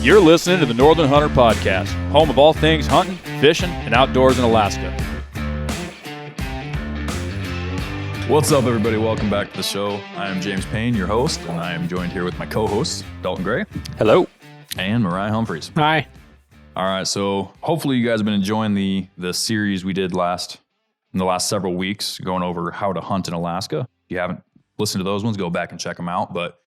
You're listening to the Northern Hunter Podcast, home of all things hunting, fishing, and outdoors in Alaska. What's up, everybody? Welcome back to the show. I am James Payne, your host, and I am joined here with my co-hosts, Dalton Gray. Hello. And Mariah Humphreys. Hi. All right, so hopefully you guys have been enjoying the series we did in the last several weeks, going over how to hunt in Alaska. If you haven't listened to those ones, go back and check them out. But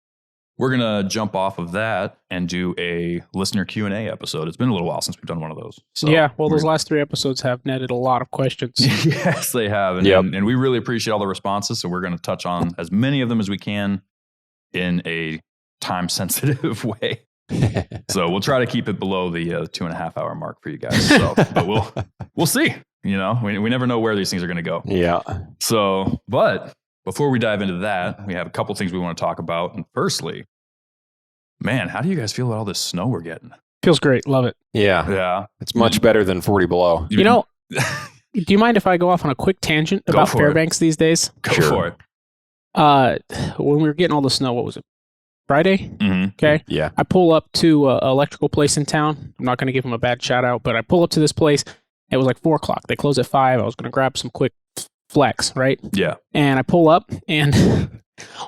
we're going to jump off of that and do a listener Q&A episode. It's been a little while since we've done one of those. So yeah, well, those last 3 episodes have netted a lot of questions. Yes, they have. And we really appreciate all the responses. So we're going to touch on as many of them as we can in a time-sensitive way. So we'll try to keep it below the 2.5 hour mark for you guys. So, but we'll see. You know, we never know where these things are going to go. Yeah. So, but before we dive into that, we have a couple things we want to talk about. And firstly, man, how do you guys feel about all this snow we're getting? Feels great. Love it. Yeah. Yeah. It's much better than 40 below. You know, do you mind if I go off on a quick tangent about Fairbanks these days? Go for it. When we were getting all the snow, what was it? Friday? Mm-hmm. Okay. Yeah. I pull up to an electrical place in town. I'm not going to give them a bad shout out, but I pull up to this place. It was like 4 o'clock. They close at 5. I was going to grab some quick flex, right? Yeah. And I pull up, and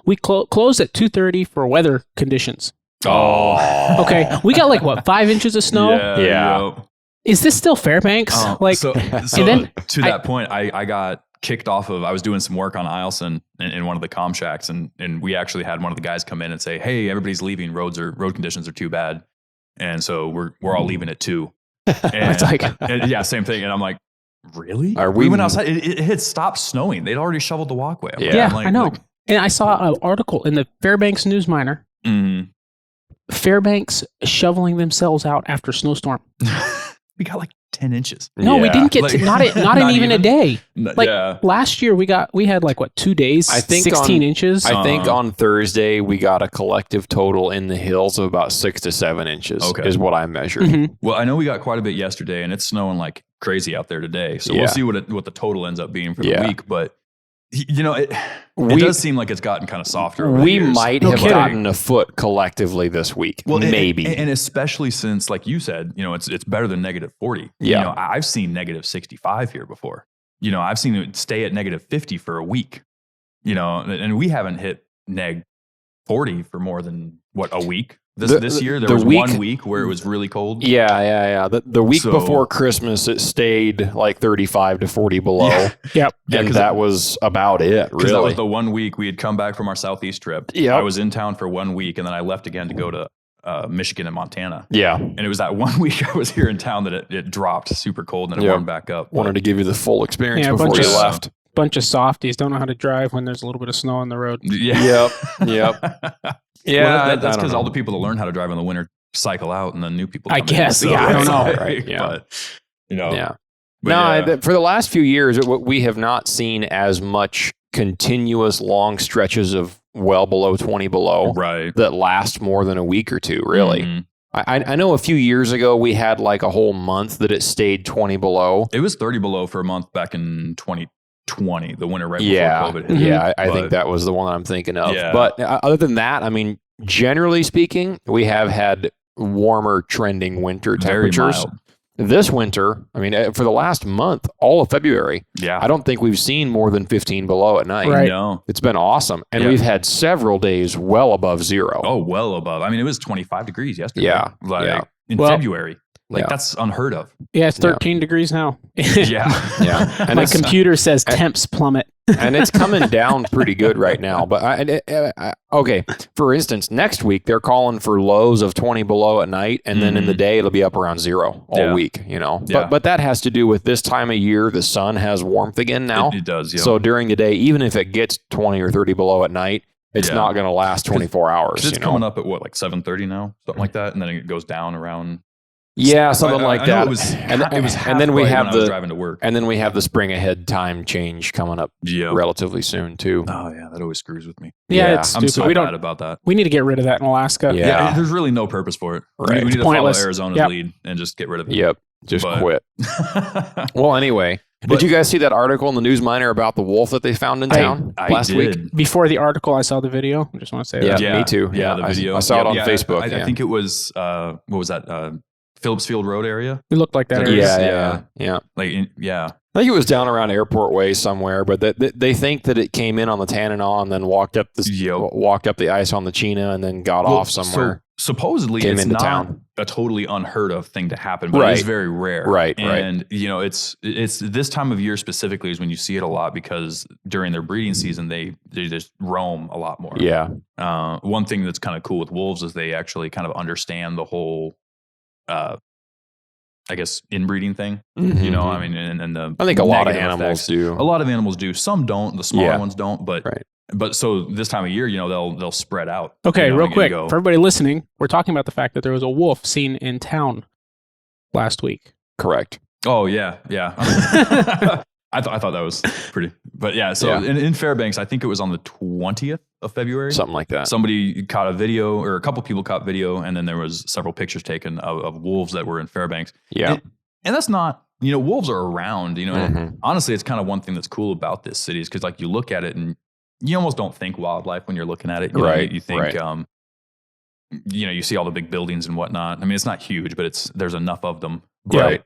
we closed at 2:30 for weather conditions. Oh. Okay. We got like, what, 5 inches of snow? Yeah. Is this still Fairbanks? So then to that point, I got kicked off of, I was doing some work on Eielson in one of the comm shacks, and we actually had one of the guys come in and say, hey, everybody's leaving, road conditions are too bad. And so we're all leaving at 2. And it's like, yeah, same thing. And I'm like, really? We went outside. It had stopped snowing. They'd already shoveled the walkway. Yeah, I know. And I saw an article in the Fairbanks News Miner. Mm-hmm. Fairbanks shoveling themselves out after snowstorm. We got like 10 inches. No, we didn't get not in even a day. Last year we had like what, 2 days? I think 16 inches. I think on Thursday we got a collective total in the hills of about 6 to 7 inches. Is what I measured. Mm-hmm. Well, I know we got quite a bit yesterday, and it's snowing like crazy out there today. So we'll see what the total ends up being for the week. But you know, it does seem like it's gotten kind of softer. We might have gotten a foot collectively this week. Well, maybe. And especially since, like you said, you know, it's better than negative 40. Yeah. You know, I've seen negative 65 here before. You know, I've seen it stay at negative 50 for a week. You know, and we haven't hit neg 40 for more than, what, a week? This year, there was 1 week where it was really cold. Yeah. The week before Christmas, it stayed like 35 to 40 below. Yeah. Yep. And that was about it, really. That was the 1 week we had come back from our southeast trip. Yeah. I was in town for 1 week, and then I left again to go to Michigan and Montana. Yeah. And it was that 1 week I was here in town that it dropped super cold and it warmed back up. Wanted to give you the full experience before you left. Bunch of softies don't know how to drive when there's a little bit of snow on the road. Yeah. Yep. Yeah, well, that's because all the people that learn how to drive in the winter cycle out, and then new people. I guess. Yeah, I don't know. Right. Yeah. But, you know. Yeah. For the last few years, we have not seen as much continuous long stretches of well below 20 below that last more than a week or two. Really. Mm-hmm. I know a few years ago we had like a whole month that it stayed 20 below. It was 30 below for a month back in 2020, the winter right before COVID hit. Yeah, I think that was the one I'm thinking of. Yeah. But other than that, I mean, generally speaking, we have had warmer trending winter temperatures. This winter, I mean, for the last month, all of February, I don't think we've seen more than 15 below at night. Right. No. It's been awesome. And we've had several days well above zero. Oh, well above. I mean, it was 25 degrees yesterday. Yeah. In February. That's unheard of. Yeah, it's 13 degrees now. Yeah. And my computer says temps plummet. And it's coming down pretty good right now. But okay, for instance, next week they're calling for lows of 20 below at night, and then in the day it'll be up around 0 all week. You know, but that has to do with this time of year. The sun has warmth again now. It does. Yeah. So during the day, even if it gets 20 or 30 below at night, it's not going to last 24 hours. It's coming up at what, like 7:30 now, something like that, and then it goes down around. Yeah, something like that. And then we have driving to work. And then we have the spring ahead time change coming up relatively soon too. Oh yeah, that always screws with me. Yeah, it's I'm stupid. so bad about that. We need to get rid of that in Alaska. Yeah, there's really no purpose for it. Right. We need to Pointless. follow Arizona's lead and just get rid of it. Yep, just quit. Well, anyway, Did you guys see that article in the News Miner about the wolf that they found in town last week? Before the article, I saw the video. I just want to say that. Yeah, me too. Yeah, the video. I saw it on Facebook. I think it was, what was that? Phillips Field Road area? It looked like that area. Yeah. I think it was down around Airport Way somewhere, but they think that it came in on the Tanana and then walked up the ice on the Chena and then got off somewhere. So supposedly it's not a totally unheard of thing to happen, but it is very rare. Right. And it's this time of year specifically is when you see it a lot because during their breeding season they just roam a lot more. Yeah. One thing that's kind of cool with wolves is they actually kind of understand the whole I guess inbreeding thing, Mm-hmm. I mean, and the I think a lot of animals do. A lot of animals do. Some don't. The smaller ones don't. But right. But so this time of year, they'll spread out. Okay, real quick for everybody listening, we're talking about the fact that there was a wolf seen in town last week. Correct. Oh yeah. I thought that was pretty. But yeah, so in Fairbanks, I think it was on the 20th of February. Something like that. Somebody caught a video, or a couple people caught video, and then there was several pictures taken of wolves that were in Fairbanks. Yeah. And that's not, wolves are around, and honestly, it's kind of one thing that's cool about this city is because like you look at it and you almost don't think wildlife when you're looking at it. You think, you see all the big buildings and whatnot. I mean, it's not huge, but there's enough of them. But,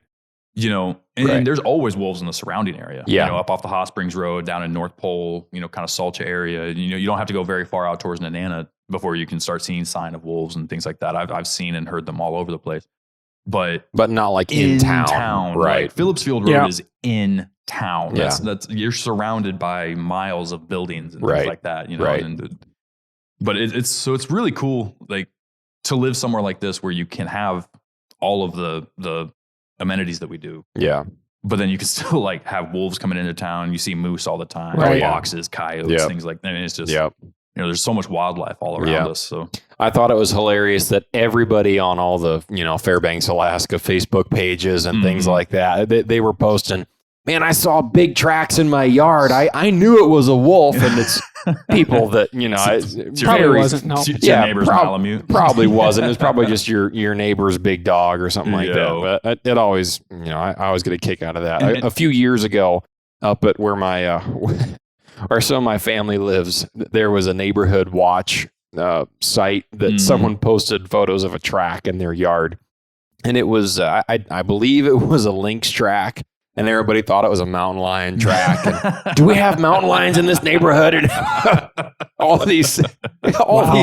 and there's always wolves in the surrounding area. Yeah. Up off the Hot Springs Road, down in North Pole, kind of Salcha area. You don't have to go very far out towards Nenana before you can start seeing sign of wolves and things like that. I've seen and heard them all over the place. But not like in town. Right. Like Phillips Field Road is in town. That's you're surrounded by miles of buildings and things like that. But it's really cool, like to live somewhere like this where you can have all of the amenities that we do. Yeah. But then you can still like have wolves coming into town. You see moose all the time, foxes, coyotes, things like that. I mean, it's just there's so much wildlife all around us. So I thought it was hilarious that everybody on all the Fairbanks, Alaska Facebook pages and things like that, they were posting, man, I saw big tracks in my yard. I knew it was a wolf, and it's people that probably wasn't. No, your neighbor's Malamute. Probably wasn't. It was probably just your neighbor's big dog or something like that. But it always, I always get a kick out of that. A few years ago, up at where my where some of my family lives, there was a neighborhood watch site that someone posted photos of a track in their yard, and it was I believe it was a lynx track. And everybody thought it was a mountain lion track. And, do we have mountain lions in this neighborhood? And all these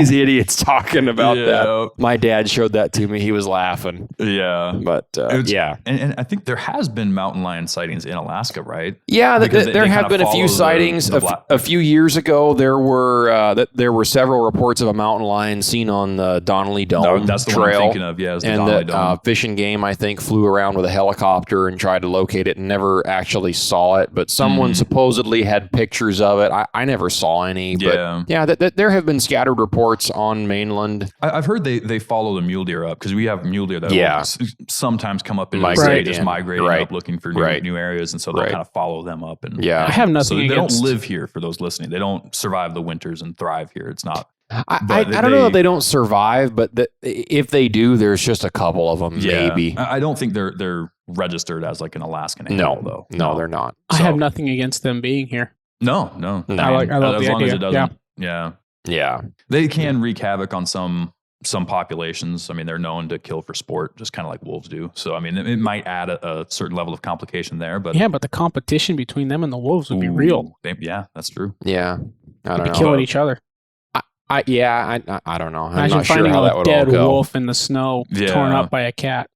idiots talking about that. My dad showed that to me. He was laughing. Yeah. But And I think there has been mountain lion sightings in Alaska, right? Yeah, there have been a few sightings. A few years ago, there were several reports of a mountain lion seen on the Donnelly Dome that's the trail. one I'm thinking of. Yeah, and Donnelly Dome. Fish and Game, I think, flew around with a helicopter and tried to locate it. Never actually saw it, but someone supposedly had pictures of it. I never saw any. But there have been scattered reports on mainland. I've heard they follow the mule deer up because we have mule deer that will sometimes come up in the state, just migrating up looking for new areas, and so they'll kind of follow them up. And I have nothing. So they don't live here. For those listening, they don't survive the winters and thrive here. It's not. I don't know if they don't survive, but if they do, there's just a couple of them, maybe. I don't think they're registered as like an Alaskan animal, though. No, they're not. I have nothing against them being here. No. I love as the long idea. as it doesn't. Yeah. They can wreak havoc on some populations. I mean, they're known to kill for sport, just kind of like wolves do. So, I mean, it might add a certain level of complication there. But but the competition between them and the wolves would be real. That's true. Yeah. I don't know. Killing each other. I don't know. Imagine not finding sure how that a would dead all go. wolf in the snow, torn up by a cat.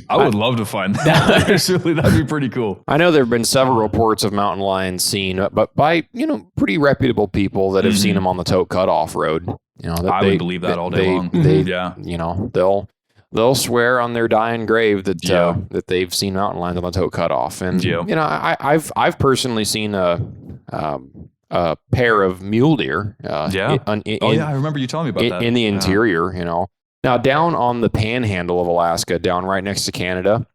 I would love to find that. Actually, that'd be pretty cool. I know there have been several reports of mountain lions seen, but by pretty reputable people that have seen them on the Tote Cutoff Road. I would believe that all day long. They'll swear on their dying grave that they've seen mountain lions on the Tote Cutoff, and I've personally seen a pair of mule deer. I remember you telling me about that. In the interior, Now, down on the panhandle of Alaska, down right next to Canada,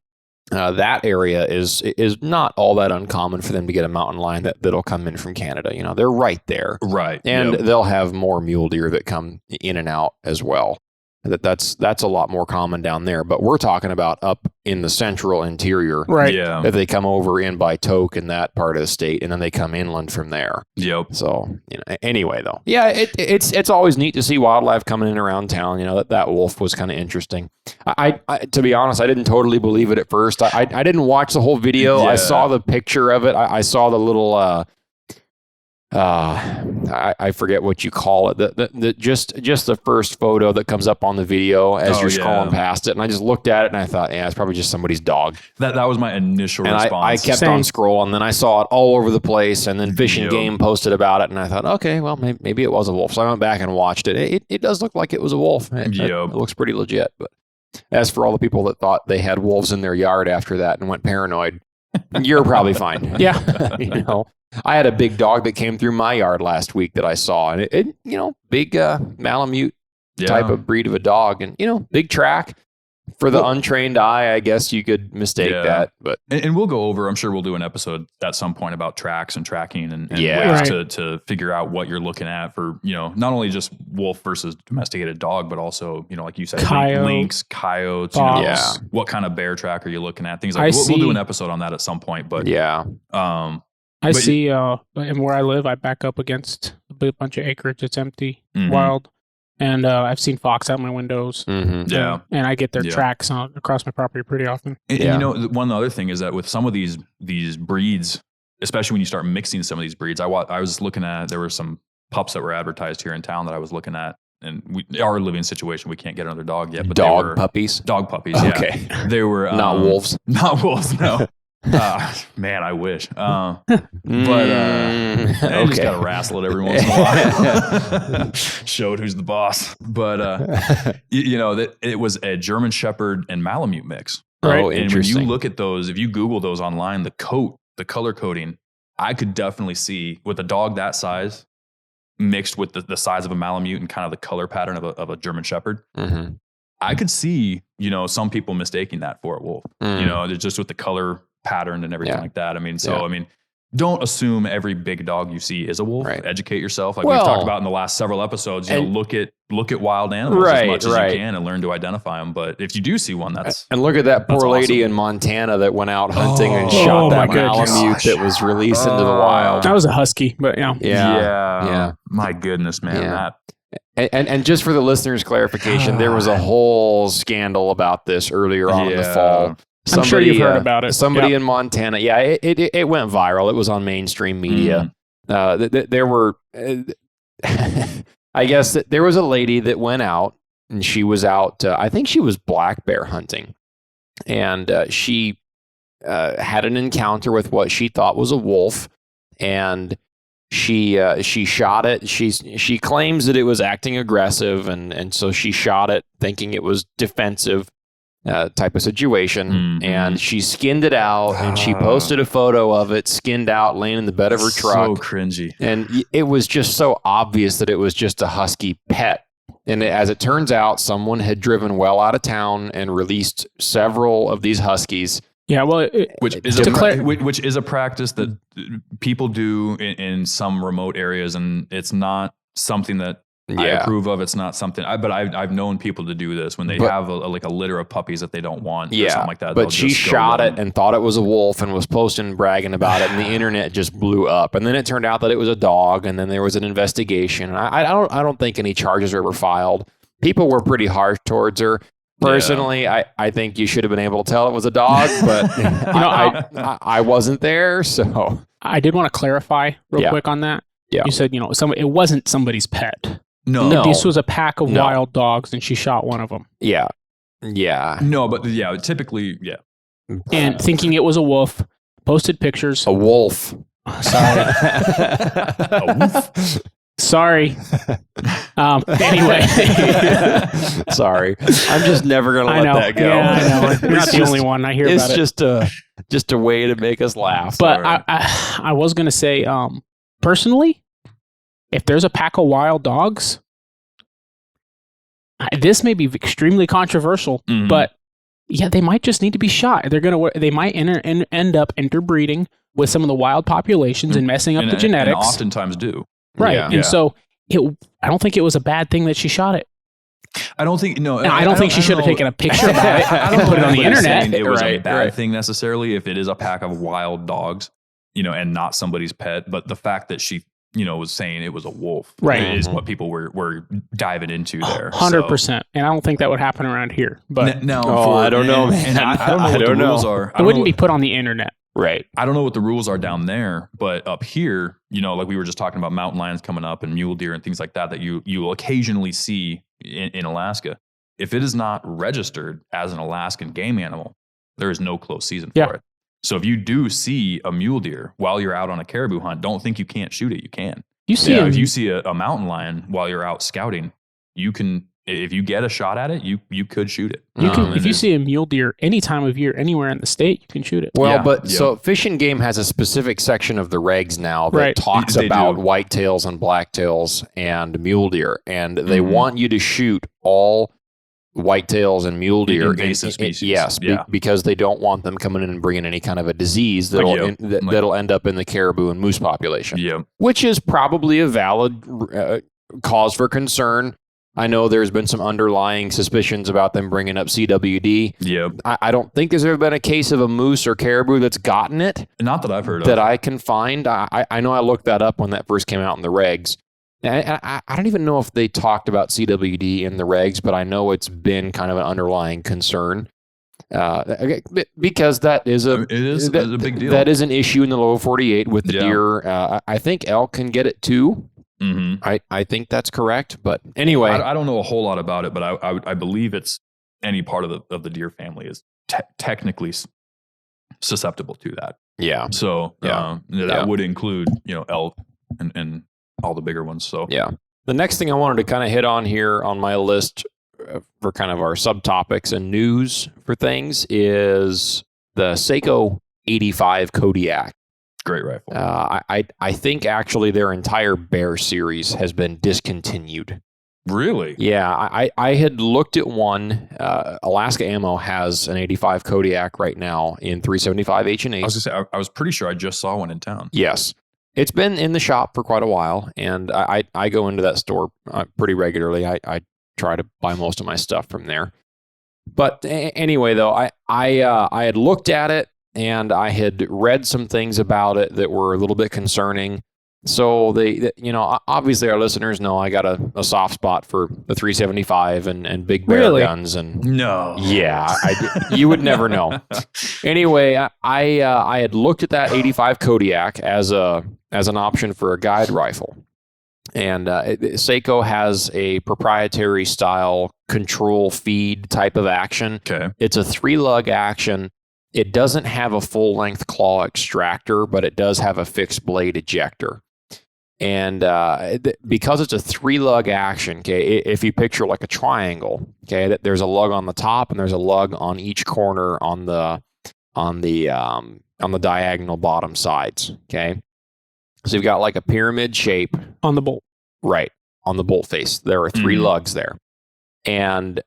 that area is not all that uncommon for them to get a mountain lion that'll come in from Canada. They're right there. Right. And they'll have more mule deer that come in and out as well. That's a lot more common down there. But we're talking about up in the central interior. Right. Yeah. That they come over in by Toke in that part of the state, and then they come inland from there. Yep. So, anyway, though. Yeah, it's always neat to see wildlife coming in around town. That wolf was kind of interesting. I to be honest, I didn't totally believe it at first. I didn't watch the whole video. Yeah. I saw the picture of it. I saw the little I forget what you call it. The just the first photo that comes up on the video as you're scrolling past it, and I just looked at it and I thought, it's probably just somebody's dog. That was my initial and response. I kept on scrolling, and then I saw it all over the place, and then Fish and Game posted about it, and I thought, okay, well maybe it was a wolf. So I went back and watched it. It does look like it was a wolf. It looks pretty legit. But as for all the people that thought they had wolves in their yard after that and went paranoid, you're probably fine. Yeah. I had a big dog that came through my yard last week that I saw, and it big Malamute type of breed of a dog, and big track. For the untrained eye, I guess you could mistake that. But and we'll go over. I'm sure we'll do an episode at some point about tracks and tracking and ways to figure out what you're looking at for not only just wolf versus domesticated dog, but also like you said, lynx, coyotes. What kind of bear track are you looking at? Things like we'll do an episode on that at some point. But I see, and where I live, I back up against a big bunch of acreage. It's empty, wild. And I've seen fox out my windows. Mm-hmm. And I get their tracks across my property pretty often. And one other thing is that with some of these breeds, especially when you start mixing some of these breeds, I was looking at, there were some pups that were advertised here in town that I was looking at. And our living situation, we can't get another dog yet. But dog puppies? Dog puppies, yeah. Okay. They were... not wolves? Not wolves, no. Man, I wish. I just gotta wrestle it every once in a while. Showed who's the boss. But that it was a German Shepherd and Malamute mix. Right. Oh, and when you look at those, if you Google those online, the color coding, I could definitely see with a dog that size mixed with the size of a Malamute and kind of the color pattern of a German Shepherd. Mm-hmm. I could see, some people mistaking that for a wolf. Just with the color pattern and everything like that. I mean, don't assume every big dog you see is a wolf. Right. Educate yourself. Like we've talked about in the last several episodes, look at wild animals as much as you can and learn to identify them. But if you do see one, and look at that poor lady in Montana that went out hunting and shot that Malamute that was released into the wild. That was a husky, but yeah. My goodness, man. Yeah. And just for the listeners' clarification, there was a whole scandal about this earlier on in the fall. I'm sure you've heard about it. Somebody in Montana. Yeah, it went viral. It was on mainstream media. There were, I guess, there was a lady that went out, and she was out, I think she was black bear hunting. And she had an encounter with what she thought was a wolf, and she shot it. She claims that it was acting aggressive, and so she shot it thinking it was defensive. Type of situation, and she skinned it out, and she posted a photo of it skinned out, laying in the bed of her truck. So cringy, and it was just so obvious that it was just a husky pet. And as it turns out, someone had driven well out of town and released several of these huskies. Yeah, well, which is a practice that people do in some remote areas, and it's not something that I approve of. It's not something, but I've known people to do this when they have a litter of puppies that they don't want or something like that. But she shot it and thought it was a wolf and was posting and bragging about it, and the internet just blew up. And then it turned out that it was a dog, and then there was an investigation. I don't think any charges were ever filed. People were pretty harsh towards her. Personally, I think you should have been able to tell it was a dog, but I wasn't there, so I did want to clarify real quick on that. Yeah. You said it wasn't somebody's pet. No. This was a pack of wild dogs, and she shot one of them. Yeah. No, but typically, And thinking it was a wolf, posted pictures. A wolf. Sorry. A wolf? Sorry. Anyway. Sorry. I'm just never going to let that go. Yeah, I know. You're not the only one. I hear about it. It's just a way to make us laugh. But I was going to say, personally, if there's a pack of wild dogs, this may be extremely controversial, but they might just need to be shot. They might end up interbreeding with some of the wild populations and messing up the genetics. And oftentimes do. Right. And so I don't think it was a bad thing that she shot it. I don't think I don't think she should have taken a picture about it and put it on the internet. It was a bad thing necessarily if it is a pack of wild dogs, and not somebody's pet. But the fact that she, was saying it was a wolf, is what people were diving into there. 100%. And I don't think that would happen around here. But I don't know. And I don't know what the rules are. It wouldn't be put on the internet. Right. I don't know what the rules are down there, but up here, like we were just talking about mountain lions coming up and mule deer and things like that you will occasionally see in Alaska. If it is not registered as an Alaskan game animal, there is no closed season for it. So if you do see a mule deer while you're out on a caribou hunt, don't think you can't shoot it. You can. If you see a mountain lion while you're out scouting, you can. If you get a shot at it, you could shoot it. You can, if you see a mule deer any time of year, anywhere in the state, you can shoot it. Well, so Fish and Game has a specific section of the regs now that talks about whitetails and blacktails and mule deer, and they want you to shoot all whitetails and mule deer invasive species. Yes, because they don't want them coming in and bringing any kind of a disease that'll end up in the caribou and moose population. Which is probably a valid cause for concern. I know there's been some underlying suspicions about them bringing up CWD. I don't think there's ever been a case of a moose or caribou that's gotten it. Not that I've heard of. That I can find. I know I looked that up when that first came out in the regs. I don't even know if they talked about CWD in the regs, but I know it's been kind of an underlying concern. Because that is a big deal. That is an issue in the lower 48 with the deer. I think elk can get it too. I think that's correct, but anyway, I don't know a whole lot about it, but I believe it's any part of the deer family is technically susceptible to that. So that would include elk and all the bigger ones. So the next thing I wanted to kind of hit on here on my list for kind of our subtopics and news for things is the Seiko 85 Kodiak. Great rifle. I think actually their entire bear series has been discontinued. Really? Yeah, I had looked at one. Alaska Ammo has an 85 Kodiak right now in 375 H&H. I was going to say, I was pretty sure I just saw one in town. Yes. It's been in the shop for quite a while, and I go into that store pretty regularly. I try to buy most of my stuff from there. But anyway, though, I had looked at it, and I had read some things about it that were a little bit concerning. So they obviously our listeners know I got a soft spot for the 375 and big bear guns. And no, you would never know. Anyway, I had looked at that 85 Kodiak as an option for a guide rifle, and Seiko has a proprietary style control feed type of action. Okay, it's a 3-lug action. It doesn't have a full-length claw extractor, but it does have a fixed blade ejector. And because it's a 3-lug action, okay, if you picture like a triangle, okay, there's a lug on the top and there's a lug on each corner on the diagonal bottom sides, okay. So you've got like a pyramid shape on the bolt, right? On the bolt face, there are 3 lugs there, and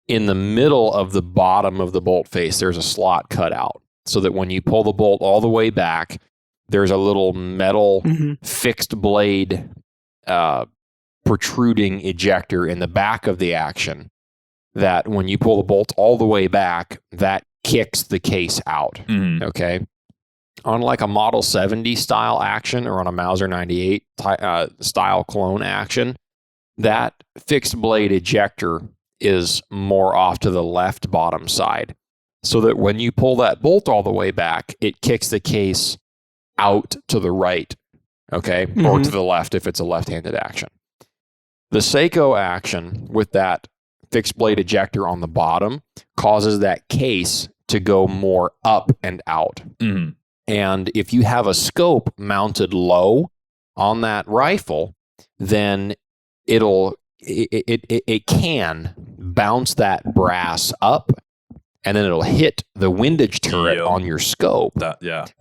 in the middle of the bottom of the bolt face, there's a slot cut out so that when you pull the bolt all the way back, there's a little metal fixed blade protruding ejector in the back of the action that when you pull the bolt all the way back, that kicks the case out. Okay. On like a Model 70 style action or on a Mauser 98 style clone action, that fixed blade ejector is more off to the left bottom side, so that when you pull that bolt all the way back, it kicks the case out to the right, okay, or to the left if it's a left-handed action. The Seiko action with that fixed blade ejector on the bottom causes that case to go more up and out. And if you have a scope mounted low on that rifle, then it can bounce that brass up, and then it'll hit the windage turret on your scope.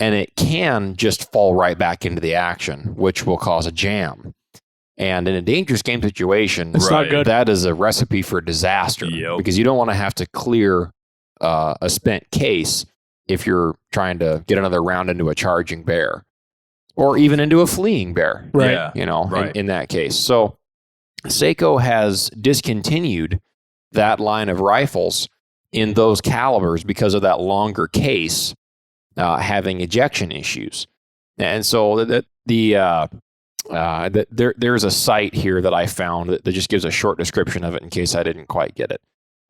And it can just fall right back into the action, which will cause a jam. And in a dangerous game situation, it's not good. That is a recipe for disaster because you don't want to have to clear a spent case if you're trying to get another round into a charging bear or even into a fleeing bear, right? In that case. So Seiko has discontinued that line of rifles in those calibers because of that longer case having ejection issues. And so there's a site here that I found that just gives a short description of it in case I didn't quite get it.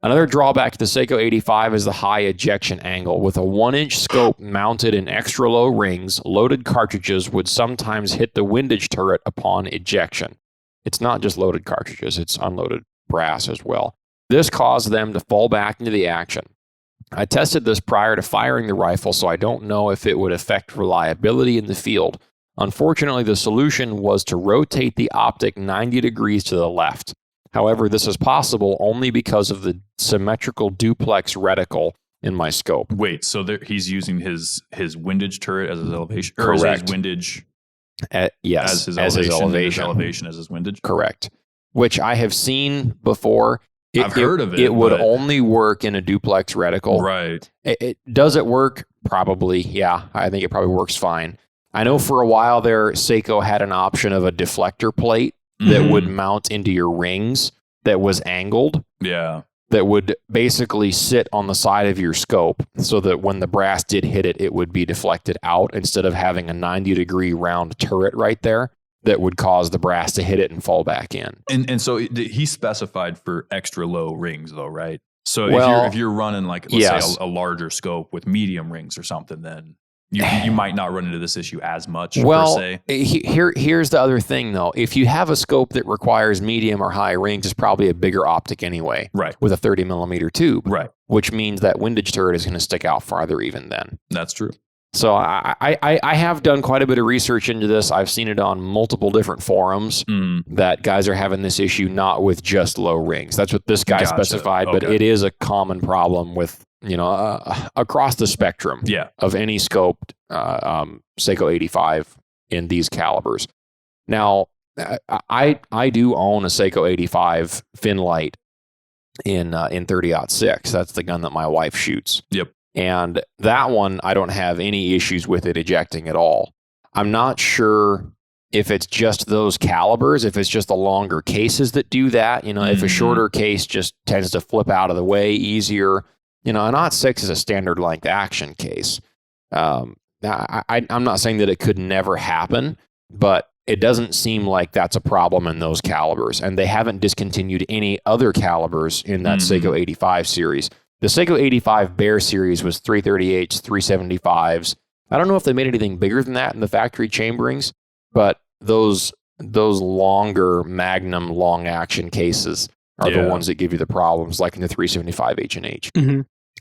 Another drawback to the Seiko 85 is the high ejection angle. With a 1-inch scope mounted in extra low rings, loaded cartridges would sometimes hit the windage turret upon ejection. It's not just loaded cartridges, it's unloaded brass as well. This caused them to fall back into the action. I tested this prior to firing the rifle, so I don't know if it would affect reliability in the field. Unfortunately, the solution was to rotate the optic 90 degrees to the left. However, this is possible only because of the symmetrical duplex reticle in my scope. Wait, so he's using his windage turret as his elevation? Or Correct. is his windage yes, as his elevation? His elevation as his windage? Correct. Which I have seen before. I've heard of it. It would only work in a duplex reticle. Right. Does it work? Probably, yeah. I think it probably works fine. I know for a while there, Seiko had an option of a deflector plate that would mount into your rings that was angled. Yeah. That would basically sit on the side of your scope so that when the brass did hit it, it would be deflected out instead of having a 90-degree round turret right there that would cause the brass to hit it and fall back in. And so he specified for extra low rings though, right? So if you're running like, let's say a larger scope with medium rings or something, then you might not run into this issue as much, per se. Here's the other thing, though. If you have a scope that requires medium or high rings, it's probably a bigger optic anyway. Right. With a 30-millimeter tube. Right. Which means that windage turret is going to stick out farther even then. That's true. So I have done quite a bit of research into this. I've seen it on multiple different forums that guys are having this issue, not with just low rings. That's what this guy specified, but it is a common problem with, across the spectrum of any scoped Seiko 85 in these calibers. Now, I do own a Seiko 85 fin light in 30-06. That's the gun that my wife shoots. Yep. And that one, I don't have any issues with it ejecting at all. I'm not sure if it's just those calibers, if it's just the longer cases that do that. If a shorter case just tends to flip out of the way easier. An OT6 is a standard length action case. I'm not saying that it could never happen, but it doesn't seem like that's a problem in those calibers. And they haven't discontinued any other calibers in that Seiko 85 series. The Seiko 85 Bear series was 338s, 375s. I don't know if they made anything bigger than that in the factory chamberings, but those longer Magnum long action cases are the ones that give you the problems, like in the 375 H&H.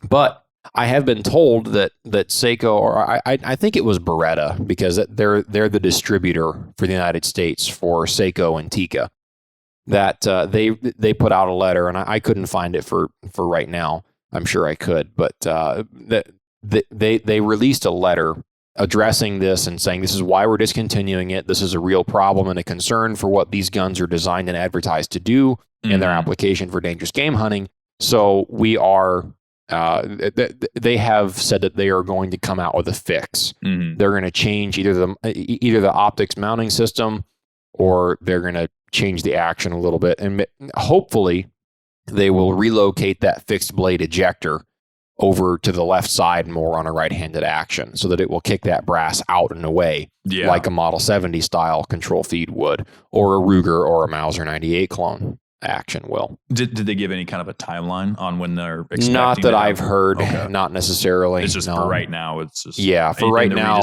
But I have been told that Seiko, or I think it was Beretta, because they're the distributor for the United States for Seiko and Tikka, that they put out a letter, and I couldn't find it for right now. I'm sure I could, but they released a letter addressing this and saying this is why we're discontinuing it. This is a real problem and a concern for what these guns are designed and advertised to do in their application for dangerous game hunting. So we are. They have said that they are going to come out with a fix. They're going to change either the optics mounting system, or they're going to change the action a little bit, and hopefully they will relocate that fixed blade ejector over to the left side more on a right-handed action so that it will kick that brass out and away like a Model 70 style control feed would, or a Ruger or a Mauser 98 clone action will. Did they give any kind of a timeline on when they're expecting? Not that I've heard. Okay. Not necessarily. It's just for right now. It's just for right now.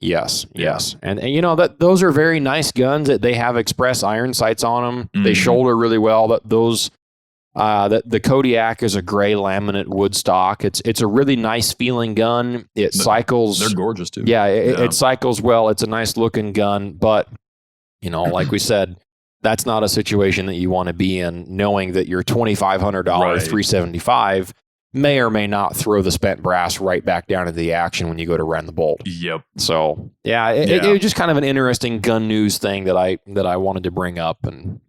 Yes. And that those are very nice guns. That they have express iron sights on them. They shoulder really well. The Kodiak is a gray laminate wood stock. It's a really nice feeling gun. It cycles. They're gorgeous too. Yeah, it cycles well. It's a nice looking gun, but like we said, that's not a situation that you want to be in, knowing that your $2,500 375 may or may not throw the spent brass right back down into the action when you go to run the bolt. Yep. So it was just kind of an interesting gun news thing that I wanted to bring up. And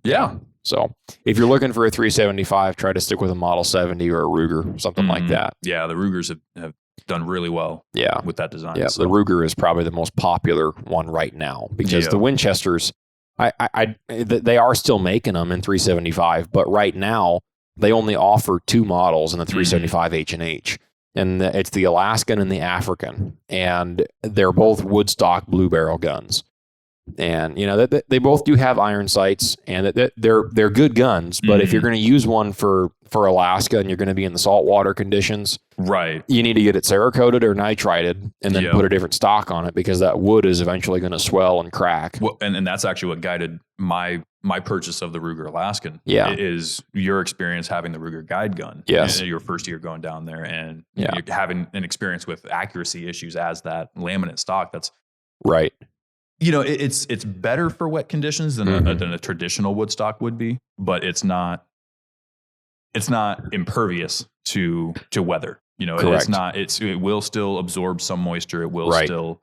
so if you're looking for a 375, try to stick with a Model 70 or a Ruger, something like that. Yeah, the Rugers have done really well with that design. Yeah, so the Ruger is probably the most popular one right now because the Winchesters They are still making them in 375, but right now they only offer 2 models in the 375 H&H. And it's the Alaskan and the African. And they're both woodstock blue barrel guns. And, they both do have iron sights, and they're good guns. But if you're going to use one for Alaska and you're going to be in the saltwater conditions, right, you need to get it Cerakoted or nitrided and then put a different stock on it, because that wood is eventually going to swell and crack. Well, and that's actually what guided my purchase of the Ruger Alaskan. Yeah. Is your experience having the Ruger guide gun. Yes. Your first year going down there, and you're having an experience with accuracy issues as that laminate stock. That's right. It's better for wet conditions than a traditional wood stock would be, but it's not impervious to weather. Correct. It will still absorb some moisture. It will still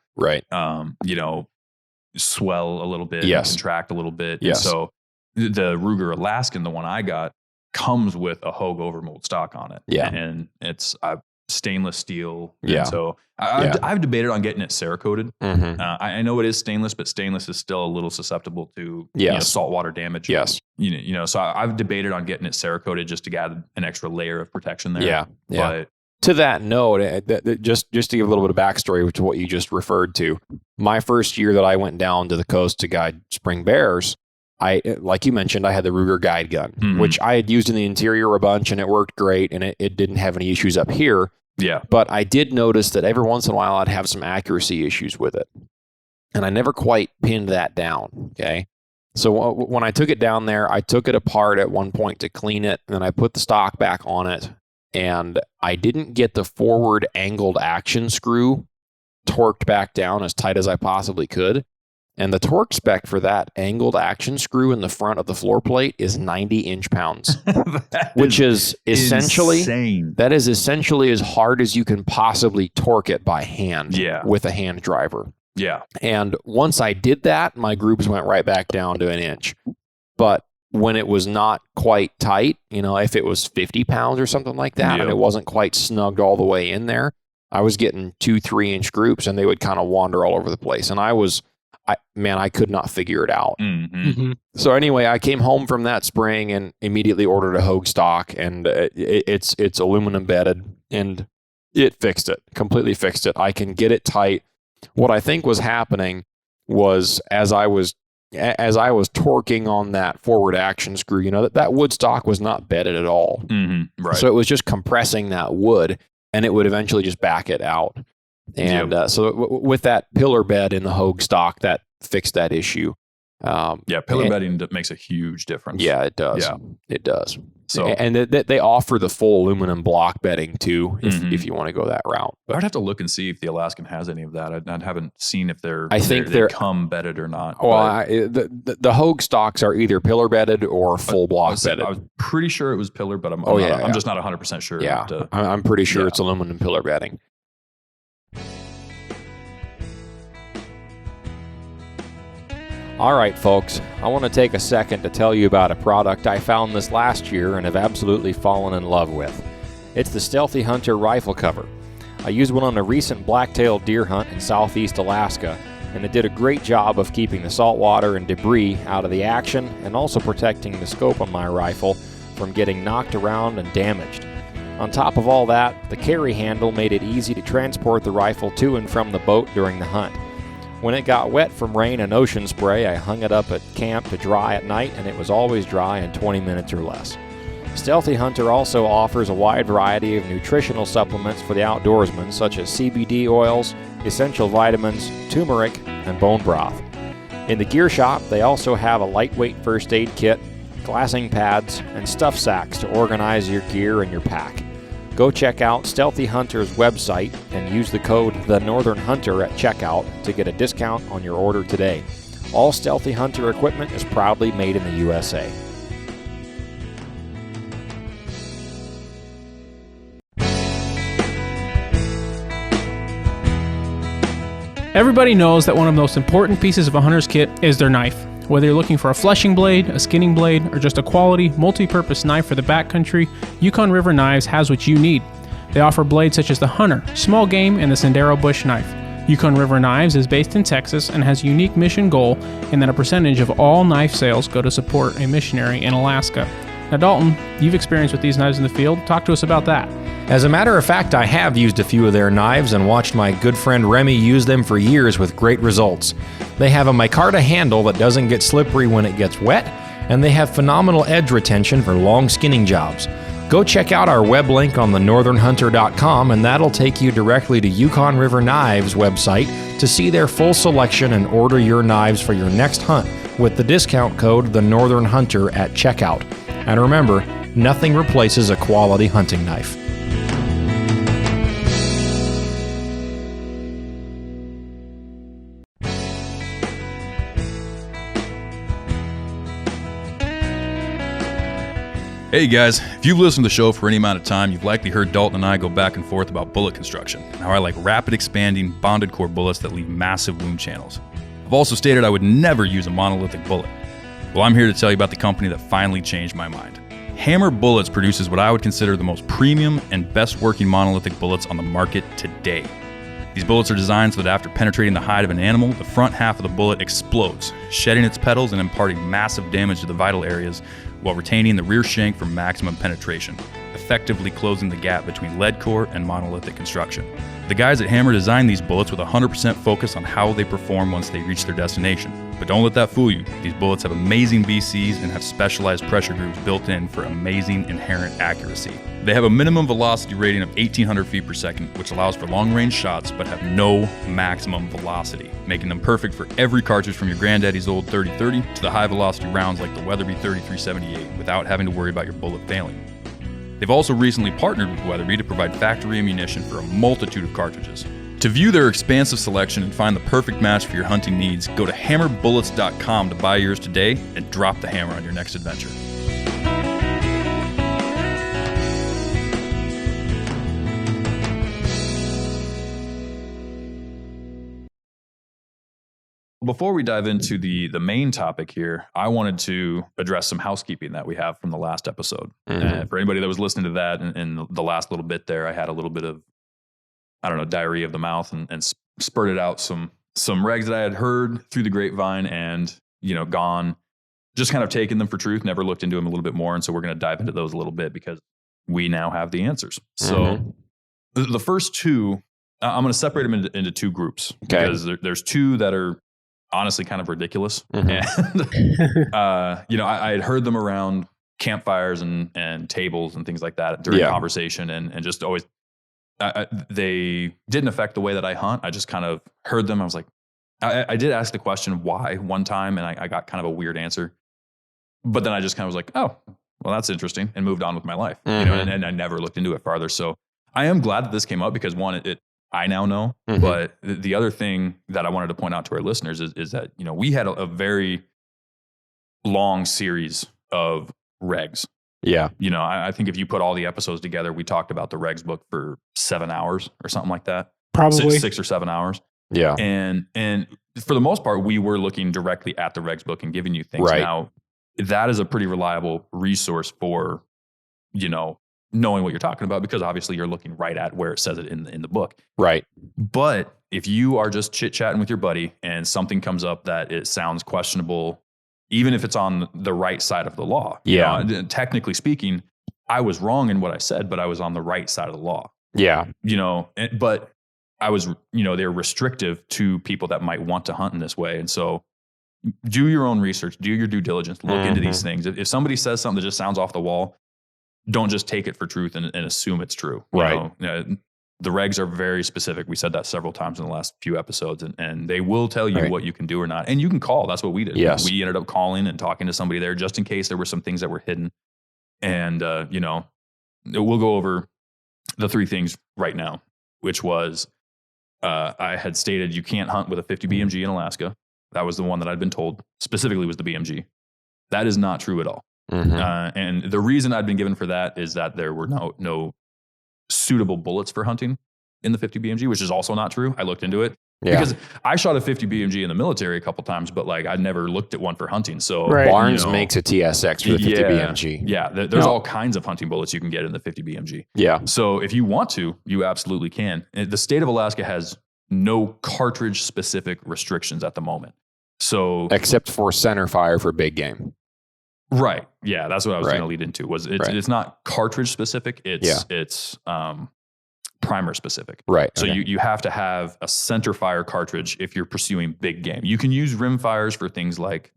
swell a little bit, and contract a little bit. Yes. And so the Ruger Alaskan, the one I got, comes with a Hogue overmold stock on it. Yeah. And it's stainless steel. Yeah. And so I've debated on getting it Cerakoted. I know it is stainless, but stainless is still a little susceptible to saltwater damage. Yes. So I've debated on getting it Cerakoted just to add an extra layer of protection there. Yeah. But to that note, just to give a little bit of backstory to what you just referred to, my first year that I went down to the coast to guide spring bears, like you mentioned, I had the Ruger guide gun, which I had used in the interior a bunch, and it worked great, and it didn't have any issues up here. Yeah. But I did notice that every once in a while I'd have some accuracy issues with it. And I never quite pinned that down. Okay. So when I took it down there, I took it apart at one point to clean it, and then I put the stock back on it. And I didn't get the forward angled action screw torqued back down as tight as I possibly could. And the torque spec for that angled action screw in the front of the floor plate is 90 inch-pounds, which is essentially insane. That is essentially as hard as you can possibly torque it by hand with a hand driver. Yeah. And once I did that, my grooves went right back down to 1 inch. But when it was not quite tight, if it was 50 pounds or something like that, and it wasn't quite snugged all the way in there, I was getting 2-3 inch groups, and they would kind of wander all over the place. And I could not figure it out. So anyway, I came home from that spring and immediately ordered a Hogue stock, and it's aluminum bedded, and it completely fixed it. I can get it tight. What I think was happening was as I was torquing on that forward action screw, that wood stock was not bedded at all. Right. So it was just compressing that wood, and it would eventually just back it out. And so with that pillar bed in the Hogue stock, that fixed that issue. Pillar bedding makes a huge difference. Yeah, it does. Yeah. It does. So, and they offer the full aluminum block bedding too, if you want to go that route. But I'd have to look and see if the Alaskan has any of that. I haven't seen if they come bedded or not. Well, the Hogue stocks are either pillar bedded or full block bedded. I was pretty sure it was pillar, but I'm just not 100% sure. Yeah, I'm pretty sure it's aluminum pillar bedding. All right, folks, I want to take a second to tell you about a product I found this last year and have absolutely fallen in love with. It's the Stealthy Hunter rifle cover. I used one on a recent black-tailed deer hunt in southeast Alaska, and it did a great job of keeping the saltwater and debris out of the action and also protecting the scope on my rifle from getting knocked around and damaged. On top of all that, the carry handle made it easy to transport the rifle to and from the boat during the hunt. When it got wet from rain and ocean spray, I hung it up at camp to dry at night, and it was always dry in 20 minutes or less. Stealthy Hunter also offers a wide variety of nutritional supplements for the outdoorsman, such as CBD oils, essential vitamins, turmeric, and bone broth. In the gear shop, they also have a lightweight first aid kit, glassing pads, and stuff sacks to organize your gear and your pack. Go check out Stealthy Hunter's website and use the code TheNorthernHunter at checkout to get a discount on your order today. All Stealthy Hunter equipment is proudly made in the USA. Everybody knows that one of the most important pieces of a hunter's kit is their knife. Whether you're looking for a fleshing blade, a skinning blade, or just a quality, multi-purpose knife for the backcountry, Yukon River Knives has what you need. They offer blades such as the Hunter, Small Game, and the Sendero Bush Knife. Yukon River Knives is based in Texas and has a unique mission goal in that a percentage of all knife sales go to support a missionary in Alaska. Now, Dalton, you've experienced with these knives in the field. Talk to us about that. As a matter of fact, I have used a few of their knives and watched my good friend Remy use them for years with great results. They have a micarta handle that doesn't get slippery when it gets wet, and they have phenomenal edge retention for long skinning jobs. Go check out our web link on thenorthernhunter.com, and that'll take you directly to Yukon River Knives website to see their full selection and order your knives for your next hunt with the discount code TheNorthernHunter at checkout. And remember, nothing replaces a quality hunting knife. Hey guys, if you've listened to the show for any amount of time, you've likely heard Dalton and I go back and forth about bullet construction and how I like rapid expanding bonded core bullets that leave massive wound channels. I've also stated I would never use a monolithic bullet. Well, I'm here to tell you about the company that finally changed my mind. Hammer Bullets produces what I would consider the most premium and best working monolithic bullets on the market today. These bullets are designed so that after penetrating the hide of an animal, the front half of the bullet explodes, shedding its petals and imparting massive damage to the vital areas while retaining the rear shank for maximum penetration, effectively closing the gap between lead core and monolithic construction. The guys at Hammer designed these bullets with 100% focus on how they perform once they reach their destination. But don't let that fool you. These bullets have amazing VCs and have specialized pressure grooves built in for amazing inherent accuracy. They have a minimum velocity rating of 1,800 feet per second, which allows for long-range shots but have no maximum velocity, making them perfect for every cartridge from your granddaddy's old 30-30 to the high-velocity rounds like the Weatherby 3378 without having to worry about your bullet failing. They've also recently partnered with Weatherby to provide factory ammunition for a multitude of cartridges. To view their expansive selection and find the perfect match for your hunting needs, go to hammerbullets.com to buy yours today and drop the hammer on your next adventure. Before we dive into the main topic here, I wanted to address some housekeeping that we have from the last episode. Mm-hmm. For anybody that was listening to that in the last little bit there, I had a little bit of, diarrhea of the mouth and spurted out some regs that I had heard through the grapevine and, gone, just kind of taken them for truth, never looked into them a little bit more. And so we're going to dive into those a little bit because we now have the answers. Mm-hmm. So the first two, I'm going to separate them into two groups. Okay. Because there's two that are honestly kind of ridiculous. Mm-hmm. And, I had heard them around campfires and tables and things like that during conversation and just always, they didn't affect the way that I hunt. I just kind of heard them. I was like, I did ask the question why one time and I got kind of a weird answer, but then I just kind of was like, oh, well, that's interesting and moved on with my life, mm-hmm. and I never looked into it farther. So I am glad that this came up because one, I now know, mm-hmm. but the other thing that I wanted to point out to our listeners is that, we had a very long series of regs. Yeah. I think if you put all the episodes together, we talked about the regs book for 7 hours or something like that. Probably 6 or 7 hours. Yeah. And for the most part, we were looking directly at the regs book and giving you things. Right. Now, that is a pretty reliable resource for, knowing what you're talking about, because obviously you're looking right at where it says it in the book. Right. But if you are just chit-chatting with your buddy and something comes up that it sounds questionable, even if it's on the right side of the law. Yeah. Technically speaking, I was wrong in what I said, but I was on the right side of the law. Yeah. But I was, they're restrictive to people that might want to hunt in this way. And so do your own research, do your due diligence, look mm-hmm. into these things. If somebody says something that just sounds off the wall, don't just take it for truth and assume it's true. Right. The regs are very specific. We said that several times in the last few episodes, and they will tell you what you can do or not. And you can call. That's what we did. Yes. We ended up calling and talking to somebody there just in case there were some things that were hidden. And, we'll go over the 3 things right now, which was I had stated you can't hunt with a 50 BMG in Alaska. That was the one that I'd been told specifically was the BMG. That is not true at all. Mm-hmm. And the reason I'd been given for that is that there were no suitable bullets for hunting in the 50 BMG, which is also not true. I looked into it because I shot a 50 BMG in the military a couple times, but I'd never looked at one for hunting. So Barnes makes a TSX for the 50 BMG. Yeah. There's all kinds of hunting bullets you can get in the 50 BMG. Yeah. So if you want to, you absolutely can. The state of Alaska has no cartridge specific restrictions at the moment. So except for center fire for big game. Right. Yeah, that's what I was going to lead into. It's not cartridge specific. It's primer specific. Right. So you have to have a center fire cartridge if you're pursuing big game. You can use rim fires for things like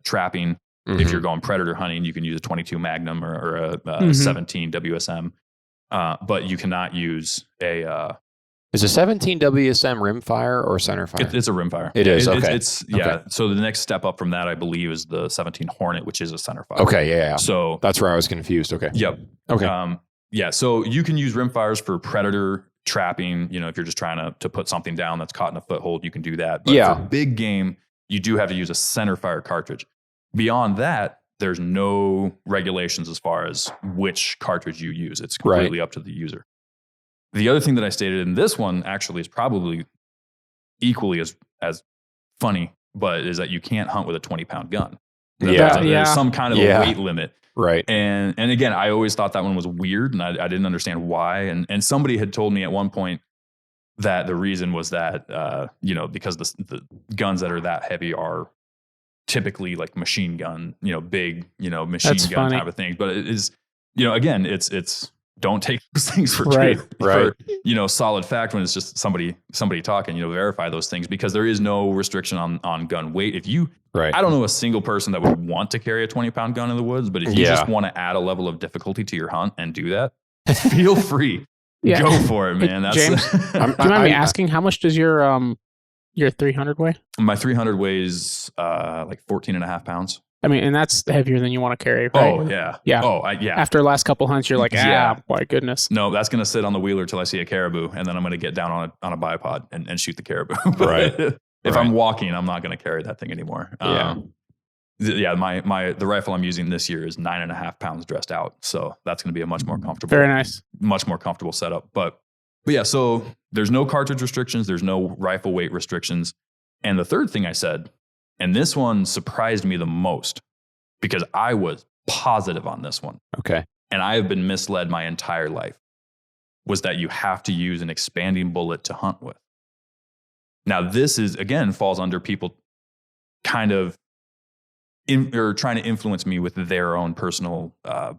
trapping. If you're going predator hunting, you can use a 22 Magnum or a 17 WSM. But you cannot use a. Is a 17 WSM rim fire or center fire? It's a rim fire. It is. Okay. Okay. So the next step up from that, I believe, is the 17 Hornet, which is a center fire. Okay. Yeah. So that's where I was confused. Okay. Yep. Okay. Yeah. So you can use rim fires for predator trapping. If you're just trying to put something down that's caught in a foothold, you can do that. But for big game, you do have to use a center fire cartridge. Beyond that, there's no regulations as far as which cartridge you use. It's completely up to the user. The other thing that I stated in this one actually is probably equally as funny, but is that you can't hunt with a 20-pound gun. There's some kind of a weight limit. Right. And again, I always thought that one was weird, and I didn't understand why. And somebody had told me at one point that the reason was that, because the guns that are that heavy are typically like machine gun, big, machine gun type of things. But it is, again, it's don't take those things for truth, for solid fact when it's just somebody talking. Verify those things, because there is no restriction on gun weight. If you, I don't know a single person that would want to carry a 20-pound gun in the woods, but if you just want to add a level of difficulty to your hunt and do that, feel free. Go for it, man. That's James, do you mind me asking, how much does your 300 weigh? My 300 weighs like 14 and a half pounds. I mean, and that's heavier than you want to carry, right? Oh, yeah. Yeah. Oh, yeah. After the last couple hunts, you're like, my goodness. No, that's going to sit on the wheeler till I see a caribou, and then I'm going to get down on a bipod and shoot the caribou. If I'm walking, I'm not going to carry that thing anymore. The rifle I'm using this year is 9.5 pounds dressed out. So that's going to be a much more comfortable. Very nice. Much more comfortable setup. But yeah, so there's no cartridge restrictions. There's no rifle weight restrictions. And the third thing I said, and this one surprised me the most because I was positive on this one. Okay. And I have been misled my entire life, was that you have to use an expanding bullet to hunt with. Now, this is, again, falls under people kind of trying to influence me with their own personal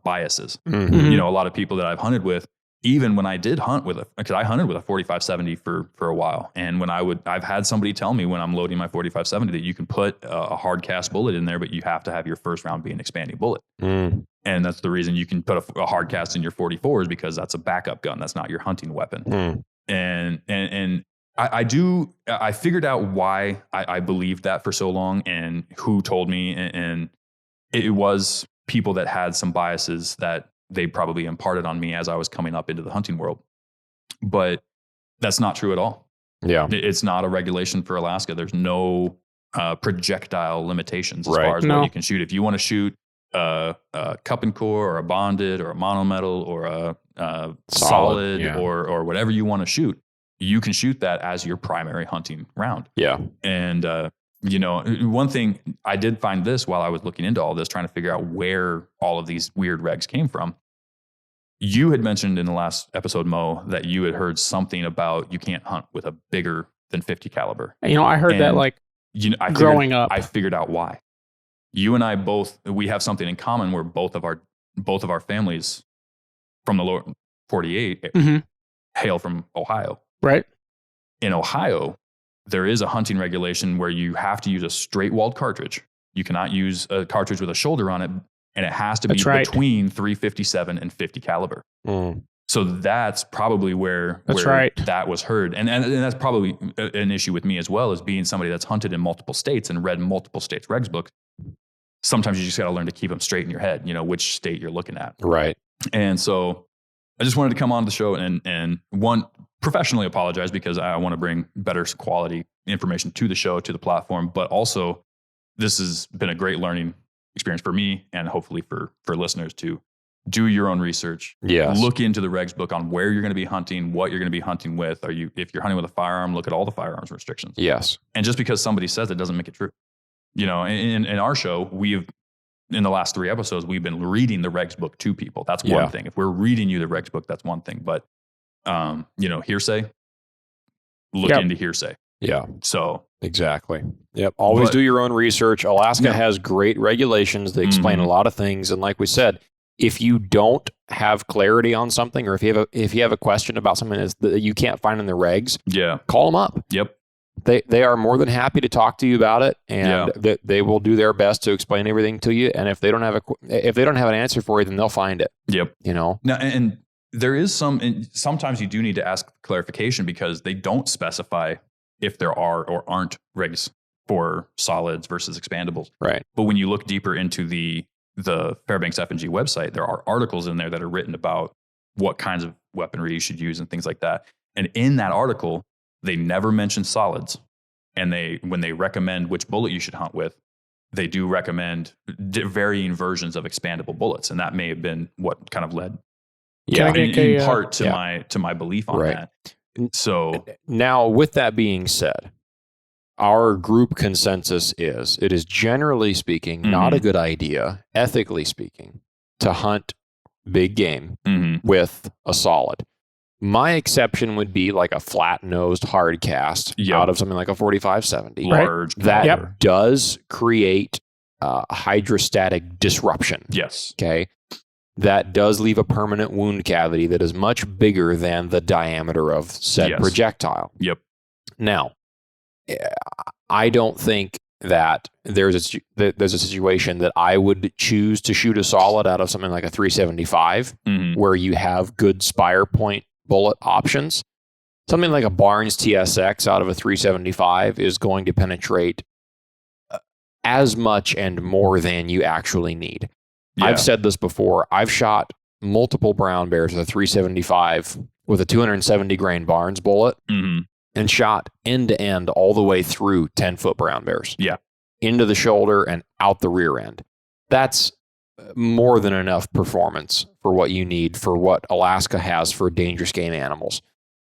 biases. A lot of people that I've hunted with, even when I did hunt because I hunted with a 45-70 for a while. And when I've had somebody tell me when I'm loading my 45-70 that you can put a hard cast bullet in there, but you have to have your first round be an expanding bullet. And that's the reason you can put a hard cast in your 44 is because that's a backup gun. That's not your hunting weapon. And I figured out why I believed that for so long and who told me. And it was people that had some biases that they probably imparted on me as I was coming up into the hunting world. But that's not true at all. Yeah. It's not a regulation for Alaska. There's no projectile limitations as far as what you can shoot. If you want to shoot a cup and core or a bonded or a monometal or a solid or whatever you want to shoot, you can shoot that as your primary hunting round. Yeah. And, one thing I did find this while I was looking into all this, trying to figure out where all of these weird regs came from. You had mentioned in the last episode, Mo, that you had heard something about you can't hunt with a bigger than 50 caliber. I heard that growing up. I figured out why. You and I we have something in common where both of our families from the lower 48 hail from Ohio. Right. In Ohio, there is a hunting regulation where you have to use a straight walled cartridge. You cannot use a cartridge with a shoulder on it, and it has to be between 357 and 50 caliber. So that's probably where that was heard. And that's probably an issue with me as well, as being somebody that's hunted in multiple states and read multiple states' regs books. Sometimes you just got to learn to keep them straight in your head, which state you're looking at. Right. And so I just wanted to come on the show and professionally apologize, because I want to bring better quality information to the show, to the platform. But also, this has been a great learning experience for me, and hopefully for listeners to do your own research. Yes. Look into the regs book on where you're going to be hunting, what you're going to be hunting with. If you're hunting with a firearm, look at all the firearms restrictions. Yes. And just because somebody says it doesn't make it true. In our show, in the last 3 episodes, we've been reading the regs book to people. That's one thing. If we're reading you the regs book, that's one thing. But, hearsay, look into hearsay. Yeah. So exactly. Yep. Always do your own research. Alaska has great regulations that explain a lot of things. And like we said, if you don't have clarity on something, or if you have a question about something that you can't find in the regs, call them up. Yep. They are more than happy to talk to you about it, and they will do their best to explain everything to you. And if they don't have an answer for you, then they'll find it. Yep. Now, and there is sometimes you do need to ask clarification because they don't specify if there are or aren't regs for solids versus expandables. Right. But when you look deeper into the Fairbanks F&G website, there are articles in there that are written about what kinds of weaponry you should use and things like that. And in that article, they never mention solids. And when they recommend which bullet you should hunt with, they do recommend varying versions of expandable bullets. And that may have been what kind of led in part to my belief on that. So now, with that being said, our group consensus is it is generally speaking not a good idea, ethically speaking, to hunt big game with a solid. My exception would be like a flat-nosed hard cast out of something like a 45-70. Large that does create hydrostatic disruption. Yes. Okay. That does leave a permanent wound cavity that is much bigger than the diameter of said projectile. Yep. Now, I don't think that there's a situation that I would choose to shoot a solid out of something like a 375 where you have good spire point bullet options. Something like a Barnes TSX out of a 375 is going to penetrate as much and more than you actually need. Yeah. I've said this before. I've shot multiple brown bears with a 375 with a 270 grain Barnes bullet and shot end to end all the way through 10-foot brown bears. Yeah. Into the shoulder and out the rear end. That's more than enough performance for what you need for what Alaska has for dangerous game animals.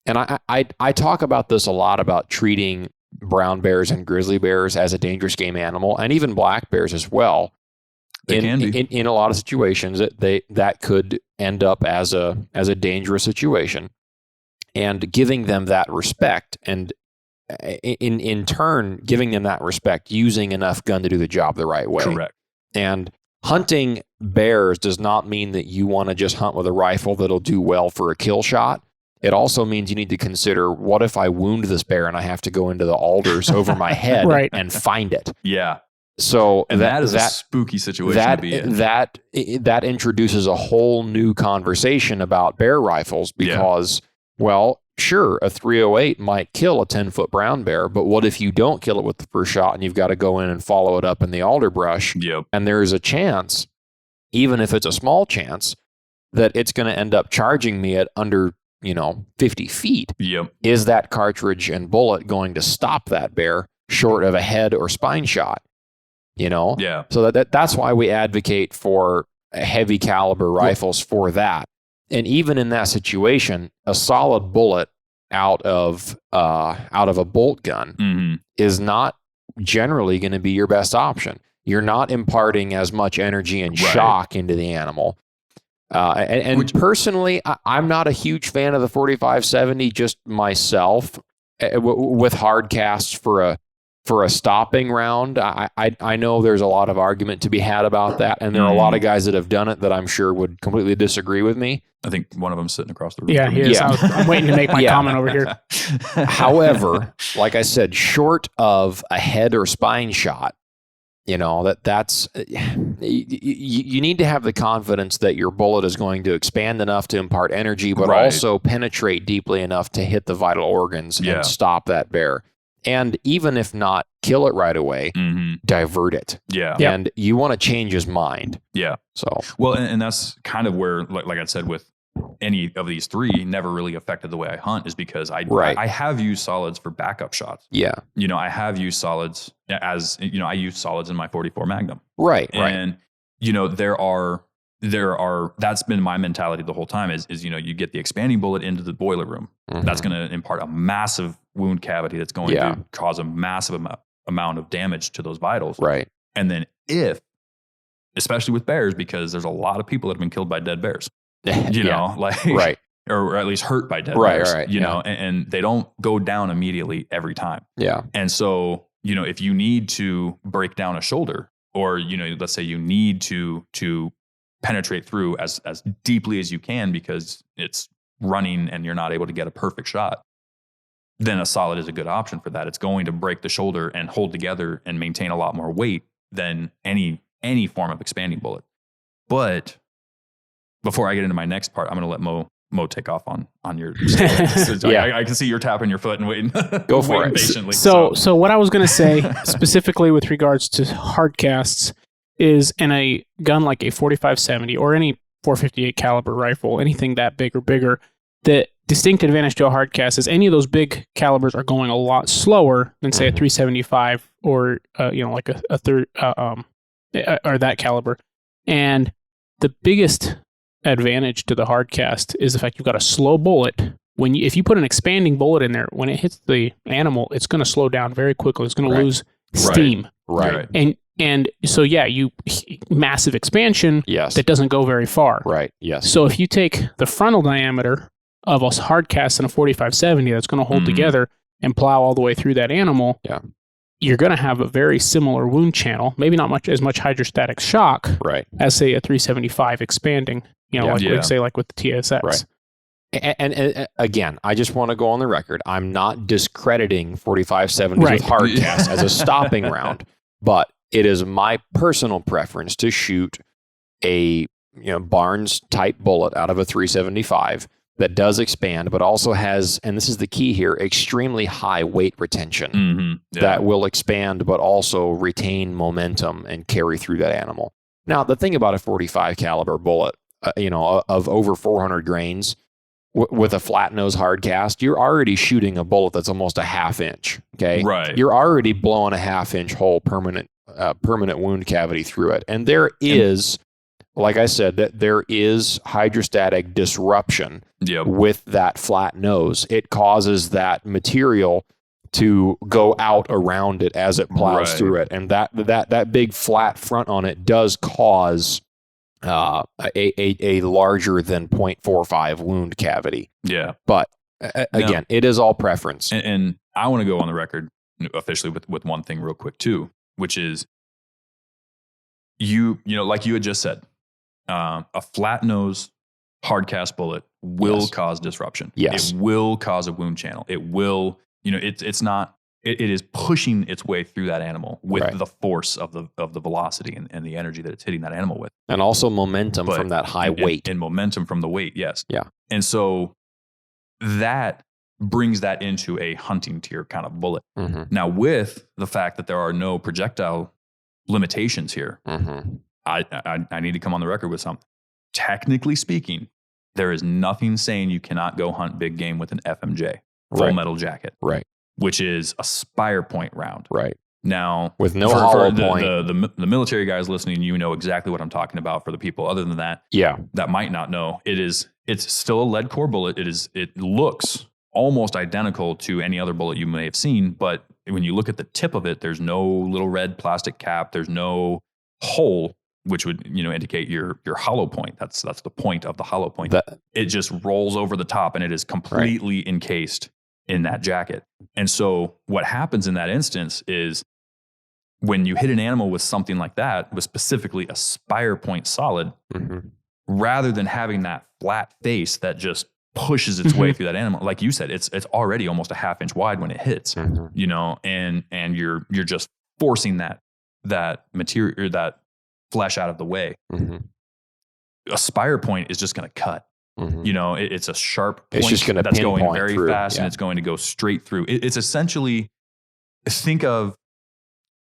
And I talk about this a lot about treating brown bears and grizzly bears as a dangerous game animal, and even black bears as well. In a lot of situations, that could end up as a dangerous situation, and giving them that respect, and in turn giving them that respect, using enough gun to do the job the right way. Correct. And hunting bears does not mean that you want to just hunt with a rifle that'll do well for a kill shot. It also means you need to consider, what if I wound this bear and I have to go into the alders over my head and find it? Yeah. So that is a spooky situation to be in. That introduces a whole new conversation about bear rifles because, well, sure, a 308 might kill a 10-foot brown bear, but what if you don't kill it with the first shot and you've got to go in and follow it up in the alder brush? Yep. And there's a chance, even if it's a small chance, that it's going to end up charging me at under 50 feet. Yep. Is that cartridge and bullet going to stop that bear short of a head or spine shot? Yeah. So that's why we advocate for heavy caliber rifles for that. And even in that situation, a solid bullet out of a bolt gun is not generally going to be your best option. You're not imparting as much energy and shock into the animal. And personally, I'm not a huge fan of the 45-70 just myself. With hard casts for a stopping round, I know there's a lot of argument to be had about that, and there are a lot of guys that have done it that I'm sure would completely disagree with me. I think one of them's sitting across the room. Yeah, he is. I'm waiting to make my comment over here. However, like I said, short of a head or spine shot, that's you need to have the confidence that your bullet is going to expand enough to impart energy, but also penetrate deeply enough to hit the vital organs and stop that bear. And even if not kill it right away, divert it. Yeah. And you want to change his mind. Yeah. So, well, and that's kind of where, like I said, with any of these three never really affected the way I hunt, is because I have used solids for backup shots. Yeah. I have used solids I use solids in my 44 Magnum. Right. And, there are, that's been my mentality the whole time is, you get the expanding bullet into the boiler room. That's going to impart a massive wound cavity that's going to cause a massive amount of damage to those vitals. Right. And then especially with bears, because there's a lot of people that have been killed by dead bears, right. or at least hurt by dead Right, wires, right, you know, and they don't go down immediately every time. Yeah. And so, you know, if you need to break down a shoulder, or, you know, let's say you need to penetrate through as deeply as you can because it's running and you're not able to get a perfect shot, then a solid is a good option for that. It's going to break the shoulder and hold together and maintain a lot more weight than any form of expanding bullet. But before I get into my next part, I'm going to let Mo take off on your so Yeah. I can see you're tapping your foot and waiting. Go for waiting it. patiently. So what I was going to say specifically with regards to hard casts is in a gun like a 45-70 or any 458 caliber rifle, anything that big or bigger, the distinct advantage to a hard cast is any of those big calibers are going a lot slower than say a 375 or like a third or that caliber. And the biggest advantage to the hard cast is the fact you've got a slow bullet. If you put an expanding bullet in there, when it hits the animal, it's going to slow down very quickly. It's going to lose steam. Right. And so, you massive expansion that doesn't go very far. Right. Yes. So if you take the frontal diameter of a hard cast in a 45-70 that's going to hold together and plow all the way through that animal, you're going to have a very similar wound channel, maybe not as much hydrostatic shock as, say, a 375 expanding, like with the TSX. Right. And again, I just want to go on the record. I'm not discrediting 45-70s with hard cast as a stopping round, but it is my personal preference to shoot a Barnes type bullet out of a 375 that does expand, but also has, and this is the key here, extremely high weight retention that will expand, but also retain momentum and carry through that animal. Now, the thing about a 45 caliber bullet, of over 400 grains with a flat nose hard cast, you're already shooting a bullet that's almost a half inch. Okay. Right. You're already blowing a half inch hole permanent wound cavity through it. And there is, like I said, that there is hydrostatic disruption with that flat nose. It causes that material to go out around it as it plows through it. And that big flat front on it does cause a larger than 0.45 wound cavity. Yeah. But again, it is all preference. And I want to go on the record officially with one thing real quick too, which is like you had just said, a flat nose hard cast bullet will cause disruption. Yes. It will cause a wound channel. It will, it is pushing its way through that animal with the force of the velocity and the energy that it's hitting that animal with. And also momentum from that high weight. And momentum from the weight, yes. Yeah. And so that brings that into a hunting tier kind of bullet. Mm-hmm. Now, with the fact that there are no projectile limitations here, I need to come on the record with something. Technically speaking, there is nothing saying you cannot go hunt big game with an FMJ, full metal jacket. Right. Which is a spire point round. Right. Now, with no hollow point. The military guys listening, know exactly what I'm talking about. For the people other than that, that might not know, it's still a lead core bullet. It looks almost identical to any other bullet you may have seen, but when you look at the tip of it, there's no little red plastic cap. There's no hole, which would indicate your hollow point. That's the point of the hollow point. It just rolls over the top, and it is completely encased in that jacket. And so what happens in that instance is when you hit an animal with something like that, with specifically a spire point solid, rather than having that flat face that just pushes its way through that animal, like you said, it's already almost a half inch wide when it hits, and you're just forcing that material or that flesh out of the way. A spire point is just going to cut. It's a sharp point that's going very fast, and it's going to go straight through. It's essentially, think of,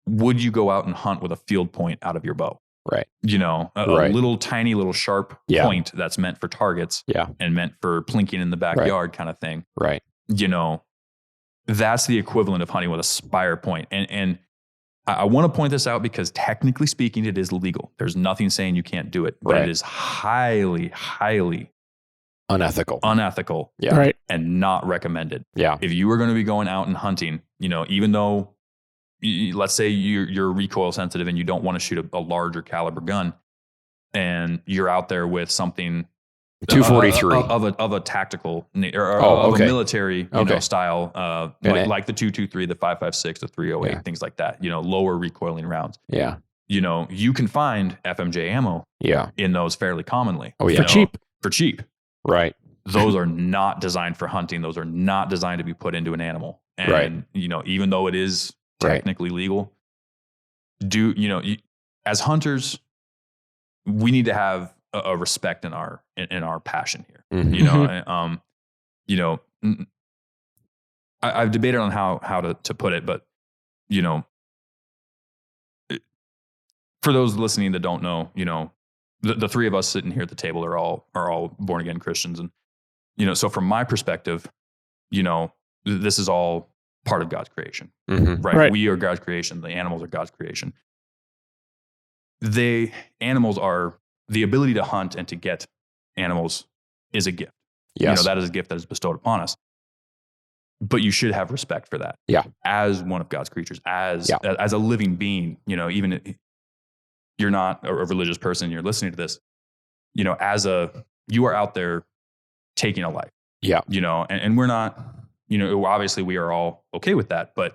would you go out and hunt with a field point out of your bow? Right. A little tiny little sharp point that's meant for targets and meant for plinking in the backyard kind of thing. Right. That's the equivalent of hunting with a spire point. And I want to point this out because technically speaking, it is legal. There's nothing saying you can't do it, but it is highly, highly unethical, and not recommended. If you were going to be going out and hunting, even though, let's say you're recoil sensitive and you don't want to shoot a larger caliber gun, and you're out there with something 243 of a tactical or a military style, like the 223, the 5.56, the 308, things like that. Lower recoiling rounds. Yeah. You can find FMJ ammo. In those fairly commonly. Oh yeah. For cheap. Right. Those are not designed for hunting. Those are not designed to be put into an animal. And even though it is technically legal, as hunters, we need to have a respect in our passion here. I've debated on how to put it, but for those listening that don't know, the three of us sitting here at the table are all born again Christians, and so from my perspective, this is all part of God's creation, right? We are God's creation. The animals are God's creation. Animals are the ability to hunt and to get animals is a gift. Yes. That is a gift that is bestowed upon us. But you should have respect for that. Yeah. As one of God's creatures, as a living being, even if you're not a religious person, you're listening to this, you are out there taking a life. Yeah. And we're not, obviously we are all okay with that, but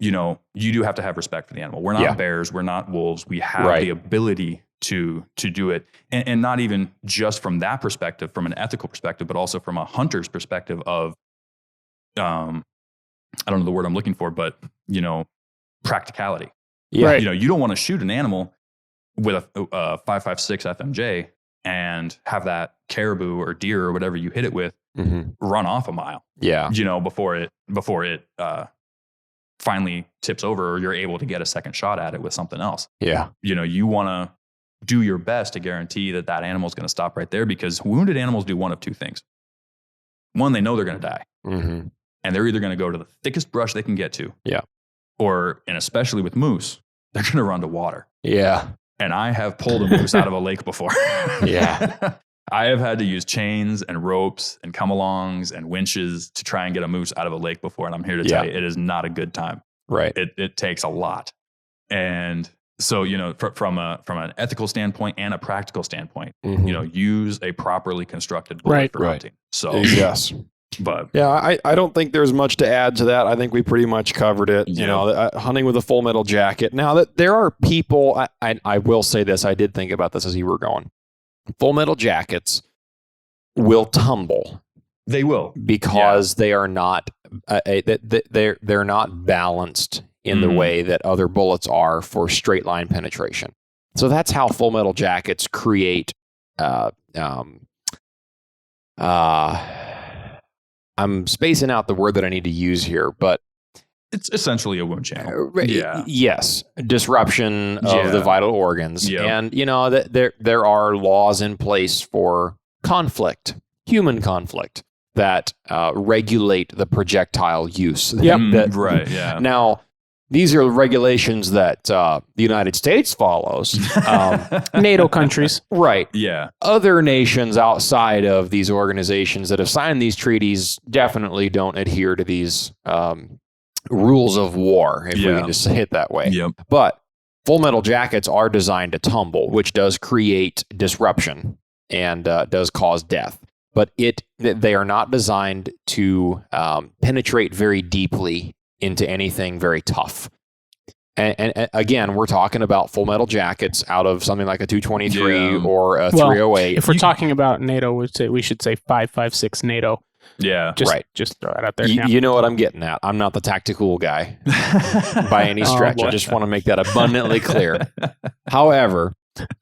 you do have to have respect for the animal. We're not bears. We're not wolves. We have the ability to do it. And not even just from that perspective, from an ethical perspective, but also from a hunter's perspective of, I don't know the word I'm looking for, but, practicality. Yeah. You don't want to shoot an animal with a 5.56 FMJ and have that caribou or deer or whatever you hit it with run off a mile. Yeah. Before it finally tips over, or you're able to get a second shot at it with something else. Yeah. You want to do your best to guarantee that animal is going to stop right there, because wounded animals do one of two things. One, they know they're going to die. And they're either going to go to the thickest brush they can get to. Yeah. Or, and especially with moose, they're going to run to water. Yeah. And I have pulled a moose out of a lake before. Yeah. I have had to use chains and ropes and come-alongs and winches to try and get a moose out of a lake before. And I'm here to tell you, it is not a good time. Right. It takes a lot. And so, from an ethical standpoint and a practical standpoint, use a properly constructed bullet for hunting. So yes. But I don't think there's much to add to that. I think we pretty much covered it. Hunting with a full metal jacket. Now that there are people, I will say this. I did think about this as you were going. Full metal jackets will tumble. They will, because they are not they're not balanced in the way that other bullets are for straight line penetration. So that's how full metal jackets create. I'm spacing out the word that I need to use here, but it's essentially a wound channel. Yes. Disruption of the vital organs. Yep. And, there are laws in place for conflict, human conflict, that regulate the projectile use. Now, these are regulations that the United States follows. NATO countries. Right. Yeah. Other nations outside of these organizations that have signed these treaties definitely don't adhere to these rules of war, if we can just say it that way. Yep. But full metal jackets are designed to tumble, which does create disruption and does cause death. But they are not designed to penetrate very deeply into anything very tough. And again, we're talking about full metal jackets out of something like a 223 or a 308. If we're talking about NATO, we should say 5.56 NATO. Yeah. Just throw it out there. You know what I'm getting at. I'm not the tactical guy by any stretch. I just want to make that abundantly clear. However,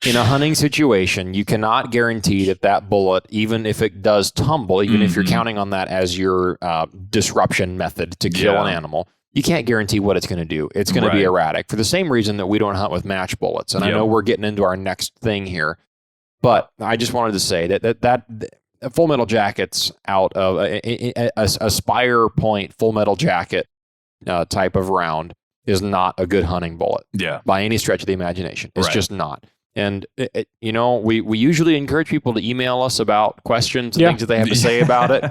in a hunting situation, you cannot guarantee that bullet, even if it does tumble, even if you're counting on that as your disruption method to kill an animal, you can't guarantee what it's going to do. It's going to be erratic for the same reason that we don't hunt with match bullets. And I know we're getting into our next thing here, but I just wanted to say that full metal jackets out of a spire point full metal jacket type of round is not a good hunting bullet by any stretch of the imagination. It's just not. And, we usually encourage people to email us about questions and things that they have to say about it.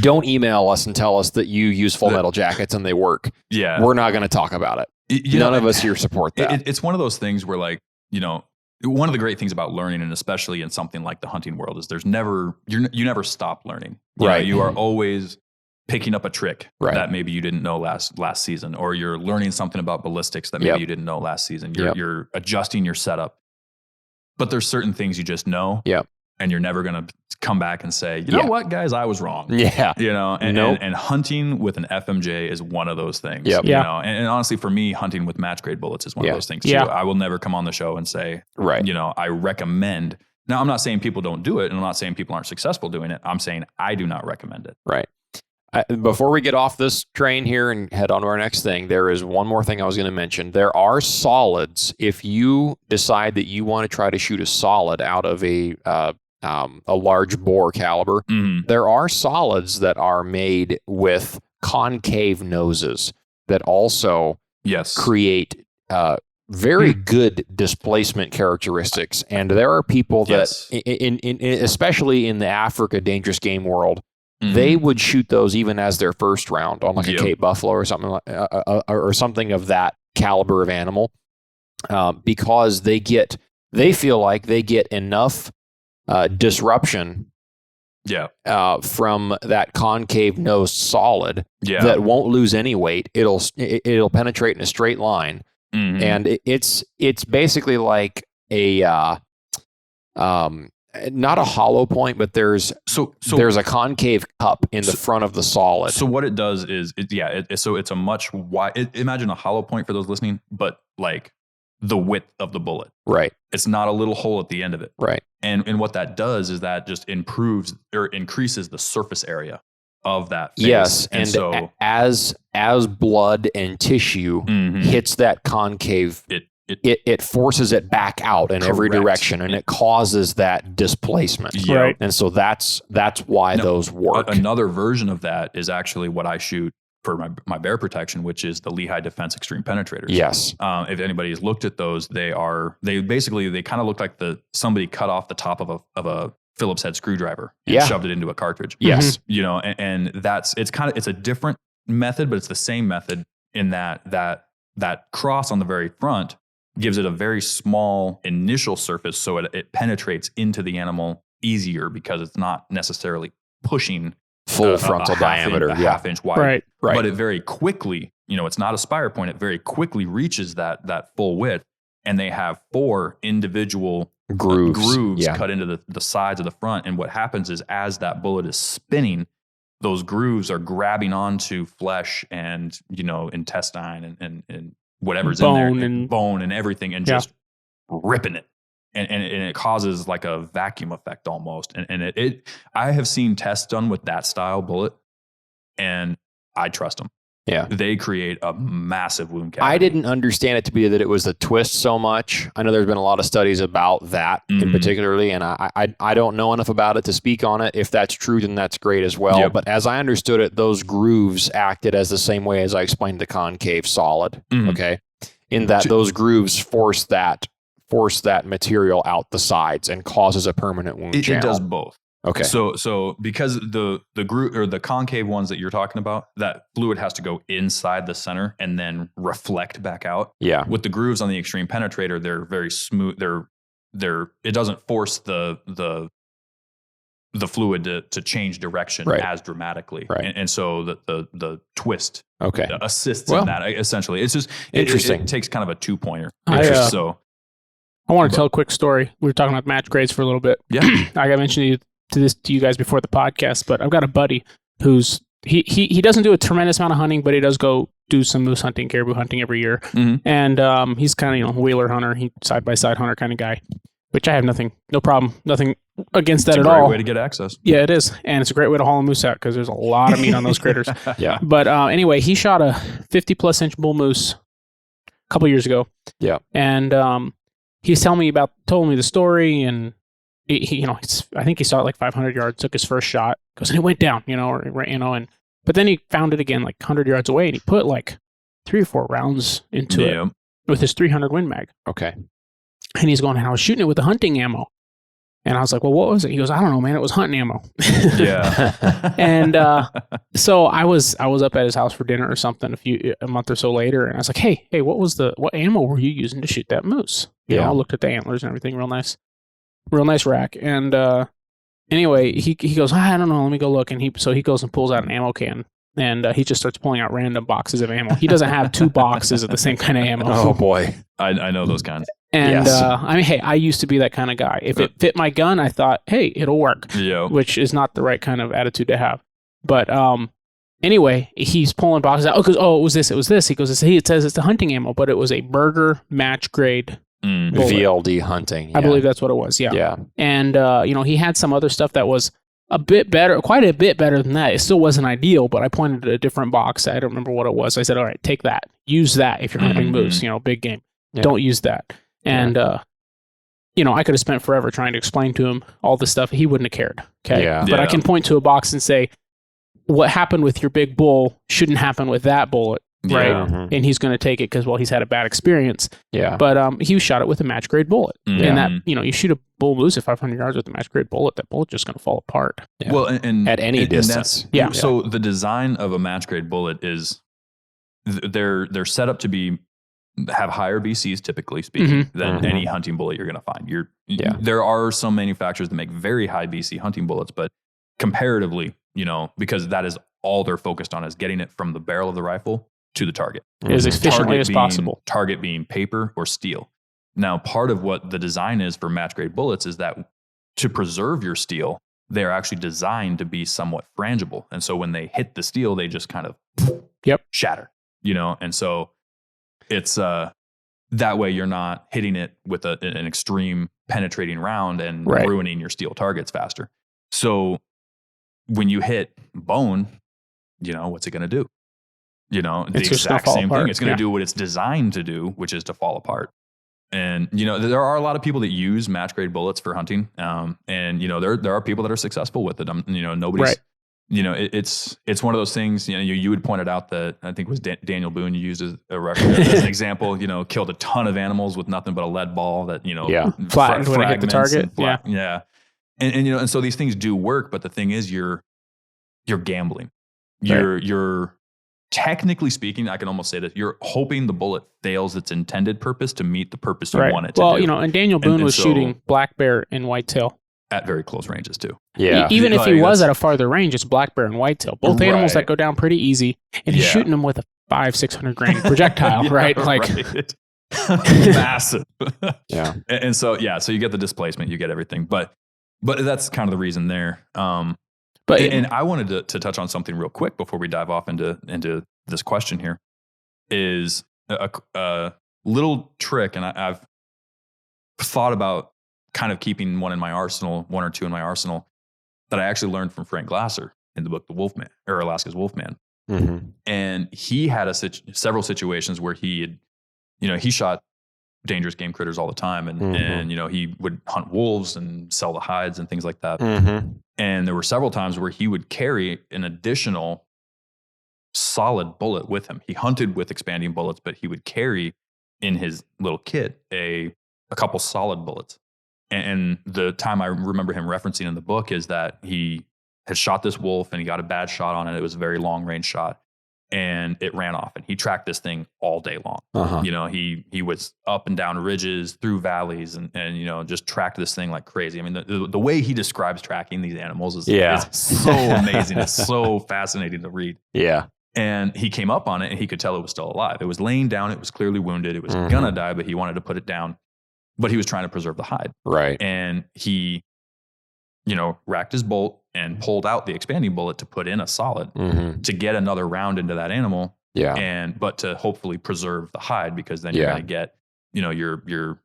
Don't email us and tell us that you use full metal jackets and they work. Yeah. We're not going to talk about it. None of us here support that. It's one of those things where, one of the great things about learning, and especially in something like the hunting world, is you never stop learning. You are always picking up a trick that maybe you didn't know last season, or you're learning something about ballistics that maybe you didn't know last season. You're adjusting your setup, but there's certain things you just know, and you're never going to come back and say, you know what, guys, I was wrong. And hunting with an FMJ is one of those things. And honestly, for me, hunting with match grade bullets is one of those things too. I will never come on the show and say, I recommend. Now, I'm not saying people don't do it, and I'm not saying people aren't successful doing it. I'm saying I do not recommend it. Right. Before we get off this train here and head on to our next thing, there is one more thing I was going to mention. There are solids. If you decide that you want to try to shoot a solid out of a large bore caliber, there are solids that are made with concave noses that also create very good displacement characteristics. And there are people that, especially in the Africa dangerous game world, they would shoot those even as their first round on like a Cape Buffalo or something or something of that caliber of animal, because they feel like they get enough disruption from that concave nose solid that won't lose any weight. It'll penetrate in a straight line, and it's basically like a not a hollow point, but there's a concave cup in the front of the solid. So what it does is, it's a much wide. Imagine a hollow point for those listening, but like the width of the bullet. Right. It's not a little hole at the end of it. Right. And what that does is that just improves or increases the surface area of that face. Yes, and so as blood and tissue hits that concave, it forces it back out in every direction, and it causes that displacement. Right. And so that's why those work. Another version of that is actually what I shoot for my bear protection, which is the Lehigh Defense Extreme Penetrators. Yes. If anybody has looked at those, they kind of look like somebody cut off the top of a Phillips head screwdriver and shoved it into a cartridge. Yes. And it's a different method, but it's the same method in that cross on the very front gives it a very small initial surface, so it penetrates into the animal easier because it's not necessarily pushing full frontal diameter, half inch wide. Right. But it very quickly, it's not a spire point. It very quickly reaches that full width, and they have 4 individual grooves cut into the sides of the front. And what happens is, as that bullet is spinning, those grooves are grabbing onto flesh and intestine and whatever's in there, and bone and everything, and just ripping it. And it causes like a vacuum effect almost. And I have seen tests done with that style bullet, and I trust them. Yeah. They create a massive wound cavity. I didn't understand it to be that it was the twist so much. I know there's been a lot of studies about that in particularly, and I don't know enough about it to speak on it. If that's true, then that's great as well. But as I understood it, those grooves acted as the same way as I explained the concave solid. Okay. In that those grooves force that material out the sides and causes a permanent wound channel. It does both. Okay. So because the groove or the concave ones that you're talking about, that fluid has to go inside the center and then reflect back out. Yeah. With the grooves on the Extreme Penetrator, they're very smooth. It doesn't force the fluid to change direction as dramatically. Right. And so the twist assists in that. Essentially, it's just interesting. It takes kind of a 2-pointer. I want to tell a quick story. We were talking about match grades for a little bit. Yeah. I got mentioned to you guys before the podcast, but I've got a buddy who's he doesn't do a tremendous amount of hunting, but he does go do some moose hunting, caribou hunting every year. And he's kind of wheeler hunter, side by side hunter kind of guy, which I have no problem against that at all. It's a great way to get access. Yeah, it is, and it's a great way to haul a moose out because there's a lot of meat on those critters. Yeah. But anyway, he shot a 50+ inch bull moose a couple years ago. Yeah. And he's told me the story, and I think he saw it like 500 yards, took his first shot, goes, and it went down, but then he found it again like 100 yards away, and he put like 3 or 4 rounds into it with his 300 Win Mag. Okay. And he's going, and I was shooting it with the hunting ammo. And I was like, well, what was it? He goes, I don't know, man. It was hunting ammo. Yeah. And so I was up at his house for dinner or something a month or so later, and I was like, hey, what ammo were you using to shoot that moose? You know, I looked at the antlers and everything, real nice rack. And anyway, he goes, I don't know, let me go look. And he goes and pulls out an ammo can, and he just starts pulling out random boxes of ammo. He doesn't have 2 boxes of the same kind of ammo. Oh boy, I know those kinds. And I mean, hey, I used to be that kind of guy. If it fit my gun, I thought, hey, it'll work. Yeah. Which is not the right kind of attitude to have. But anyway, he's pulling boxes out. Oh, it was this. He goes, it says it's a hunting ammo, but it was a Berger match grade bullet. VLD hunting. Yeah. I believe that's what it was. Yeah. Yeah. And you know, he had some other stuff that was a bit better, quite a bit better than that. It still wasn't ideal, but I pointed at a different box. I don't remember what it was. I said, all right, take that. Use that if you're hunting moose, you know, big game. Yeah. Don't use that. And you know, I could have spent forever trying to explain to him all this stuff. He wouldn't have cared. Okay. Yeah. But I can point to a box and say, what happened with your big bull shouldn't happen with that bullet. Right. Yeah. Mm-hmm. And he's going to take it because, well, he's had a bad experience. Yeah. But he shot it with a match grade bullet. And that, you know, you shoot a bull moose at 500 yards with a match grade bullet, that bullet's just going to fall apart. Yeah. Well, and at any distance. Yeah. So the design of a match grade bullet is they're set up to have higher BCs, typically speaking, than any hunting bullet you're going to find. There are some manufacturers that make very high BC hunting bullets, but comparatively, you know, because that is all they're focused on, is getting it from the barrel of the rifle to the target. As efficiently as possible. Target being paper or steel. Now, part of what the design is for match grade bullets is that to preserve your steel, they're actually designed to be somewhat frangible. And so when they hit the steel, they just kind of shatter, you know? And so it's that way you're not hitting it with an extreme penetrating round and ruining your steel targets faster. So when you hit bone, you know, what's it going to do? You know, the exact same thing. It's going to do what it's designed to do, which is to fall apart. And, you know, there are a lot of people that use match grade bullets for hunting. And, you know, there are people that are successful with it. You know, nobody's, you know, it's one of those things, you know, you had pointed out that I think it was Daniel Boone you used as a reference, as an example, you know, killed a ton of animals with nothing but a lead ball that, you know, flattened when it hit the target. Yeah. And, you know, and so these things do work, but the thing is you're gambling. You're technically speaking, I can almost say that you're hoping the bullet fails its intended purpose to meet the purpose you want it to do. Well, you know, and Daniel Boone was shooting black bear and whitetail at very close ranges too. Yeah. Even if he was at a farther range, it's black bear and whitetail. Both animals that go down pretty easy, and he's shooting them with a 500-600 grain projectile, right? Like massive. Yeah. And so so you get the displacement, you get everything, but that's kind of the reason there. And I wanted to touch on something real quick before we dive off into this question here, is a little trick, and I've thought about kind of keeping one or two in my arsenal, that I actually learned from Frank Glasser in the book The Wolfman, or Alaska's Wolfman. And he had several situations where he had, you know, he shot dangerous game critters all the time, and you know, he would hunt wolves and sell the hides and things like that. And there were several times where he would carry an additional solid bullet with him. He hunted with expanding bullets, but he would carry in his little kit a couple solid bullets. And the time I remember him referencing in the book is that he had shot this wolf and he got a bad shot on it. It was a very long range shot, and it ran off, and he tracked this thing all day long. You know, he was up and down ridges, through valleys, and you know, just tracked this thing like crazy. I mean, the way he describes tracking these animals is so amazing. It's so fascinating to read. Yeah. And he came up on it, and he could tell it was still alive. It was laying down. It was clearly wounded. It was gonna die, but he wanted to put it down. But he was trying to preserve the hide. Right. And he, you know, racked his bolt and pulled out the expanding bullet to put in a solid to get another round into that animal. Yeah. But to hopefully preserve the hide, because then you're going to get, you know, your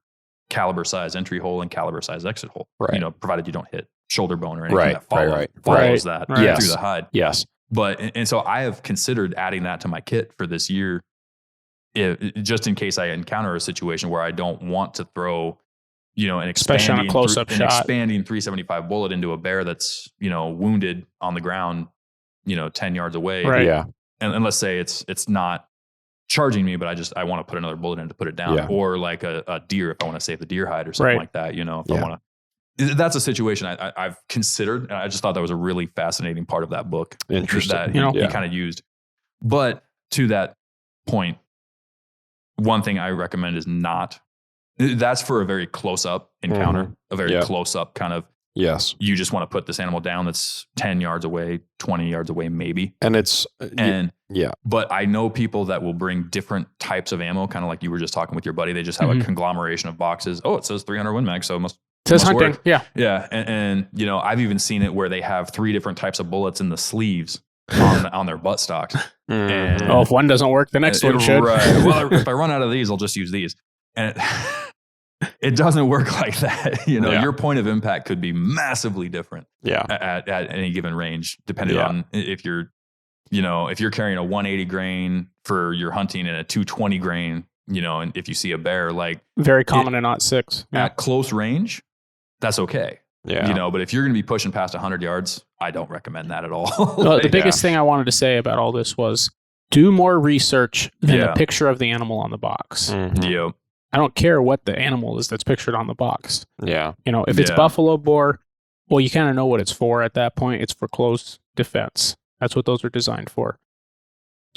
caliber size entry hole and caliber size exit hole. Right. You know, provided you don't hit shoulder bone or anything that follows that through the hide. Yes. But, and so I have considered adding that to my kit for this year, just in case I encounter a situation where I don't want to throw, you know, an expanding 375 bullet into a bear that's, you know, wounded on the ground, you know, 10 yards away. Right. Yeah. And let's say it's not charging me, but I want to put another bullet in to put it down, or like a deer, if I want to save the deer hide or something like that, you know, if I want to. That's a situation I've considered, and I just thought that was a really fascinating part of that book. Interesting. That he kind of used. But to that point, one thing I recommend is not That's for a very close up encounter, a very close up kind of. Yes. You just want to put this animal down that's 10 yards away, 20 yards away, maybe. And But I know people that will bring different types of ammo, kind of like you were just talking with your buddy. They just have a conglomeration of boxes. Oh, it says 300 Win Mag, so it must hunting. Work. Yeah. And you know, I've even seen it where they have 3 different types of bullets in the sleeves on their buttstocks. And if one doesn't work, the next one should. Right. Well, if I run out of these, I'll just use these. And it doesn't work like that. You know, your point of impact could be massively different at any given range, depending on if you're carrying a 180 grain for your hunting and a 220 grain, you know, and if you see a bear, like very common in .6 at close range, that's okay. Yeah. You know, but if you're going to be pushing past 100 yards, I don't recommend that at all. The biggest thing I wanted to say about all this was do more research than a picture of the animal on the box. Yep. I don't care what the animal is that's pictured on the box. Yeah. You know, if it's buffalo boar, well, you kind of know what it's for at that point. It's for close defense. That's what those are designed for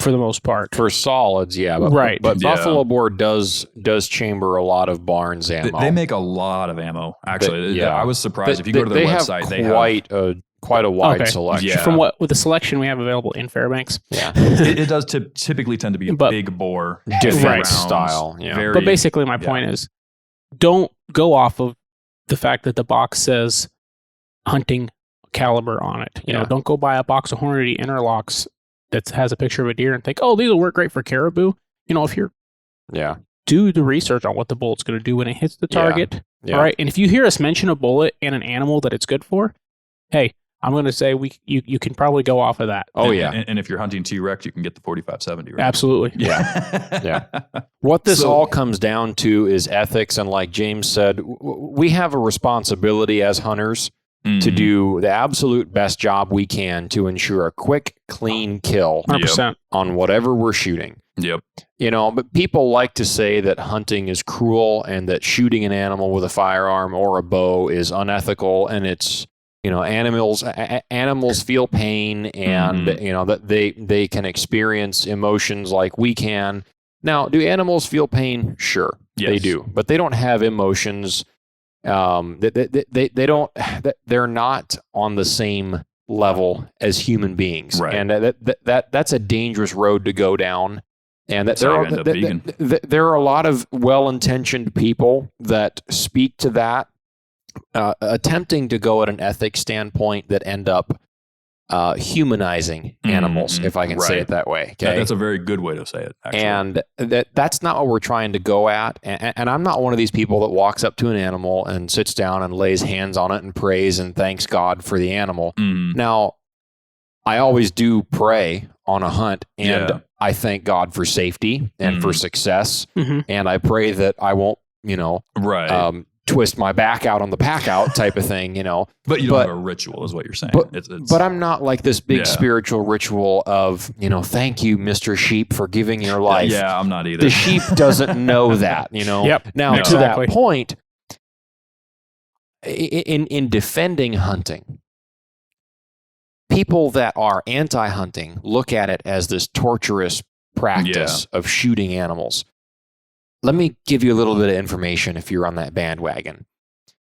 the most part. For solids, yeah. But, But buffalo boar does chamber a lot of Barnes ammo. They make a lot of ammo, actually. I was surprised. If you go to their website, they have quite a wide selection. Yeah. From with the selection we have available in Fairbanks. Yeah. it does typically tend to be big bore defense style. Yeah. But basically my point is don't go off of the fact that the box says hunting caliber on it. You know, don't go buy a box of Hornady interlocks that has a picture of a deer and think, oh, these will work great for caribou. You know, if you're do the research on what the bullet's going to do when it hits the target. All right. And if you hear us mention a bullet and an animal that it's good for, hey, I'm going to say you can probably go off of that. And if you're hunting T-Rex, you can get the 4570, right? Absolutely. Yeah. What this all comes down to is ethics. And like James said, we have a responsibility as hunters to do the absolute best job we can to ensure a quick, clean kill 100% on whatever we're shooting. Yep. You know, but people like to say that hunting is cruel and that shooting an animal with a firearm or a bow is unethical, and it's, you know, animals feel pain and, you know, that they can experience emotions like we can. Now, do animals feel pain? Sure, they do, but they don't have emotions. They don't. They're not on the same level as human beings, right. And that's a dangerous road to go down. And that there are a lot of well-intentioned people that speak to that. Attempting to go at an ethics standpoint that end up humanizing animals, if I can say it that way. Okay? That's a very good way to say it, actually. And that's not what we're trying to go at. And I'm not one of these people that walks up to an animal and sits down and lays hands on it and prays and thanks God for the animal. Now, I always do pray on a hunt, and I thank God for safety and for success. And I pray that I won't, you know, twist my back out on the pack out type of thing, you know. But you don't have a ritual is what you're saying. But I'm not like this big spiritual ritual of, you know, thank you, Mr. Sheep, for giving your life. Yeah, I'm not either. The sheep doesn't know that, you know. Now, to that point, in defending hunting, people that are anti-hunting look at it as this torturous practice of shooting animals. Let me give you a little bit of information if you're on that bandwagon.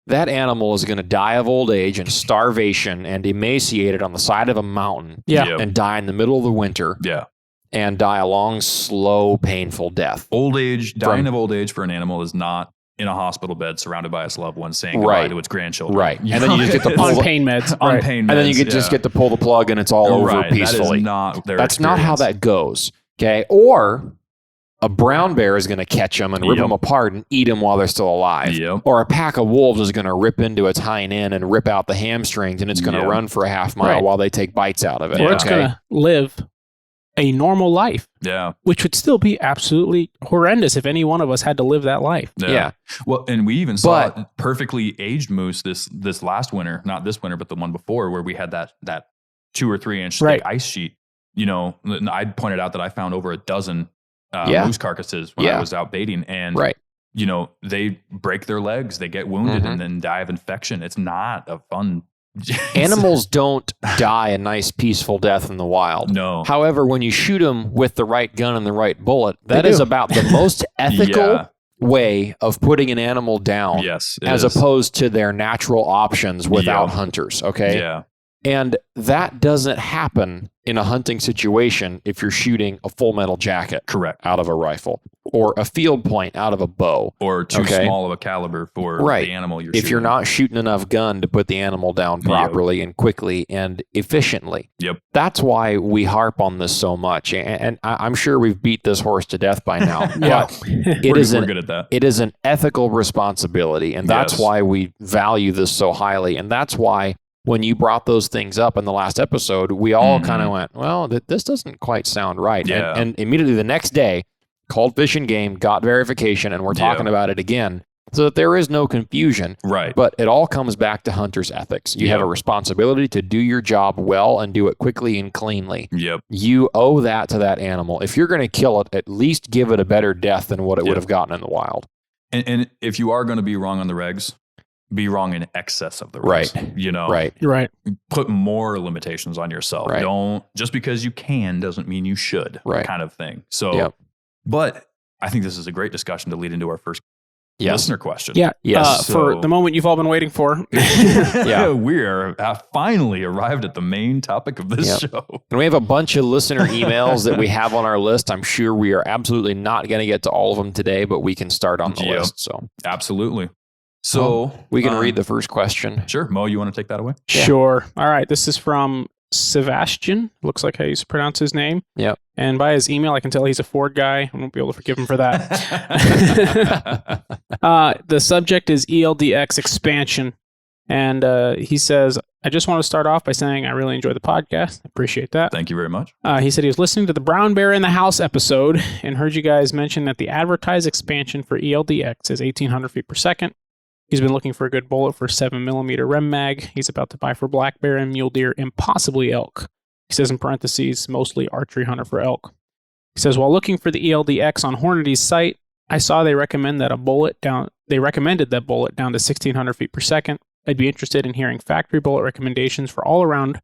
That animal is going to die of old age and starvation and emaciated on the side of a mountain and die in the middle of the winter and die a long, slow, painful death. Dying of old age for an animal is not in a hospital bed surrounded by its loved ones saying goodbye to its grandchildren. Right. And then you just get to pull on pain meds. And then you just get to pull the plug and it's all over peacefully. That's not how that goes. Okay. Or a brown bear is going to catch them and rip them apart and eat them while they're still alive. Or a pack of wolves is going to rip into its hind end and rip out the hamstrings, and it's going to run for a half mile while they take bites out of it. Or it's going to live a normal life. Which would still be absolutely horrendous if any one of us had to live that life. Well, and we even saw perfectly aged moose this last winter, not this winter, but the one before, where we had that 2 or 3 inch thick ice sheet. You know, I pointed out that I found over a dozen moose carcasses when I was out baiting, and you know, they break their legs, they get wounded, and then die of infection. It's not a fun. Animals don't die a nice, peaceful death in the wild. No. However, when you shoot them with the right gun and the right bullet, that is about the most ethical way of putting an animal down Yes, as opposed to their natural options without hunters. Okay. Yeah. And that doesn't happen in a hunting situation if you're shooting a full metal jacket out of a rifle or a field point out of a bow. Or too small of a caliber for the animal you're shooting. If you're not shooting enough gun to put the animal down properly and quickly and efficiently. Yep. That's why we harp on this so much. And I'm sure we've beat this horse to death by now. But we're good at that. It is an ethical responsibility. And that's why we value this so highly. And that's why when you brought those things up in the last episode, we all kind of went, well, this doesn't quite sound right. Yeah. And immediately the next day, called Fish and Game, got verification, and we're talking about it again so that there is no confusion. Right. But it all comes back to hunter's ethics. You have a responsibility to do your job well and do it quickly and cleanly. Yep. You owe that to that animal. If you're going to kill it, at least give it a better death than what it would have gotten in the wild. And if you are going to be wrong on the regs, be wrong in excess of the regs. Right. You know? Right. Put more limitations on yourself. Right. Don't, just because you can doesn't mean you should. Right. Kind of thing. So, but I think this is a great discussion to lead into our first listener question. Yeah. Yes. For the moment you've all been waiting for. We're finally arrived at the main topic of this show. And we have a bunch of listener emails that we have on our list. I'm sure we are absolutely not going to get to all of them today, but we can start on the list. So absolutely. So we can read the first question. Sure. Mo, you want to take that away? Sure. All right. This is from Sebastian. Looks like how you pronounce his name. Yep. And by his email, I can tell he's a Ford guy. I won't be able to forgive him for that. The subject is ELDX expansion. And he says, I just want to start off by saying I really enjoy the podcast. I appreciate that. Thank you very much. He said he was listening to the Brown Bear in the House episode and heard you guys mention that the advertised expansion for ELDX is 1,800 feet per second. He's been looking for a good bullet for 7mm Rem Mag. He's about to buy for black bear and mule deer and possibly elk. He says in parentheses, mostly archery hunter for elk. He says, while looking for the ELDX on Hornady's site, I saw they recommended that bullet down to 1,600 feet per second. I'd be interested in hearing factory bullet recommendations for all around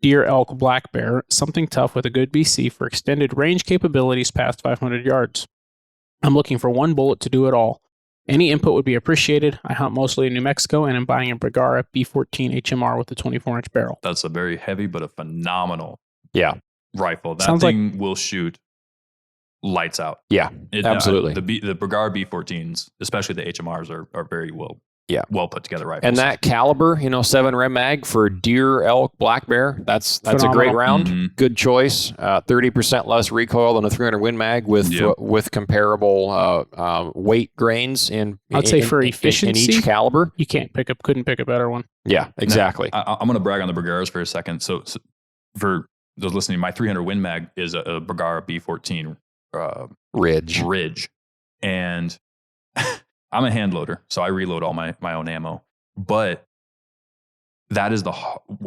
deer, elk, black bear, something tough with a good BC for extended range capabilities past 500 yards. I'm looking for one bullet to do it all. Any input would be appreciated. I hunt mostly in New Mexico, and I'm buying a Bergara B14 HMR with a 24-inch barrel. That's a very heavy but a phenomenal rifle. That Sounds thing will shoot lights out. Yeah, absolutely. The Bergara B14s, especially the HMRs, are very well put together rifles. And that caliber, 7 Rem Mag for deer, elk, black bear, that's a great round. Mm-hmm. Good choice. 30% less recoil than a 300 Win Mag with comparable weight grains I'd say for efficiency in each caliber. You couldn't pick a better one. Yeah, exactly. Now, I'm going to brag on the Bergaras for a second. So for those listening, my 300 Win Mag is a Bergara B14 Ridge. And I'm a hand loader, so I reload all my own ammo. But that is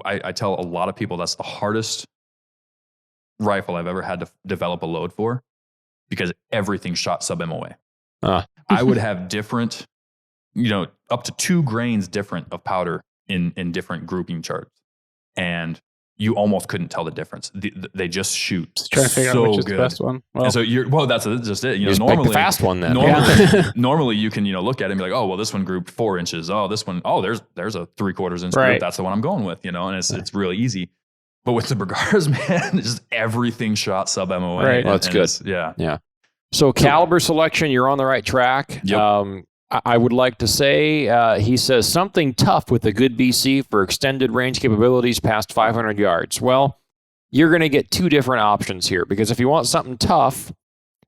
I tell a lot of people that's the hardest rifle I've ever had to develop a load for because everything shot sub-MOA. I would have different, up to 2 grains different of powder in different grouping charts. And you almost couldn't tell the difference. They just shoot trying to figure out which is the best one. Well, so that's just it. Just normally, pick the fast one then. Normally you can look at it and be like, oh well, this one grouped 4 inches. Oh, this one, there's a 3/4 inch group. That's the one I'm going with. And it's really easy. But with the Bergaras, man, just everything shot sub MOA. Right, that's good. Yeah. So caliber selection, you're on the right track. Yep. I would like to say, he says, something tough with a good BC for extended range capabilities past 500 yards. Well, you're going to get 2 different options here, because if you want something tough,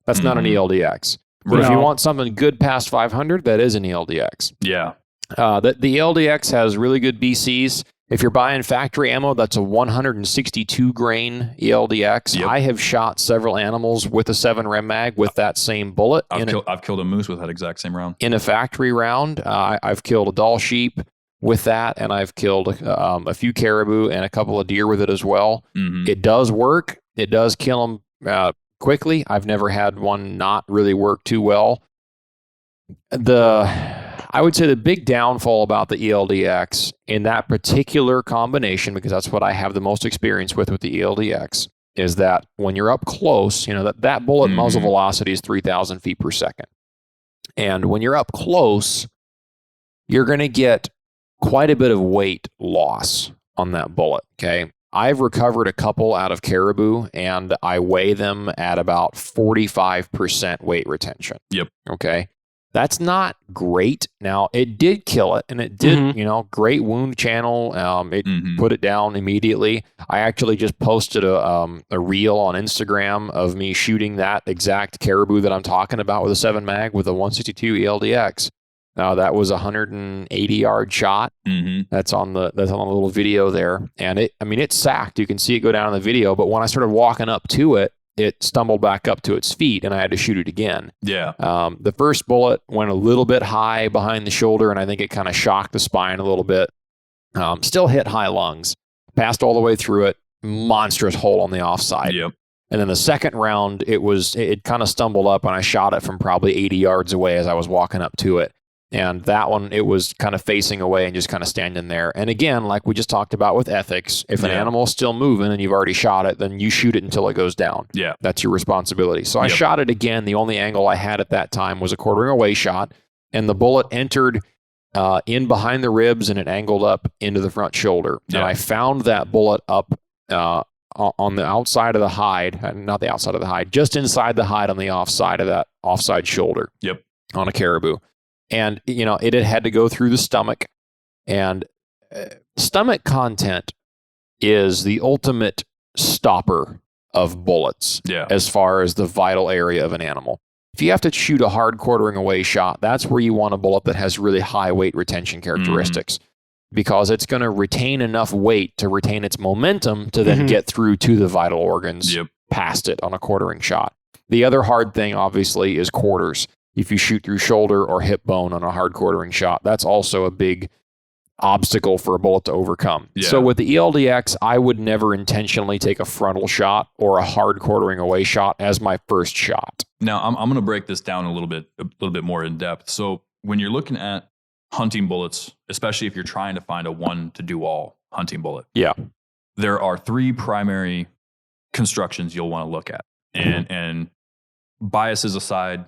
that's not an ELDX. But if you want something good past 500, that is an ELDX. Yeah. The ELDX has really good BCs. If you're buying factory ammo, that's a 162 grain ELDX. Yep. I have shot several animals with a 7 Rem Mag with that same bullet. I've killed a moose with that exact same round. In a factory round, I've killed a Dall sheep with that, and I've killed a few caribou and a couple of deer with it as well. Mm-hmm. It does work. It does kill them quickly. I've never had one not really work too well. I would say the big downfall about the ELDX in that particular combination, because that's what I have the most experience with the ELDX, is that when you're up close, that bullet muzzle velocity is 3,000 feet per second. And when you're up close, you're going to get quite a bit of weight loss on that bullet. Okay. I've recovered a couple out of caribou, and I weigh them at about 45% weight retention. Yep. Okay. That's not great. Now, it did kill it, and it did, great wound channel. It put it down immediately. I actually just posted a reel on Instagram of me shooting that exact caribou that I'm talking about with a 7 mag with a 162 ELDX. That was a 180-yard shot. That's on the little video there, and it sacked. You can see it go down in the video. But when I started walking up to it, it stumbled back up to its feet, and I had to shoot it again. Yeah. The first bullet went a little bit high behind the shoulder, and I think it kind of shocked the spine a little bit. Still hit high lungs. Passed all the way through it. Monstrous hole on the offside. Yep. And then the second round, it kind of stumbled up, and I shot it from probably 80 yards away as I was walking up to it. And that one, it was kind of facing away and just kind of standing there. And again, like we just talked about with ethics, if an animal is still moving and you've already shot it, then you shoot it until it goes down. Yeah. That's your responsibility. So I shot it again. The only angle I had at that time was a quartering away shot. And the bullet entered in behind the ribs, and it angled up into the front shoulder. Yeah. And I found that bullet up on the outside of the hide, not the outside of the hide, just inside the hide on the offside of that offside shoulder. Yep. On a caribou. And, it had to go through the stomach. And stomach content is the ultimate stopper of bullets as far as the vital area of an animal. If you have to shoot a hard quartering away shot, that's where you want a bullet that has really high weight retention characteristics. Because it's going to retain enough weight to retain its momentum to then get through to the vital organs past it on a quartering shot. The other hard thing, obviously, is quarters. If you shoot through shoulder or hip bone on a hard quartering shot, that's also a big obstacle for a bullet to overcome. Yeah. So with the ELDX, I would never intentionally take a frontal shot or a hard quartering away shot as my first shot. Now, I'm going to break this down a little bit more in depth. So when you're looking at hunting bullets, especially if you're trying to find a one to do all hunting bullet, there are 3 primary constructions you'll want to look at. And biases aside,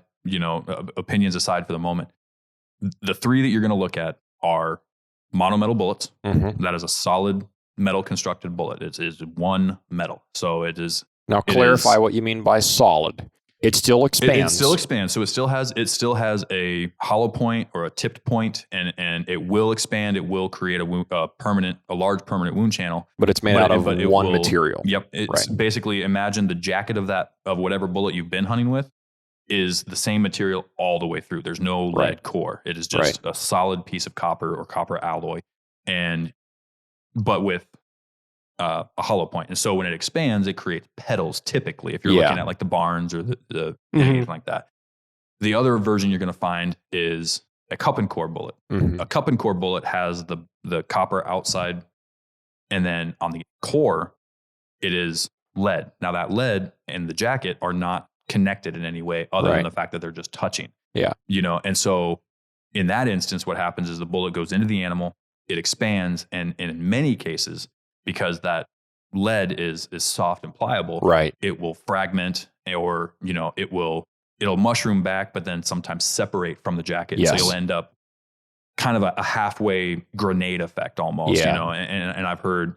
opinions aside for the moment, the 3 that you're going to look at are monometal bullets. That is a solid metal constructed bullet. It is one metal. So it is. Now clarify what you mean by solid. It still expands. It still expands. So it still has a hollow point or a tipped point, and it will expand. It will create a large permanent wound channel. But it's made out of one material. Yep. It's basically, imagine the jacket of whatever bullet you've been hunting with is the same material all the way through. There's no lead core. It is just a solid piece of copper or copper alloy, but with a hollow point. And so when it expands, it creates petals typically, if you're looking at like the Barnes or the anything like that. The other version you're going to find is a cup and core bullet. A cup and core bullet has the copper outside, and then on the core, it is lead. Now that lead and the jacket are not connected in any way other than the fact that they're just touching. Yeah. And so in that instance, what happens is the bullet goes into the animal, it expands, and in many cases, because that lead is soft and pliable, it will fragment, or it'll mushroom back, but then sometimes separate from the jacket. So you'll end up kind of a halfway grenade effect almost, and I've heard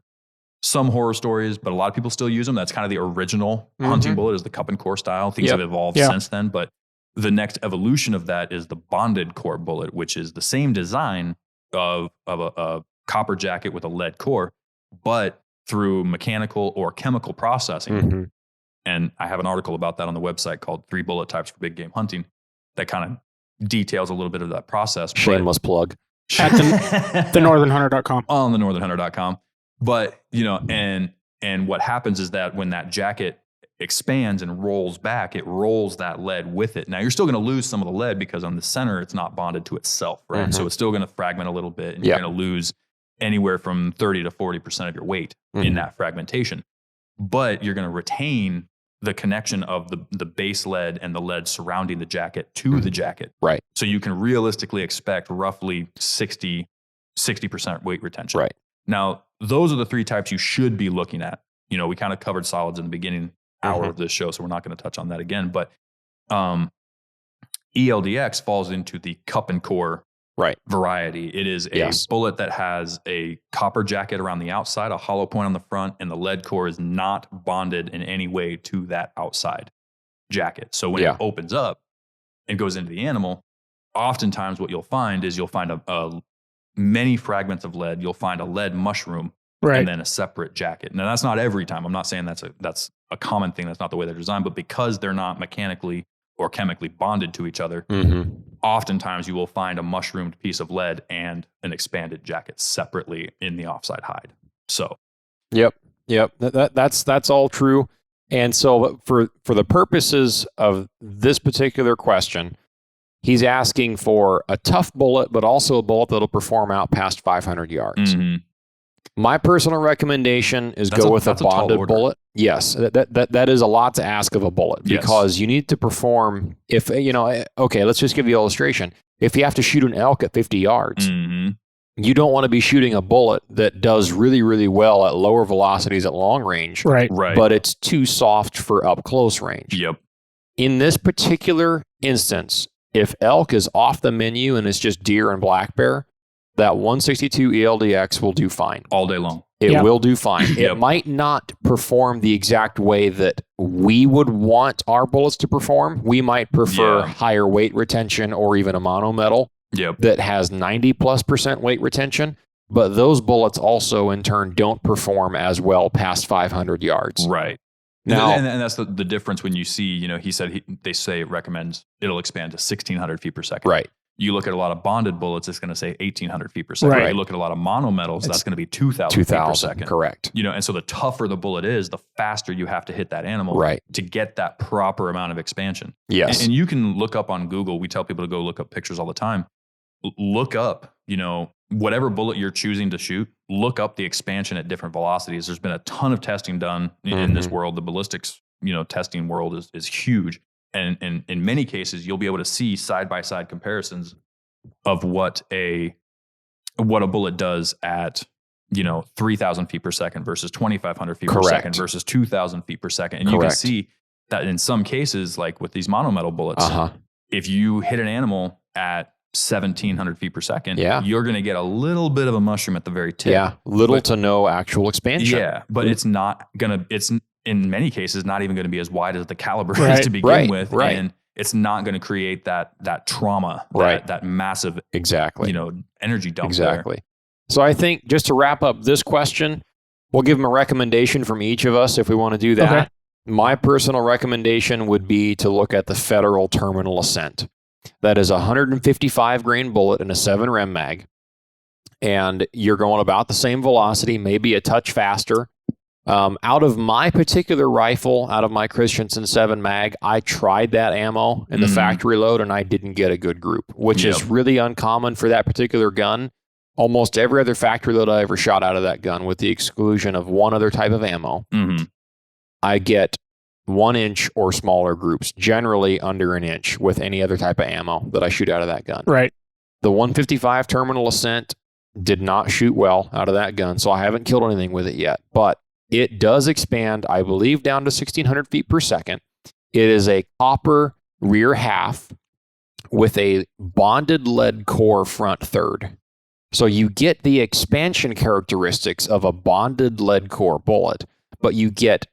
some horror stories, but a lot of people still use them. That's kind of the original hunting bullet, is the cup and core style. Things have evolved since then, but the next evolution of that is the bonded core bullet, which is the same design of a copper jacket with a lead core, but through mechanical or chemical processing. And I have an article about that on the website called 3 Bullet Types for Big Game Hunting that kind of details a little bit of that process. Shameless plug. At thenorthernhunter.com. On thenorthernhunter.com. But, and what happens is that when that jacket expands and rolls back, it rolls that lead with it. Now, you're still going to lose some of the lead because on the center, it's not bonded to itself, right? So it's still going to fragment a little bit, and you're going to lose anywhere from 30 to 40% of your weight in that fragmentation. But you're going to retain the connection of the base lead and the lead surrounding the jacket to the jacket. Right. So you can realistically expect roughly 60% weight retention. Right. Now, those are the 3 types you should be looking at. We kind of covered solids in the beginning hour of this show, so we're not going to touch on that again. But ELDX falls into the cup and core variety. It is a bullet that has a copper jacket around the outside, a hollow point on the front, and the lead core is not bonded in any way to that outside jacket. So when it opens up and goes into the animal, oftentimes what you'll find is you'll find a many fragments of lead. You'll find a lead mushroom and then a separate jacket. Now, that's not every time. I'm not saying that's a common thing. That's not the way they're designed. But because they're not mechanically or chemically bonded to each other, oftentimes you will find a mushroomed piece of lead and an expanded jacket separately in the offside hide. So, yep, that's all true. And so, for the purposes of this particular question, he's asking for a tough bullet, but also a bullet that'll perform out past 500 yards. My personal recommendation is go with a bonded bullet. Yes, that is a lot to ask of a bullet because you need to perform. If okay, let's just give you an illustration. If you have to shoot an elk at 50 yards, you don't want to be shooting a bullet that does really, really well at lower velocities at long range, right? But it's too soft for up close range. Yep. In this particular instance, if elk is off the menu and it's just deer and black bear, that 162 ELDX will do fine. All day long. It will do fine. It might not perform the exact way that we would want our bullets to perform. We might prefer higher weight retention or even a monometal that has 90+% weight retention. But those bullets also, in turn, don't perform as well past 500 yards. Right. Now, and that's the difference when you see, he said they say it recommends it'll expand to 1,600 feet per second. Right. You look at a lot of bonded bullets, it's going to say 1,800 feet per second. Right. You look at a lot of monometals, that's going to be 2,000 feet per second. Correct. And so the tougher the bullet is, the faster you have to hit that animal to get that proper amount of expansion. Yes. And you can look up on Google. We tell people to go look up pictures all the time. Look up, whatever bullet you're choosing to shoot, look up the expansion at different velocities. There's been a ton of testing done in this world. The ballistics, testing world is huge. And in many cases, you'll be able to see side-by-side comparisons of what a bullet does at 3,000 feet per second versus 2,500 feet per second versus 2,000 feet per second. And you can see that in some cases, like with these monometal bullets, if you hit an animal at 1,700 feet per second, you're going to get a little bit of a mushroom at the very tip. Yeah, to no actual expansion. Yeah, but it's not going to, it's in many cases not even going to be as wide as the caliber is to begin with. And it's not going to create that trauma, that massive, energy dump. Exactly. So I think just to wrap up this question, we'll give them a recommendation from each of us if we want to do that. Okay. My personal recommendation would be to look at the Federal Terminal Ascent. That is a 155 grain bullet in a 7 rem mag. And you're going about the same velocity, maybe a touch faster. Out of my particular rifle, out of my Christensen 7 mag, I tried that ammo in the factory load and I didn't get a good group, which is really uncommon for that particular gun. Almost every other factory load I ever shot out of that gun, with the exclusion of one other type of ammo, I get 1 inch or smaller groups, generally under an inch with any other type of ammo that I shoot out of that gun. Right. The 155 Terminal Ascent did not shoot well out of that gun, so I haven't killed anything with it yet. But it does expand, I believe, down to 1,600 feet per second. It is a copper rear half with a bonded lead core front third. So you get the expansion characteristics of a bonded lead core bullet, but you get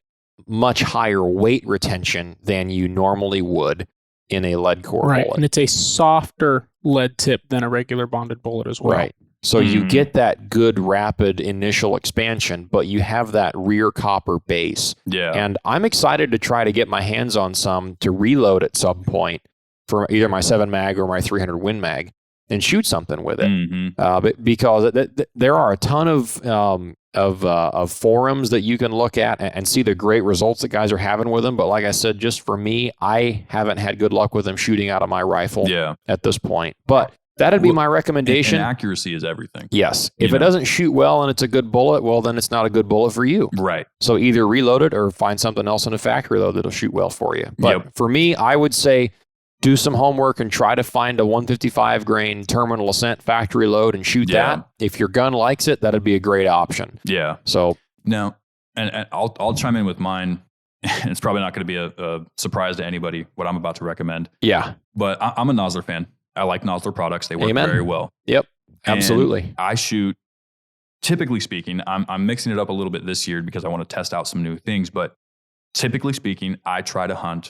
much higher weight retention than you normally would in a lead core bullet. And it's a softer lead tip than a regular bonded bullet as well. Right. So you get that good rapid initial expansion, but you have that rear copper base. Yeah. And I'm excited to try to get my hands on some to reload at some point for either my 7 mag or my 300 Win mag and shoot something with it. But because there are a ton of forums that you can look at and see the great results that guys are having with them. But like I said, just for me, I haven't had good luck with them shooting out of my rifle at this point. But that'd be my recommendation. And accuracy is everything. Yes. If it doesn't shoot well and it's a good bullet, well, then it's not a good bullet for you. Right. So either reload it or find something else in the factory load that'll shoot well for you. But for me, I would say do some homework and try to find a 155 grain Terminal Ascent factory load and shoot that. If your gun likes it, that'd be a great option. Yeah. So now, and I'll chime in with mine. it's probably not going to be a surprise to anybody what I'm about to recommend. Yeah. But I'm a Nosler fan. I like Nosler products. They work very well. Yep. Absolutely. And I shoot, typically speaking, I'm mixing it up a little bit this year because I want to test out some new things. But typically speaking, I try to throw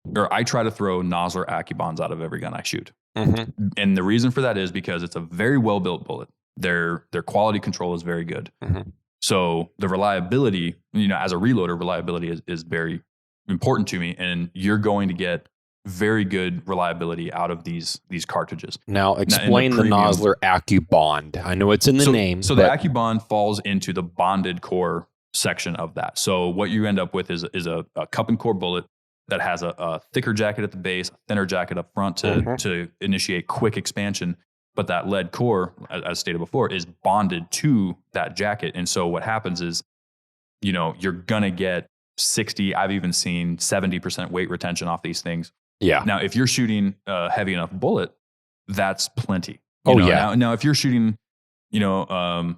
Nosler AccuBonds out of every gun I shoot. Mm-hmm. And the reason for that is because it's a very well-built bullet. Their quality control is very good. Mm-hmm. So the reliability, as a reloader, reliability is very important to me. And you're going to get very good reliability out of these cartridges. Now, explain the Nosler AccuBond. I know it's in the name. So the AccuBond falls into the bonded core section of that. So what you end up with is a cup and core bullet that has a thicker jacket at the base, a thinner jacket up front to initiate quick expansion. But that lead core, as stated before, is bonded to that jacket. And so what happens is, you're going to get 60, I've even seen 70% weight retention off these things. Yeah. Now, if you're shooting a heavy enough bullet, that's plenty. Yeah. Now, if you're shooting, 100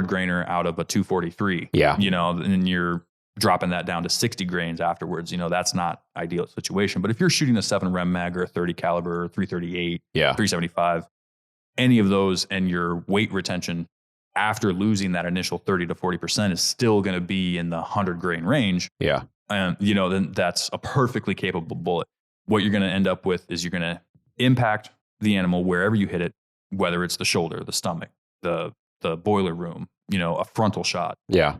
grainer out of a 243, and you're dropping that down to 60 grains afterwards, that's not ideal situation. But if you're shooting a 7 rem mag or a 30 caliber, 338, 375, any of those, and your weight retention after losing that initial 30 to 40% is still going to be in the 100 grain range. Yeah. And, then that's a perfectly capable bullet. What you're going to end up with is you're going to impact the animal wherever you hit it, whether it's the shoulder, the stomach, the boiler room, a frontal shot. Yeah.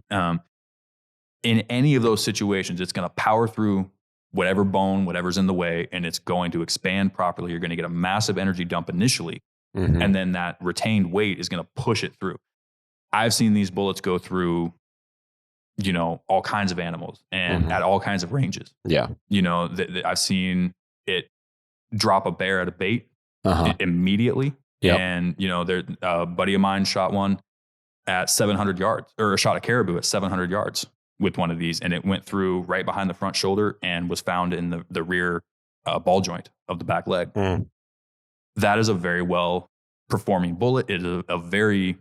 In any of those situations, it's going to power through whatever bone, whatever's in the way, and it's going to expand properly. You're going to get a massive energy dump initially, and then that retained weight is going to push it through. I've seen these bullets go through, all kinds of animals and at all kinds of ranges. Yeah. I've seen it drop a bear at a bait immediately. Yep. And, a buddy of mine shot one at 700 yards, or shot a caribou at 700 yards with one of these, and it went through right behind the front shoulder and was found in the rear ball joint of the back leg. That is a very well performing bullet. It is a very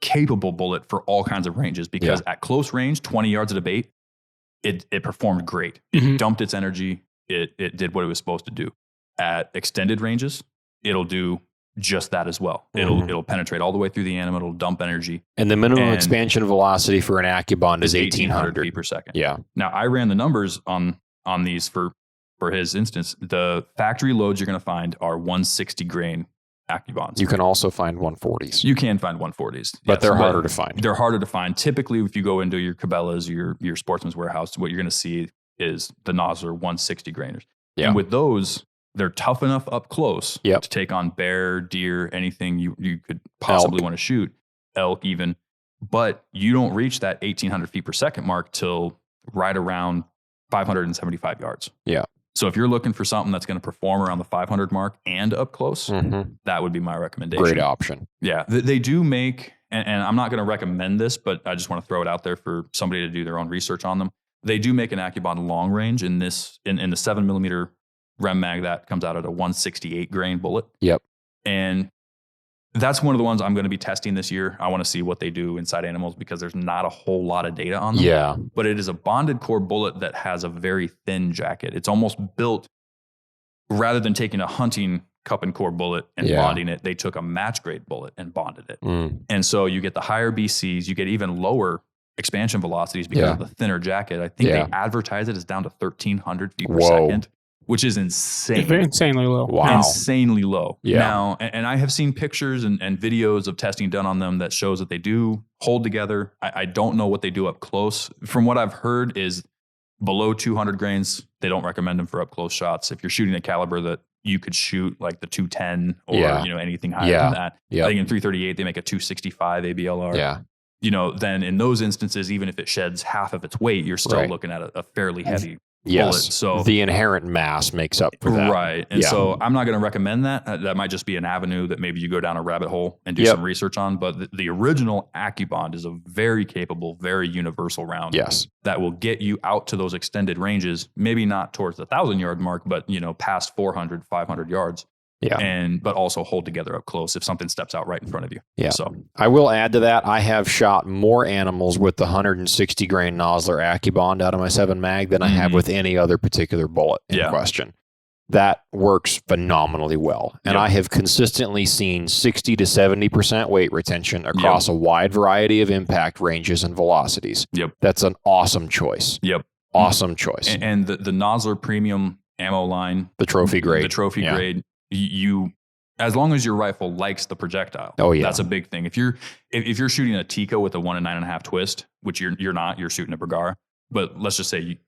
capable bullet for all kinds of ranges, because at close range, 20 yards at a bait, it performed great. It dumped its energy. It did what it was supposed to do. At extended ranges, it'll do just that as well. It'll penetrate all the way through the animal. It'll dump energy. And the minimum expansion velocity for an AccuBond is 1,800 feet per second. Yeah. Now, I ran the numbers on these for his instance. The factory loads you're going to find are 160 grain AccuBonds. You can also find 140s. You can find 140s. But they're harder to find. They're harder to find. Typically, if you go into your Cabela's, your Sportsman's Warehouse, what you're going to see is the Nosler 160 grainers. Yeah. And with those, they're tough enough up close to take on bear, deer, anything you could possibly want to shoot, elk even. But you don't reach that 1,800 feet per second mark till right around 575 yards. Yeah. So if you're looking for something that's going to perform around the 500 mark and up close, that would be my recommendation. Great option. Yeah. They do make, and I'm not going to recommend this, but I just want to throw it out there for somebody to do their own research on them. They do make an AccuBond long range in the 7mm rem mag that comes out at a 168 grain bullet. Yep. And that's one of the ones I'm going to be testing this year. I want to see what they do inside animals because there's not a whole lot of data on them. Yeah. But it is a bonded core bullet that has a very thin jacket. It's almost built, rather than taking a hunting cup and core bullet and bonding it, they took a match grade bullet and bonded it. And so you get the higher BCs, you get even lower expansion velocities because of the thinner jacket. I think they advertise it as down to 1,300 feet per second. Which is insane. It's insanely low. Wow. Insanely low. Yeah. Now, and I have seen pictures and videos of testing done on them that shows that they do hold together. I don't know what they do up close. From what I've heard is below 200 grains, they don't recommend them for up close shots. If you're shooting a caliber that you could shoot like the 210 or anything higher than that. I think in 338, they make a 265 ABLR. Yeah. Then in those instances, even if it sheds half of its weight, you're still looking at a fairly heavy bullet. So the inherent mass makes up for that. Right. And so I'm not going to recommend that. That might just be an avenue that maybe you go down a rabbit hole and do some research on. But the original AccuBond is a very capable, very universal round. Yes. That will get you out to those extended ranges, maybe not towards the 1,000 yard mark, but past 400, 500 yards. but also hold together up close if something steps out right in front of you. Yeah. So I will add to that, I have shot more animals with the 160 grain Nosler AccuBond out of my 7 mag than I have with any other particular bullet in question. That works phenomenally well. And I have consistently seen 60 to 70% weight retention across a wide variety of impact ranges and velocities. That's an awesome choice. Awesome choice. And the Nosler premium ammo line, the trophy grade, grade, you, as long as your rifle likes the projectile, that's a big thing. If you're shooting a Tico with a 1 9.5 twist, which you're not, you're shooting a Bergara, but let's just say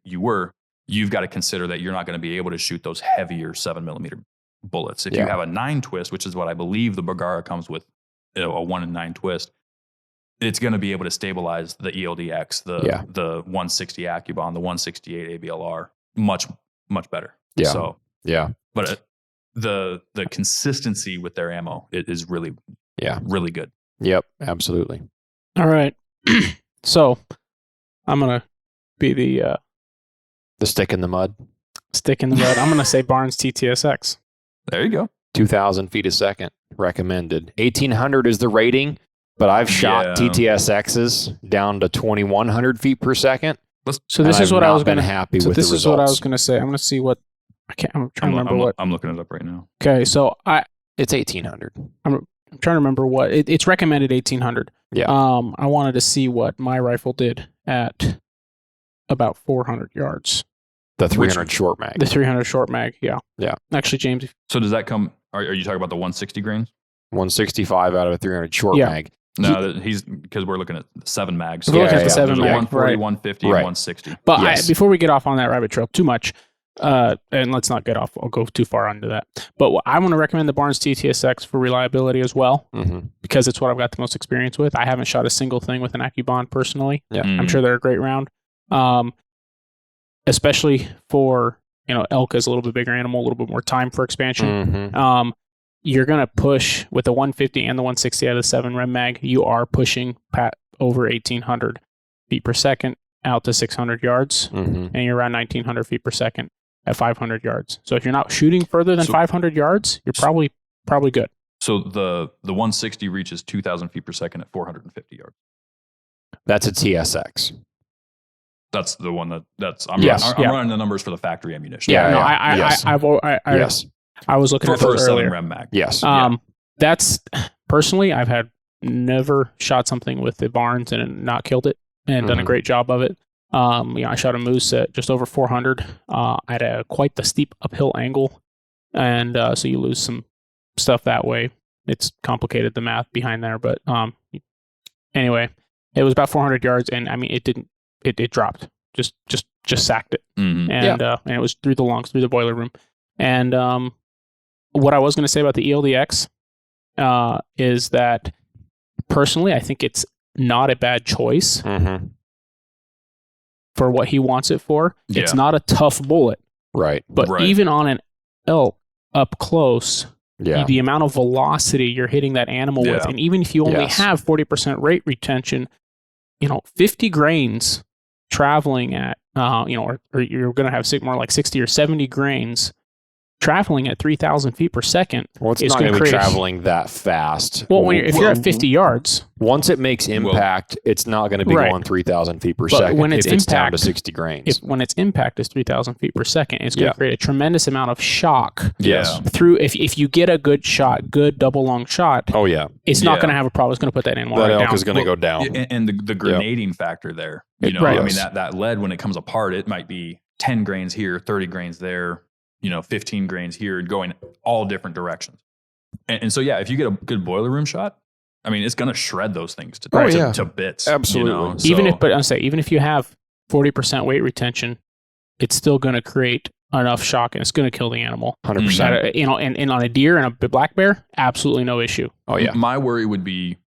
you've got to consider that you're not going to be able to shoot those heavier 7mm bullets. If you have a 9 twist, which is what I believe the Bergara comes with, a 1 9 twist, it's going to be able to stabilize the ELDX, the 160 AccuBond, the 168 ABLR much better. But the consistency with their ammo is really really good. Yep, absolutely. All right. So I'm gonna be the stick in the mud. I'm gonna say Barnes TTSX. There you go. 2,000 feet a second recommended. 1,800 is the rating, but I've shot TTSXs down to 2,100 feet per second. So this is what I was going to happy with. This is what I was going to say. I'm going to see what I'm trying to remember what I'm looking it up right now. Okay, so it's 1,800. I'm trying to remember what it's recommended 1,800. Yeah. I wanted to see what my rifle did at about 400 yards. The 300 short mag. The 300 short mag. Yeah. Yeah. Actually, James. So does that come? Are you talking about the 160 grains? 165 out of a 300 short mag. No, he's because we're looking at 7 mags. We're looking at the 7 mag, 140, 150, and 160. But before we get off on that rabbit trail too much, and let's not get off, I'll go too far onto that. But I want to recommend the Barnes TTSX for reliability as well, because it's what I've got the most experience with. I haven't shot a single thing with an AccuBond personally. I'm sure they're a great round, especially for elk is a little bit bigger animal, a little bit more time for expansion. You're going to push with the 150 and the 160 out of the 7 Rem mag. You are pushing over 1,800 feet per second out to 600 yards, and you're around 1,900 feet per second at 500 yards. So if you're not shooting further than 500 yards, you're probably good. So the 160 reaches 2,000 feet per second at 450 yards. That's a TSX. That's the one I'm running the numbers for the factory ammunition. I was looking at those earlier. Rem mag. Yes. That's personally, I've never shot something with the Barnes and not killed it and done a great job of it. I shot a moose at just over 400 at quite the steep uphill angle. And so you lose some stuff that way. It's complicated, the math behind there. But anyway, it was about 400 yards. And I mean, it dropped, just sacked it. And it was through the boiler room. And what I was going to say about the ELDX is that personally, I think it's not a bad choice for what he wants it for. Yeah. It's not a tough bullet. Right. But even on an elk up close, the amount of velocity you're hitting that animal with, and even if you only have 40% rate retention, 50 grains traveling at, or you're going to have more like 60 or 70 grains traveling at 3,000 feet per second. Well, it's not going to be traveling that fast. Well, if you're at 50 yards. Once it makes impact, it's not going to be going 3,000 feet per second when it's down to 60 grains. When its impact is 3,000 feet per second, it's going to create a tremendous amount of shock. Yes. Through if you get a good double long shot. Oh, yeah. It's not going to have a problem. It's going to put that animal right down. That elk is going to go down. And the grenading factor there. I mean, that lead, when it comes apart, it might be 10 grains here, 30 grains there. 15 grains here, going all different directions. And so, if you get a good boiler room shot, I mean, it's going to shred those things to bits. Absolutely. So, even if you have 40% weight retention, it's still going to create enough shock and it's going to kill the animal. 100%. And on a deer and a black bear, absolutely no issue. Oh, yeah. My worry would be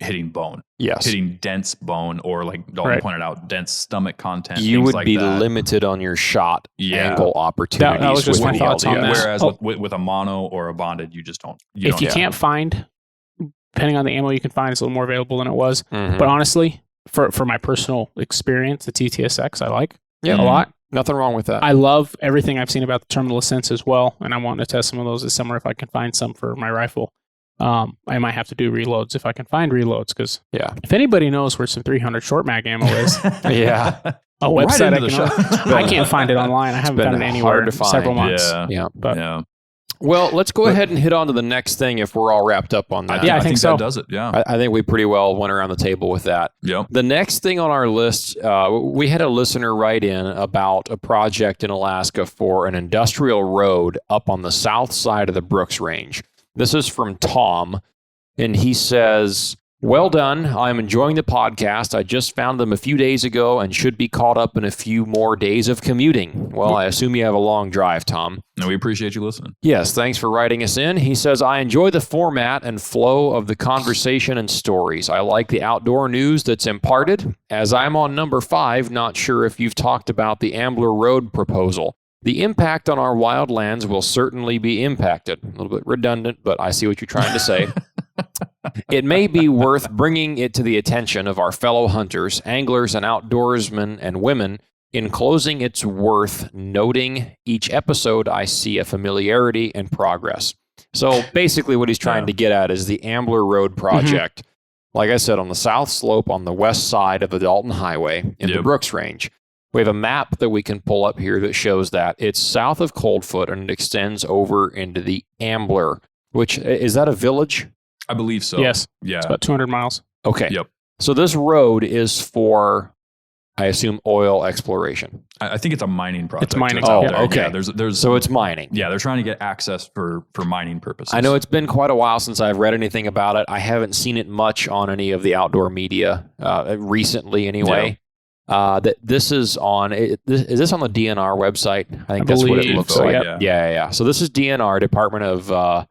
hitting bone. Yes. Hitting dense bone, or like Dalton pointed out, dense stomach content. You would be limited on your shot angle opportunities. That was just my thoughts on that. Whereas with a mono or a bonded, you just don't. If you can't find, depending on the ammo you can find, it's a little more available than it was. But honestly, for my personal experience, the TTSX I like a lot. Nothing wrong with that. I love everything I've seen about the terminal ascents as well, and I'm wanting to test some of those this summer if I can find some for my rifle. I might have to do reloads if I can find reloads, because if anybody knows where some 300 short mag ammo is, a website I can't find it online. I haven't found it anywhere in several months. Well, let's go ahead and hit on to the next thing if we're all wrapped up on that. I think so. That does it. Yeah, I think we pretty well went around the table with that. Yep. The next thing on our list, we had a listener write in about a project in Alaska for an industrial road up on the south side of the Brooks Range. This is from Tom, and he says, "Well done. I'm enjoying the podcast. I just found them a few days ago and should be caught up in a few more days of commuting." Well, I assume you have a long drive, Tom. No, we appreciate you listening. Yes, thanks for writing us in. He says, "I enjoy the format and flow of the conversation and stories. I like the outdoor news that's imparted. As I'm on number 5, not sure if you've talked about the Ambler Road proposal. The impact on our wildlands will certainly be impacted." A little bit redundant, but I see what you're trying to say. "It may be worth bringing it to the attention of our fellow hunters, anglers, and outdoorsmen and women. In closing, it's worth noting each episode I see a familiarity and progress." So basically what he's trying to get at is the Ambler Road project. Like I said, on the south slope on the west side of the Dalton Highway in the Brooks Range. We have a map that we can pull up here that shows that it's south of Coldfoot and it extends over into the Ambler, which is that a village? I believe so. Yes. Yeah. It's about 200 miles. Okay. Yep. So this road is for, I assume, oil exploration. I think it's a mining project. It's mining. Oh, there. okay. Yeah, there's So it's mining. Yeah, they're trying to get access for mining purposes. I know it's been quite a while since I've read anything about it. I haven't seen it much on any of the outdoor media recently anyway. That this is on, is this on the DNR website? I think that's what it looks so, like. yeah. Yeah. So this is DNR, Department of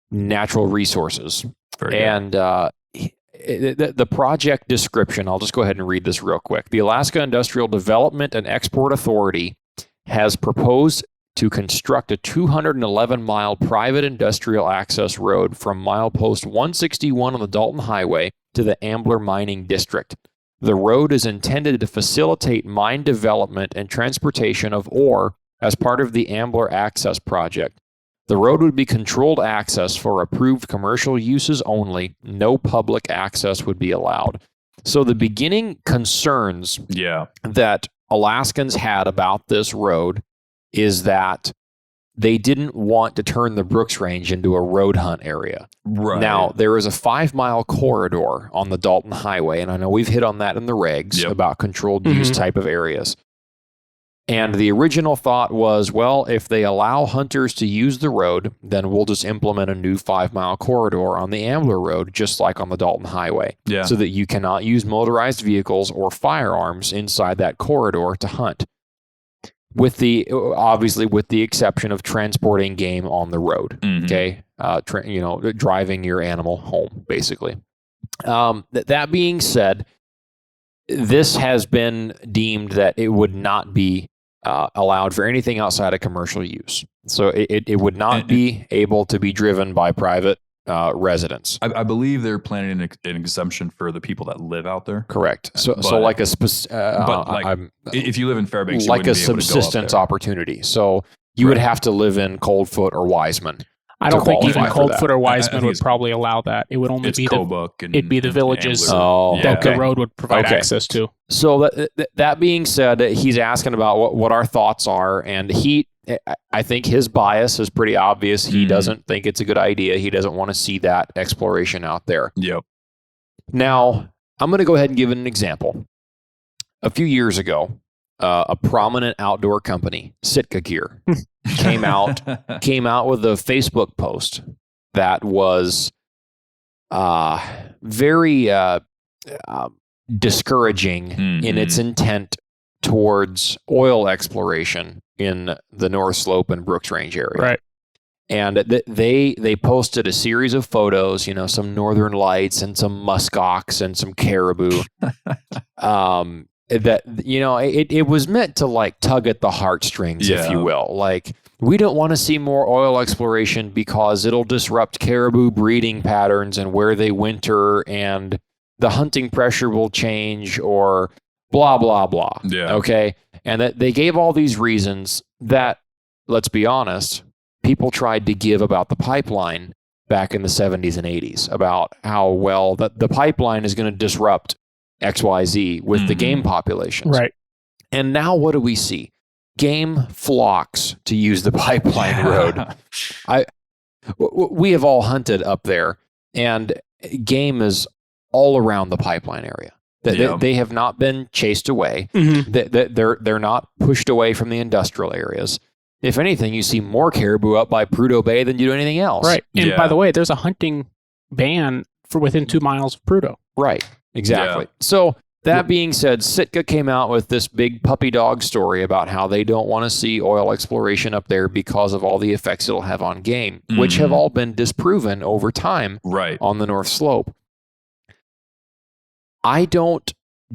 Natural Resources. And the project description, I'll just go ahead and read this real quick. The Alaska Industrial Development and Export Authority has proposed to construct a 211-mile private industrial access road from milepost 161 on the Dalton Highway to the Ambler Mining District. The road is intended to facilitate mine development and transportation of ore as part of the Ambler Access Project. The road would be controlled access for approved commercial uses only. No public access would be allowed. So the beginning concerns that Alaskans had about this road is that they didn't want to turn the Brooks Range into a road hunt area. Right. Now, there is a 5-mile corridor on the Dalton Highway, and I know we've hit on that in the regs about controlled use type of areas. And the original thought was, well, if they allow hunters to use the road, then we'll just implement a new 5-mile corridor on the Ambler Road, just like on the Dalton Highway, so that you cannot use motorized vehicles or firearms inside that corridor to hunt. Obviously with the exception of transporting game on the road, okay? Driving your animal home, basically. That being said, this has been deemed that it would not be allowed for anything outside of commercial use. So it would not be able to be driven by private residents. I believe they're planning an exemption for the people that live out there. Correct. So like if you live in Fairbanks, you like a be able to go up subsistence there. Opportunity. So you would have to live in Coldfoot or Wiseman. I don't think even Coldfoot or Wiseman would probably allow that. It would only be it'd be the villages that the road would provide access to. So that being said, he's asking about what our thoughts are, and I think his bias is pretty obvious. He doesn't think it's a good idea. He doesn't want to see that exploration out there. Yep. Now, I'm going to go ahead and give an example. A few years ago, a prominent outdoor company, Sitka Gear, came out with a Facebook post that was very discouraging in its intent towards oil exploration in the North Slope and Brooks Range area. Right. And they posted a series of photos, some northern lights and some muskox and some caribou. It was meant to like tug at the heartstrings, if you will. Like, we don't want to see more oil exploration because it'll disrupt caribou breeding patterns and where they winter, and the hunting pressure will change, or blah, blah, blah. Yeah. Okay. And that they gave all these reasons that, let's be honest, people tried to give about the pipeline back in the 70s and 80s, about how, well, the pipeline is going to disrupt XYZ with the game populations. Right. And now what do we see? Game flocks to use the pipeline road. We have all hunted up there, and game is all around the pipeline area. They have not been chased away. They're not pushed away from the industrial areas. If anything, you see more caribou up by Prudhoe Bay than you do anything else. Right. And by the way, there's a hunting ban for within 2 miles of Prudhoe. Right. Exactly. Yeah. So that being said, Sitka came out with this big puppy dog story about how they don't want to see oil exploration up there because of all the effects it'll have on game, which have all been disproven over time on the North Slope. I don't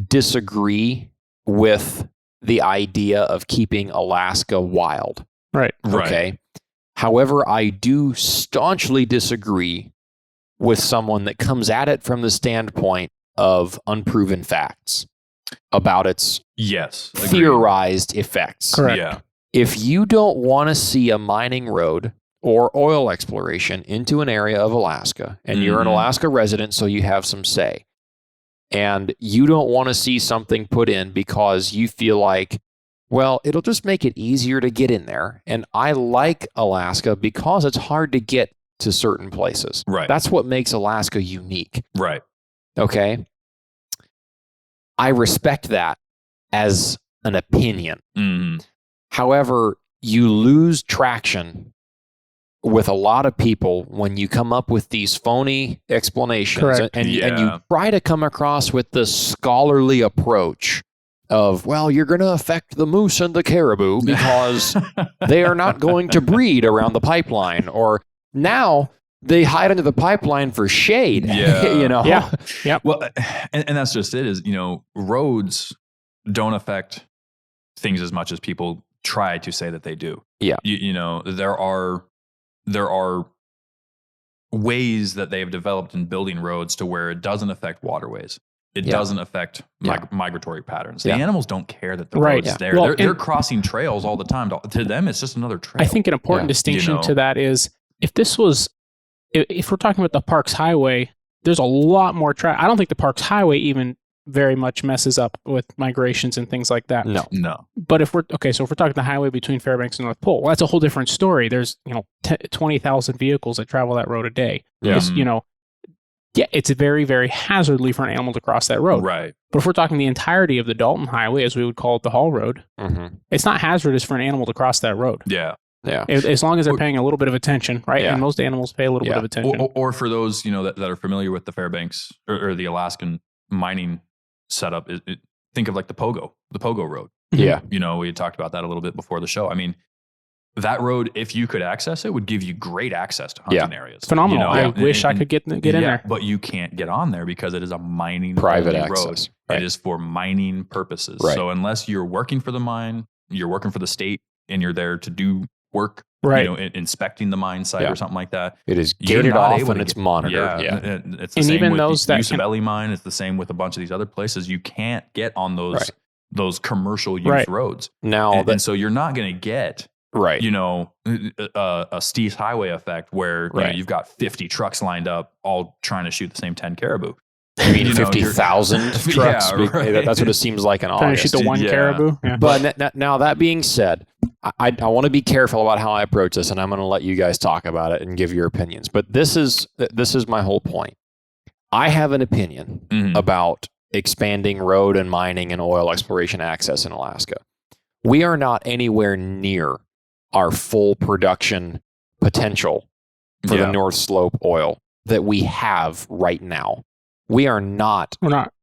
disagree with the idea of keeping Alaska wild. Right. Okay. However, I do staunchly disagree with someone that comes at it from the standpoint of unproven facts about its theorized effects. Correct. Yeah. If you don't want to see a mining road or oil exploration into an area of Alaska, and you're an Alaska resident, so you have some say, and you don't want to see something put in because you feel like, well, it'll just make it easier to get in there. And I like Alaska because it's hard to get to certain places. Right. That's what makes Alaska unique. Right. Okay. I respect that as an opinion. However, you lose traction with a lot of people when you come up with these phony explanations and you try to come across with the scholarly approach of, well, you're going to affect the moose and the caribou because they are not going to breed around the pipeline, or now they hide under the pipeline for shade. You know? Yeah. Well, and that's just it, is, you know, roads don't affect things as much as people try to say that they do. Yeah. You know, there are ways that they have developed in building roads to where it doesn't affect waterways. It doesn't affect migratory patterns. The animals don't care that the road's there. Well, they're crossing trails all the time. To them, it's just another trail. I think an important distinction to that is, if we're talking about the Parks Highway, there's a lot more traffic. I don't think the Parks Highway even very much messes up with migrations and things like that. No. But if we're talking the highway between Fairbanks and North Pole, well, that's a whole different story. There's 20,000 vehicles that travel that road a day. It's very, very hazardly for an animal to cross that road. Right. But if we're talking the entirety of the Dalton Highway, as we would call it, the Hall Road, it's not hazardous for an animal to cross that road. Yeah. As long as they're paying a little bit of attention, right? And most animals pay a little bit of attention. Or for those, that are familiar with the Fairbanks or the Alaskan mining setup, think of like the Pogo Road. Yeah. We had talked about that a little bit before the show. I mean, that road, if you could access it, would give you great access to hunting areas. Phenomenal. I wish I could get in there. But you can't get on there because it is a mining private access road. Right. It is for mining purposes. Right. So unless you're working for the mine, you're working for the state, and you're there to do work, inspecting the mine site or something like that. It is gated off and it's monitored. Yeah. It's the same with the Usabelli mine. It's the same with a bunch of these other places. You can't get on those commercial use roads. Now, and so you're not going to get a Steese Highway effect where you've got 50 trucks lined up all trying to shoot the same 10 caribou. You mean 50,000 trucks? That's what it seems like in August. Trying to shoot the one caribou. Yeah. But now that being said, I want to be careful about how I approach this, and I'm going to let you guys talk about it and give your opinions. But this is my whole point. I have an opinion about expanding road and mining and oil exploration access in Alaska. We are not anywhere near our full production potential for the North Slope oil that we have right now. We're not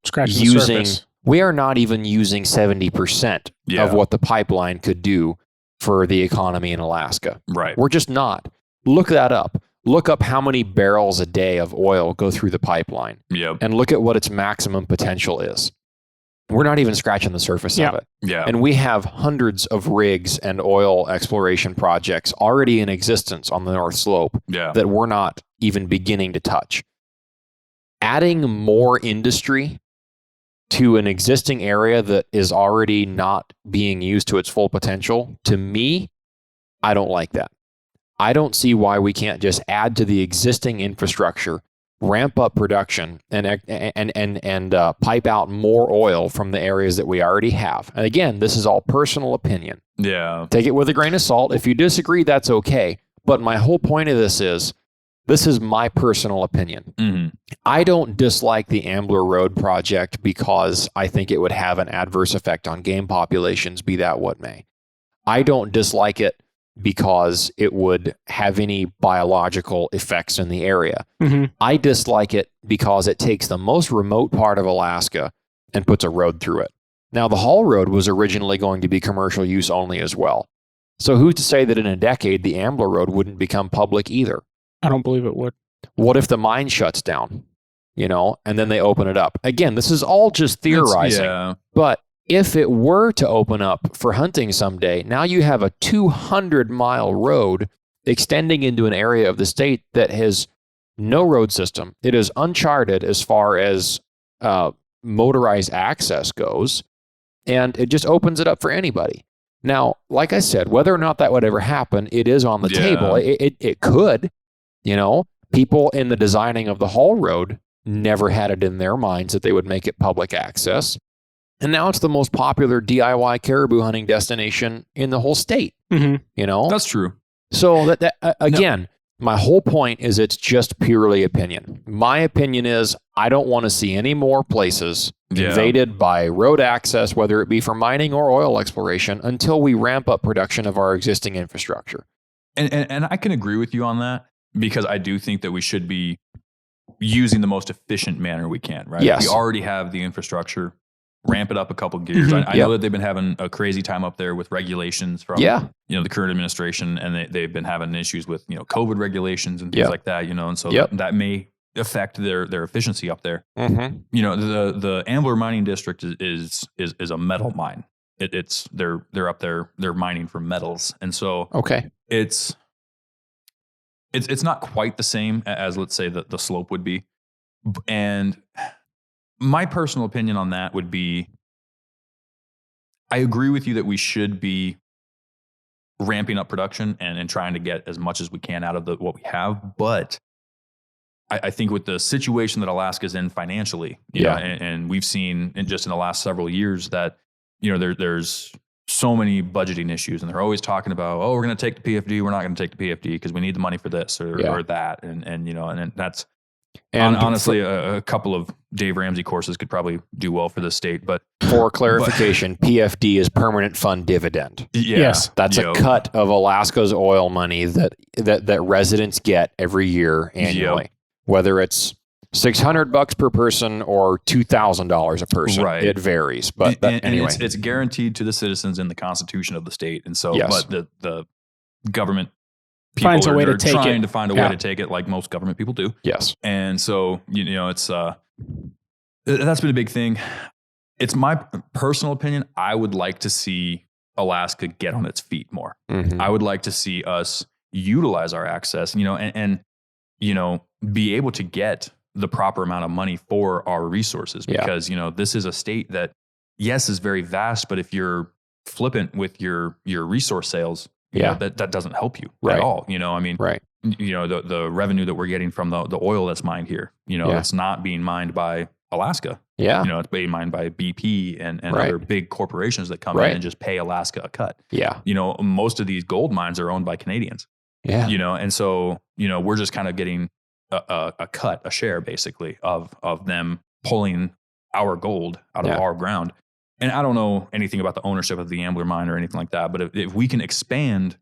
scratching the surface. We are not even using 70% of what the pipeline could do for the economy in Alaska. Right. We're just not. Look that up. Look up how many barrels a day of oil go through the pipeline. Yep. And look at what its maximum potential is. We're not even scratching the surface of it. Yeah. And we have hundreds of rigs and oil exploration projects already in existence on the North Slope that we're not even beginning to touch. Adding more industry to an existing area that is already not being used to its full potential, to me, I don't like that. I don't see why we can't just add to the existing infrastructure, ramp up production, and pipe out more oil from the areas that we already have. And again, this is all personal opinion. Yeah. Take it with a grain of salt. If you disagree, that's okay. But my whole point of this is my personal opinion. Mm-hmm. I don't dislike the Ambler Road project because I think it would have an adverse effect on game populations, be that what may. I don't dislike it because it would have any biological effects in the area. Mm-hmm. I dislike it because it takes the most remote part of Alaska and puts a road through it. Now, the Haul Road was originally going to be commercial use only as well. So who's to say that in a decade, the Ambler Road wouldn't become public either? I don't believe it would. What if the mine shuts down, and then they open it up? Again, this is all just theorizing. But if it were to open up for hunting someday, now you have a 200-mile road extending into an area of the state that has no road system. It is uncharted as far as motorized access goes, and it just opens it up for anybody. Now, like I said, whether or not that would ever happen, it is on the table. It could. People in the designing of the Haul Road never had it in their minds that they would make it public access. And now it's the most popular DIY caribou hunting destination in the whole state. Mm-hmm. That's true. So again, my whole point is it's just purely opinion. My opinion is I don't want to see any more places invaded by road access, whether it be for mining or oil exploration, until we ramp up production of our existing infrastructure. And I can agree with you on that, because I do think that we should be using the most efficient manner we can, right? Yes. We already have the infrastructure. Ramp it up a couple gears. Mm-hmm. I know that they've been having a crazy time up there with regulations from the current administration, and they've been having issues with COVID regulations and things like that. And so that may affect their efficiency up there. Mm-hmm. The Ambler mining district is a metal mine. They're up there. They're mining for metals, and so it's not quite the same as, let's say, the slope would be, and my personal opinion on that would be, I agree with you that we should be ramping up production and trying to get as much as we can out of what we have. But I think with the situation that Alaska's in financially, and we've seen in the last several years that, there's so many budgeting issues, and they're always talking about, we're going to take the PFD. We're not going to take the PFD because we need the money for this or that. And that's, and honestly, a couple of Dave Ramsey courses could probably do well for the state. But for clarification, PFD is permanent fund dividend. Yes, that's a cut of Alaska's oil money that residents get every year annually, whether it's $600 per person or $2,000 a person. Right. It varies, but anyway, it's guaranteed to the citizens in the Constitution of the state, and so but the government. People finds a way to take it. Trying to find a way to take it, like most government people do. Yes. And so, it's that's been a big thing. It's my personal opinion. I would like to see Alaska get on its feet more. Mm-hmm. I would like to see us utilize our access, and be able to get the proper amount of money for our resources, because, this is a state that, yes, is very vast, but if you're flippant with your resource sales, that doesn't help you at all. The revenue that we're getting from the oil that's mined here, it's not being mined by Alaska. It's being mined by BP and other big corporations that come in and just pay Alaska a cut. Most of these gold mines are owned by Canadians. And so, we're just kind of getting a cut, a share basically of them pulling our gold out of our ground. And I don't know anything about the ownership of the Ambler mine or anything like that, but if we can expand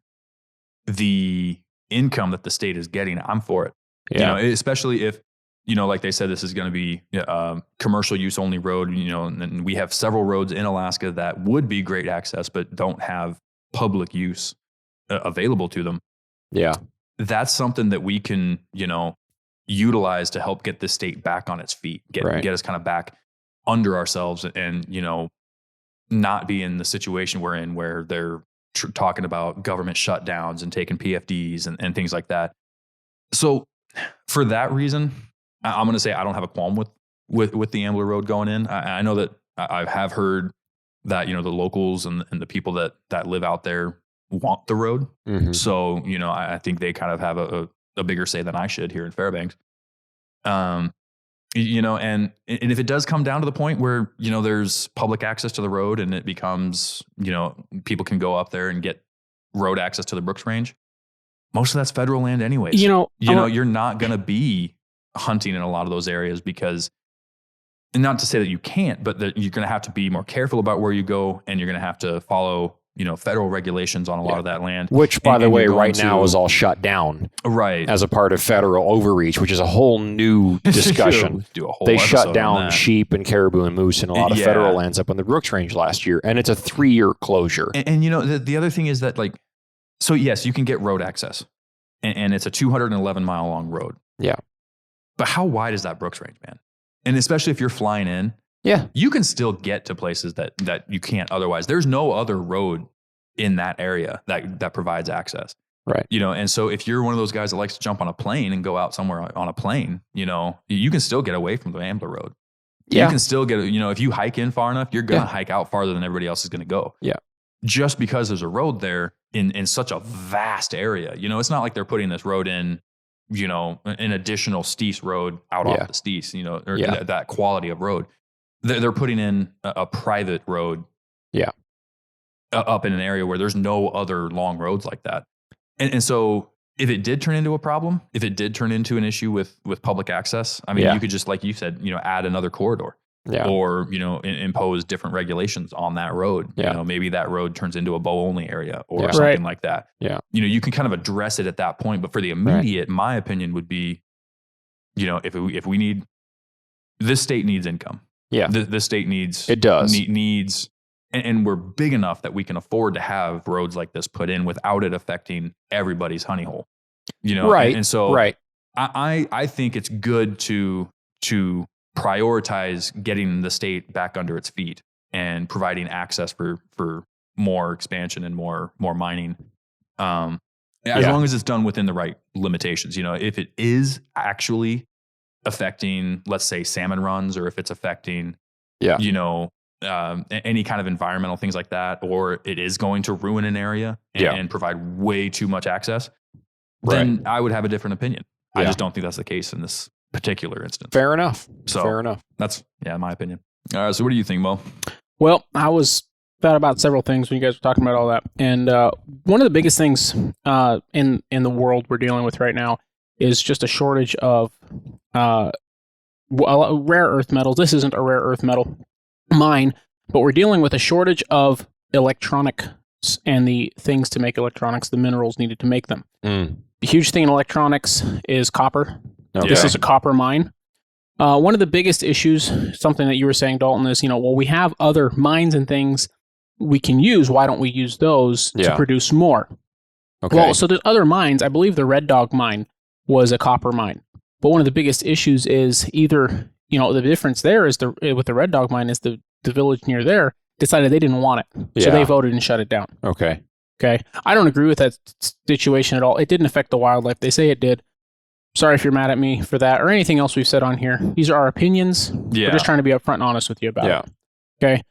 the income that the state is getting, I'm for it. Especially if, like they said, this is going to be commercial use only road, and we have several roads in Alaska that would be great access, but don't have public use available to them. That's something that we can, utilize to help get the state back on its feet, get us kind of back under ourselves and, not be in the situation we're in where they're talking about government shutdowns and taking PFDs and things like that. So for that reason, I'm going to say I don't have a qualm with the Ambler Road going in. I know that I have heard that, the locals and the people that live out there want the road. Mm-hmm. So, I think they kind of have a bigger say than I should here in Fairbanks. And if it does come down to the point where, there's public access to the road and it becomes, people can go up there and get road access to the Brooks Range, most of that's federal land anyways. You're not going to be hunting in a lot of those areas because, and not to say that you can't, but that you're going to have to be more careful about where you go, and you're going to have to follow, federal regulations on a lot of that land. Which, by the way, right now is all shut down. Right. As a part of federal overreach, which is a whole new discussion. They shut down sheep and caribou and moose in a lot of federal lands up on the Brooks Range last year, and it's a 3-year closure. And the other thing is that, so yes, you can get road access, and it's a 211-mile long road. Yeah. But how wide is that Brooks Range, man? And especially if you're flying in, you can still get to places that you can't otherwise. There's no other road in that area that provides access. Right. And so if you're one of those guys that likes to jump on a plane and go out somewhere on a plane, you can still get away from the Ambler Road. Yeah. You can still get, if you hike in far enough, you're going to hike out farther than everybody else is going to go. Yeah. Just because there's a road there in such a vast area. It's not like they're putting this road in, an additional Steese road out off the Steese, or that quality of road. They're putting in a private road up in an area where there's no other long roads like that. And so if it did turn into a problem, if it did turn into an issue with public access, I mean, you could just, like you said, add another corridor. Yeah. Or, impose different regulations on that road. Yeah. Maybe that road turns into a bow only area or Yeah. something like that. Yeah. You can kind of address it at that point. But for the immediate, my opinion would be, if we need, this state needs income. Yeah. This state needs, it does. Needs, and we're big enough that we can afford to have roads like this put in without it affecting everybody's honey hole. Right. And so right. I think it's good to prioritize getting the state back under its feet and providing access for more expansion and more mining. As long as it's done within the right limitations. If it is actually affecting, let's say, salmon runs, or if it's affecting, any kind of environmental things like that, or it is going to ruin an area and provide way too much access, then I would have a different opinion. I just don't think that's the case in this particular instance. Fair enough. So fair enough. That's my opinion. All right. So what do you think, Mo? Well, I was thought about several things when you guys were talking about all that, and one of the biggest things in the world we're dealing with right now is just a shortage of rare earth metals. This isn't a rare earth metal mine, but we're dealing with a shortage of electronics and the things to make electronics, the minerals needed to make them. The huge thing in electronics is copper. Okay. This is a copper mine. One of the biggest issues, something that you were saying, Dalton, is, we have other mines and things we can use. Why don't we use those to produce more? Okay. Well, so there's other mines. I believe the Red Dog mine was a copper mine. But one of the biggest issues is either, the difference there is with the Red Dog mine is the village near there decided they didn't want it. So they voted and shut it down. Okay. I don't agree with that situation at all. It didn't affect the wildlife. They say it did. Sorry if you're mad at me for that or anything else we've said on here. These are our opinions. We're just trying to be upfront and honest with you about it. Okay.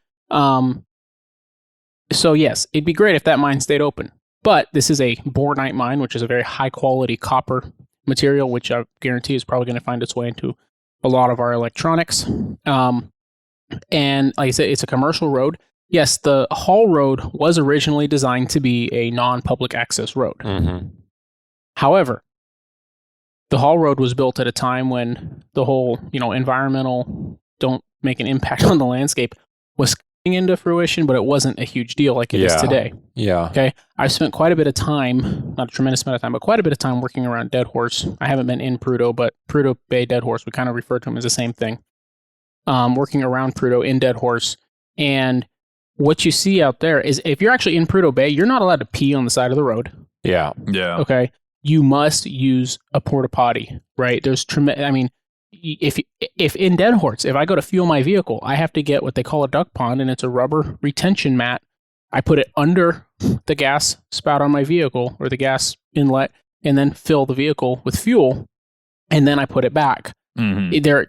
So yes, it'd be great if that mine stayed open. But this is a bornite mine, which is a very high quality copper material, which I guarantee is probably going to find its way into a lot of our electronics. And like I said, it's a commercial road. Yes, the haul road was originally designed to be a non-public access road. Mm-hmm. However, the haul road was built at a time when the whole, environmental don't make an impact on the landscape was coming into fruition, but it wasn't a huge deal like it is today. Yeah. Okay. I've spent quite a bit of time, not a tremendous amount of time, but quite a bit of time working around Dead Horse. I haven't been in Prudhoe, but Prudhoe Bay, Dead Horse, we kind of refer to them as the same thing. Working around Prudhoe in Dead Horse. And what you see out there is if you're actually in Prudhoe Bay, you're not allowed to pee on the side of the road. Yeah. Yeah. Okay. You must use a porta potty, right? There's if in Dead Horse, if I go to fuel my vehicle, I have to get what they call a duck pond, and it's a rubber retention mat. I put it under the gas spout on my vehicle or the gas inlet, and then fill the vehicle with fuel, and then I put it back. Mm-hmm. They're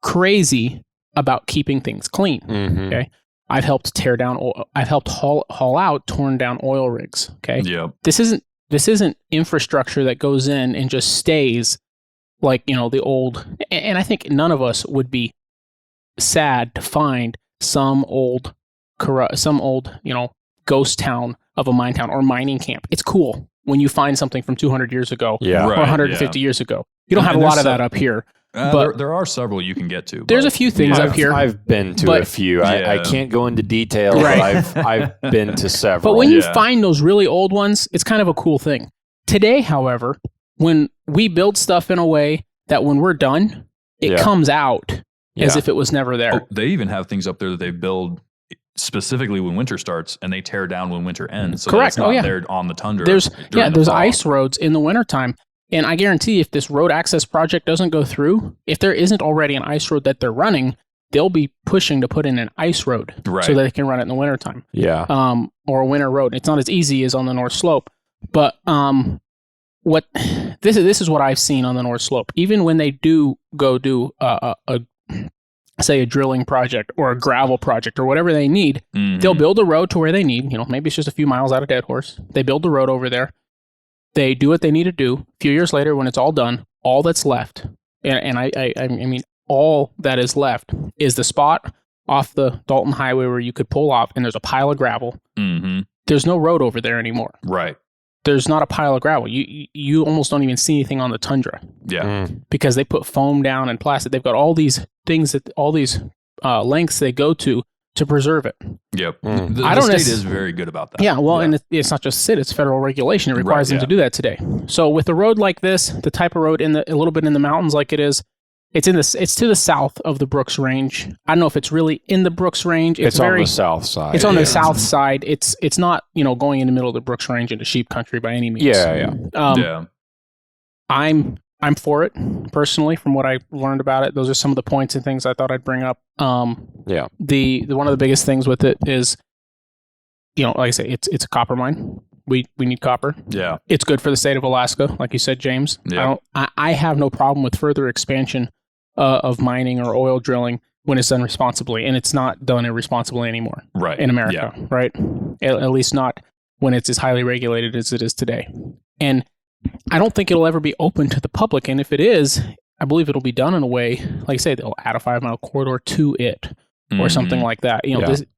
crazy about keeping things clean. Okay. I've helped haul out torn down oil rigs. Okay. Yep. This isn't infrastructure that goes in and just stays like, the old, and I think none of us would be sad to find some old, ghost town of a mine town or mining camp. It's cool when you find something from 200 years ago or 150 years ago. You don't have a lot of that up here. But there are several you can get to. There's a few things up here. I've been to a few. I can't go into detail, but I've been to several. But when you find those really old ones, it's kind of a cool thing. Today, however, when we build stuff in a way that when we're done, it comes out as if it was never there. Oh, they even have things up there that they build specifically when winter starts, and they tear down when winter ends. So correct. It's not there on the tundra. There's ice roads in the wintertime. And I guarantee if this road access project doesn't go through, if there isn't already an ice road that they're running, they'll be pushing to put in an ice road so that they can run it in the wintertime. Yeah. Or a winter road. It's not as easy as on the North Slope. But this is what I've seen on the North Slope. Even when they do go do a drilling project or a gravel project or whatever they need, they'll build a road to where they need. Maybe it's just a few miles out of Dead Horse. They build the road over there. They do what they need to do. A few years later, when it's all done, all that's left, and I mean, all that is left is the spot off the Dalton Highway where you could pull off, and there's a pile of gravel. There's no road over there anymore. Right. There's not a pile of gravel. You almost don't even see anything on the tundra. Yeah. Because they put foam down and plastic. They've got all these things lengths they go to preserve it. Yep. The state is very good about that. Yeah, well, and it's not just it's federal regulation. It requires them to do that today. So with a road like this, the type of road a little bit in the mountains like it is, it's to the south of the Brooks Range. I don't know if it's really in the Brooks Range. It's on the south side. It's on the south side. It's not, going in the middle of the Brooks Range into sheep country by any means. Yeah. I'm for it personally. From what I learned about it, those are some of the points and things I thought I'd bring up. The one of the biggest things with it is, like I say, it's a copper mine. We need copper. Yeah, it's good for the state of Alaska, like you said, James. Yeah. I have no problem with further expansion of mining or oil drilling when it's done responsibly, and it's not done irresponsibly anymore. Right. In America, right? At least not when it's as highly regulated as it is today. And I don't think it'll ever be open to the public. And if it is, I believe it'll be done in a way, like I say, they'll add a 5-mile corridor to it or something like that.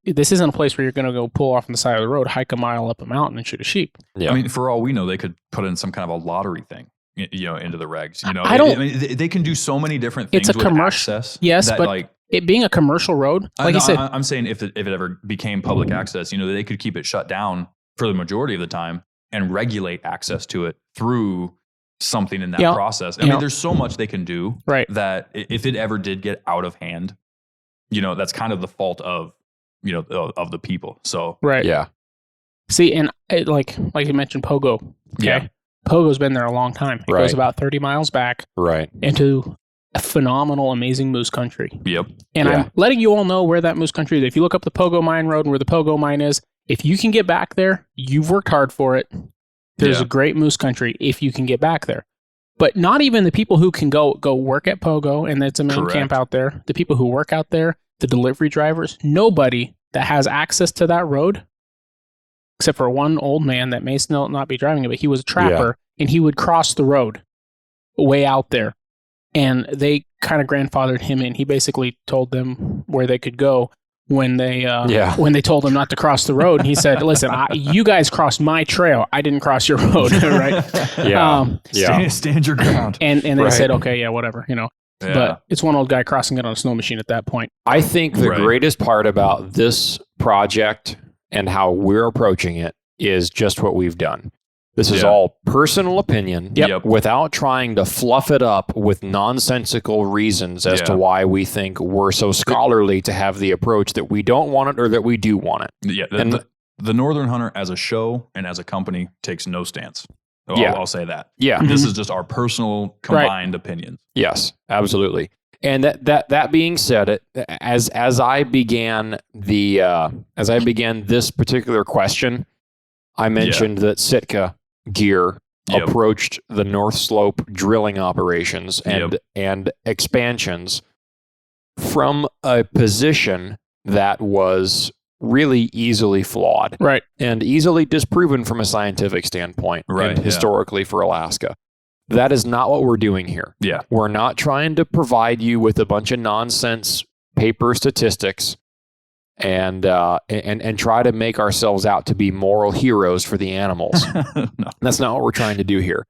This isn't a place where you're going to go pull off on the side of the road, hike a mile up a mountain and shoot a sheep. Yeah. I mean, for all we know, they could put in some kind of a lottery thing, into the regs. They can do so many different things. It's a commercial. Yes, but it being a commercial road, like you said. I'm saying if it ever became public access, they could keep it shut down for the majority of the time and regulate access to it through something in that process. I mean, there's so much they can do that if it ever did get out of hand, that's kind of the fault of, of the people. So, Yeah. See, and like you mentioned, Pogo. Okay? Yeah. Pogo's been there a long time. It goes about 30 miles back into a phenomenal, amazing moose country. Yep. And I'm letting you all know where that moose country is. If you look up the Pogo Mine Road and where the Pogo Mine is, if you can get back there, you've worked hard for it. There's a great moose country if you can get back there. But not even the people who can go work at Pogo, and it's a main camp out there, the people who work out there, the delivery drivers, nobody that has access to that road, except for one old man that may still not be driving it, but he was a trapper, and he would cross the road way out there. And they kind of grandfathered him in. He basically told them where they could go when they told him not to cross the road. And he said, listen, you guys crossed my trail. I didn't cross your road, right? Stand your ground. And they said, okay, whatever, But it's one old guy crossing it on a snow machine at that point. I think the greatest part about this project and how we're approaching it is just what we've done. This is all personal opinion without trying to fluff it up with nonsensical reasons as to why we think we're so scholarly to have the approach that we don't want it or that we do want it. Yeah, the Northern Hunter as a show and as a company takes no stance. I'll say that. Yeah. This is just our personal combined opinions. Yes, absolutely. And that being said, as I began this particular question, I mentioned that Sitka Gear approached the North Slope drilling operations and expansions from a position that was really easily flawed. Right. And easily disproven from a scientific standpoint. Right. And historically for Alaska. That is not what we're doing here. Yeah. We're not trying to provide you with a bunch of nonsense paper statistics and try to make ourselves out to be moral heroes for the animals. No. That's not what we're trying to do here.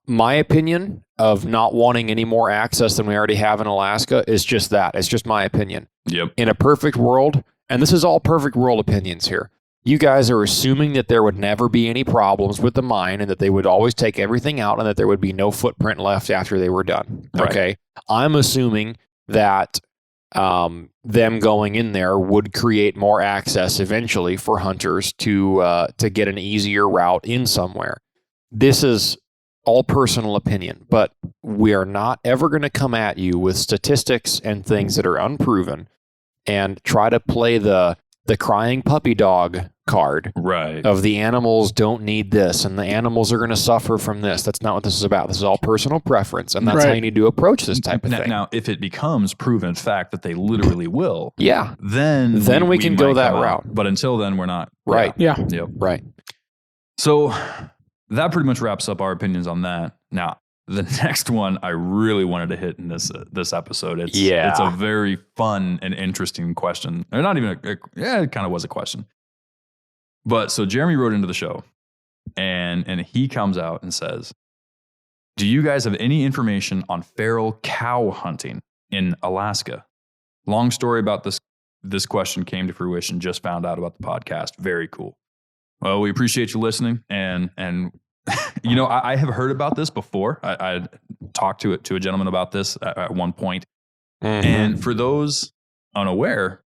My opinion of not wanting any more access than we already have in Alaska is just that. It's just my opinion. Yep. In a perfect world, and this is all perfect world opinions here, you guys are assuming that there would never be any problems with the mine and that they would always take everything out and that there would be no footprint left after they were done. Right. Okay. I'm assuming that them going in there would create more access eventually for hunters to get an easier route in somewhere. This is all personal opinion, but we are not ever going to come at you with statistics and things that are unproven and try to play the crying puppy dog card Right. of the animals don't need this and the animals are going to suffer from this. That's not what this is about. This is all personal preference, and that's how you need to approach this type of thing. Now, if it becomes proven fact that they literally will, Yeah. then we can go might that come out. route. But until then, we're not. Right. Yeah. Yep. Right. So that pretty much wraps up our opinions on that. Now, the next one I really wanted to hit in this episode. It's a very fun and interesting question. Or not even it kind of was a question. But so Jeremy wrote into the show and he comes out and says, do you guys have any information on feral cow hunting in Alaska? Long story about this question came to fruition, just found out about the podcast. Very cool. Well, we appreciate you listening. And you know, I have heard about this before. I talked to a gentleman about this at one point. Mm-hmm. And for those unaware,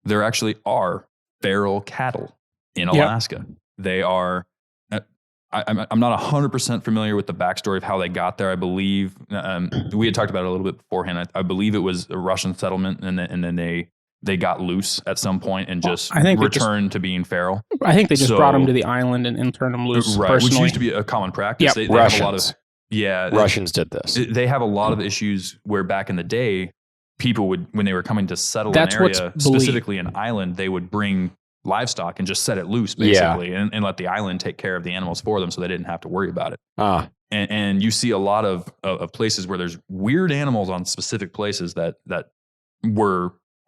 there actually are feral cattle in Alaska. They are, I'm not 100% familiar with the backstory of how they got there. I believe, we had talked about it a little bit beforehand. I believe it was a Russian settlement and then they got loose at some point and just returned to being feral. I think they just brought them to the island and turned them loose. Right, personally. which used to be a common practice. Yep. They Russians. have a lot of, Russians did this. They have a lot of issues where back in the day, people would, when they were coming to settle an area, specifically an island, they would bring livestock and just set it loose, basically, and let the island take care of the animals for them so they didn't have to worry about it. And you see a lot of places where there's weird animals on specific places that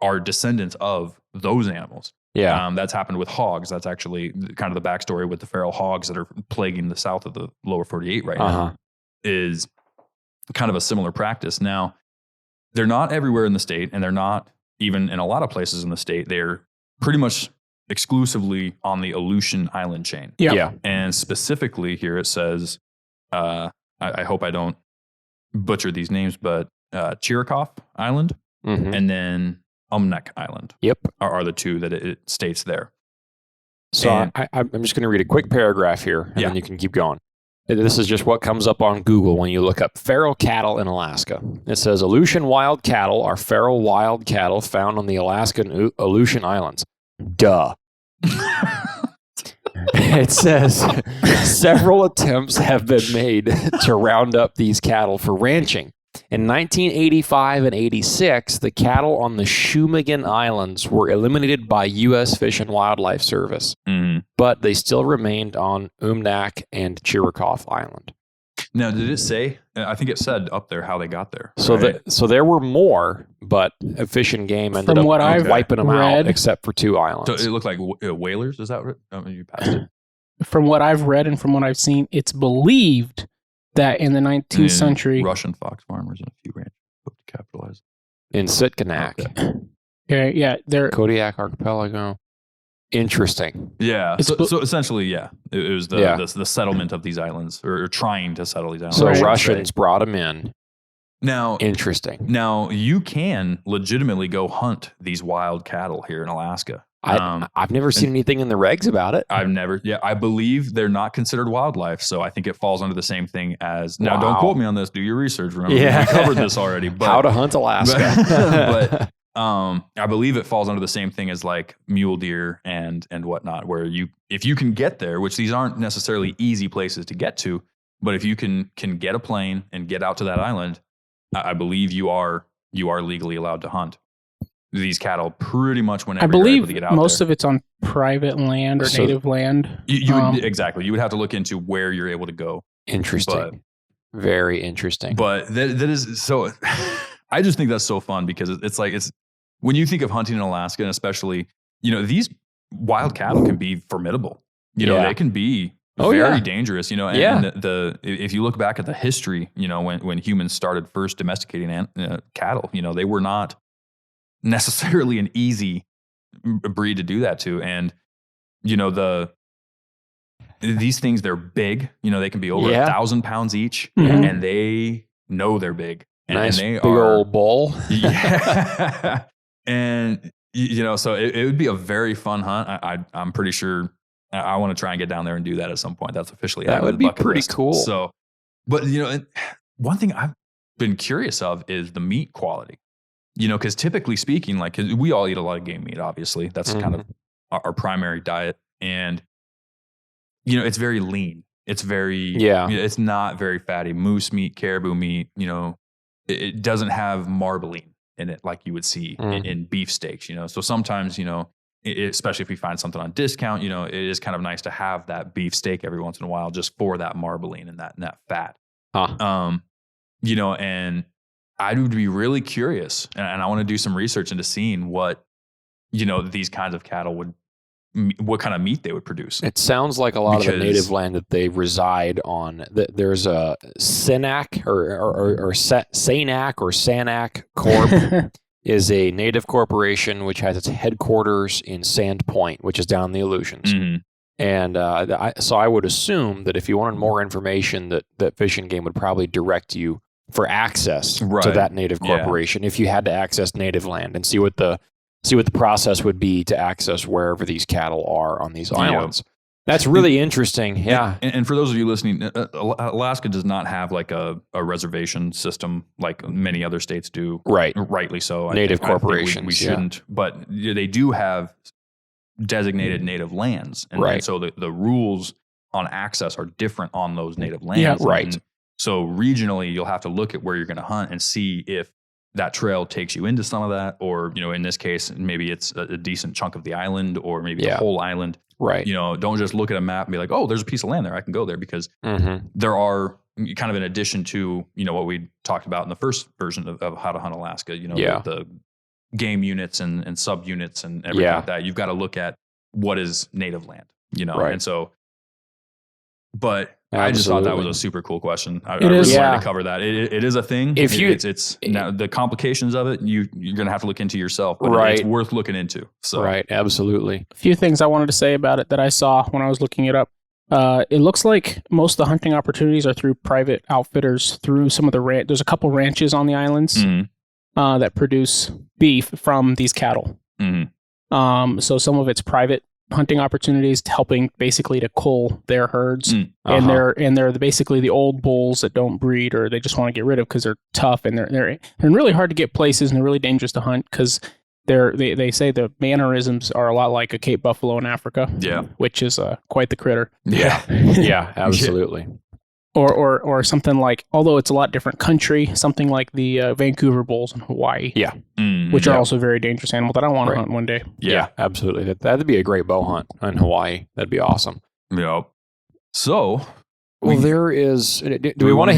are descendants of those animals. Yeah. That's happened with hogs. That's actually kind of the backstory with the feral hogs that are plaguing the south of the lower 48 right now, is kind of a similar practice. Now, they're not everywhere in the state, and they're not even in a lot of places in the state. They're pretty much exclusively on the Aleutian Island chain. Yeah. And specifically here it says, I hope I don't butcher these names, but Chirikoff Island and then Umnek Island are the two that it states there. So I'm just going to read a quick paragraph here, and then you can keep going. This is just what comes up on Google when you look up feral cattle in Alaska. It says, Aleutian wild cattle are feral wild cattle found on the Alaskan Aleutian Islands. Duh. It says, several attempts have been made to round up these cattle for ranching. In 1985 and 86, the cattle on the Shumagon Islands were eliminated by U.S. Fish and Wildlife Service, but they still remained on Umnak and Chirikoff Island. Now, did it say? I think it said up there how they got there. So, right? So there were more, but Fish and Game ended up wiping them out, except for 2 islands. So it looked like whalers. Is that right? You passed it. From what I've read and from what I've seen, it's believed that in the 19th century, Russian fox farmers and a few ranchers hope to capitalize. In Sitkinak. Okay, yeah, they're Kodiak Archipelago. Interesting. Yeah. So essentially, it was the settlement of these islands, or trying to settle these islands. So Russians brought them in. Now, interesting. Now you can legitimately go hunt these wild cattle here in Alaska. I've never seen anything in the regs about it. I believe they're not considered wildlife, so I think it falls under the same thing as. Now, don't quote me on this. Do your research. Remember, we covered this already. But, how to hunt Alaska. But I believe it falls under the same thing as like mule deer and whatnot, where if you can get there, which these aren't necessarily easy places to get to, but if you can get a plane and get out to that island, I believe you are you are legally allowed to hunt these cattle pretty much whenever I believe you're able to get out most there. of it's on private land or native land. Exactly. You would have to look into where you're able to go. Interesting. Very interesting. But that is so. I just think that's so fun because it's when you think of hunting in Alaska, and especially these wild cattle can be formidable. They can be very dangerous. And if you look back at the history, when humans started first domesticating cattle, they were not necessarily an easy breed to do that to. And these things, they're big. They can be over 1,000 pounds each, and they know they're big. Nice and they big old bull. Yeah. And so it would be a very fun hunt. I'm pretty sure I want to try and get down there and do that at some point. That's officially that would be pretty cool. So, but one thing I've been curious of is the meat quality. Because typically speaking, like 'cause we all eat a lot of game meat. Obviously, that's kind of our primary diet, and it's very lean. It's very it's not very fatty. Moose meat, caribou meat. It doesn't have marbling in it like you would see in beef steaks. So sometimes especially if you find something on discount, it is kind of nice to have that beef steak every once in a while just for that marbling and that fat. And I would be really curious, and I want to do some research into seeing what these kinds of cattle what kind of meat they would produce. It sounds like a lot of the native land that they reside on. There's a Sanac or Sanac Corp is a native corporation which has its headquarters in Sand Point, which is down in the Aleutians. And so I would assume that if you wanted more information, that Fish and Game would probably direct you for access to that native corporation if you had to access native land and see what the process would be to access wherever these cattle are on these islands. That's really interesting. Yeah. And for those of you listening, Alaska does not have like a reservation system like many other states do. Right. Rightly so. Native corporations. We shouldn't, but they do have designated native lands. And so the rules on access are different on those native lands. Yeah, right. And so regionally, you'll have to look at where you're going to hunt and see if that trail takes you into some of that, or, in this case, maybe it's a decent chunk of the island or maybe the whole island. Right. Don't just look at a map and be like, oh, there's a piece of land there. I can go there, because there are kind of in addition to, what we talked about in the first version of How to Hunt Alaska, the game units and subunits and everything like that. You've got to look at what is native land, and so, but I just thought that was a super cool question. I really wanted to cover that. It is a thing. If it's now the complications of it, you're going to have to look into yourself. But it's worth looking into. So. Right, absolutely. A few things I wanted to say about it that I saw when I was looking it up. It looks like most of the hunting opportunities are through private outfitters. Through some of the there's a couple ranches on the islands that produce beef from these cattle. So some of it's private hunting opportunities, helping basically to cull their herds, and they're basically the old bulls that don't breed, or they just want to get rid of because they're tough, and they're really hard to get places, and they're really dangerous to hunt because they say the mannerisms are a lot like a Cape buffalo in Africa, which is quite the critter. Yeah, absolutely. Or something like, although it's a lot different country, something like the Vancouver bulls in Hawaii. Which are also very dangerous animals that I want to hunt one day. Yeah, absolutely. That'd be a great bow hunt in Hawaii. That'd be awesome. Yep. So, there is. Do we want to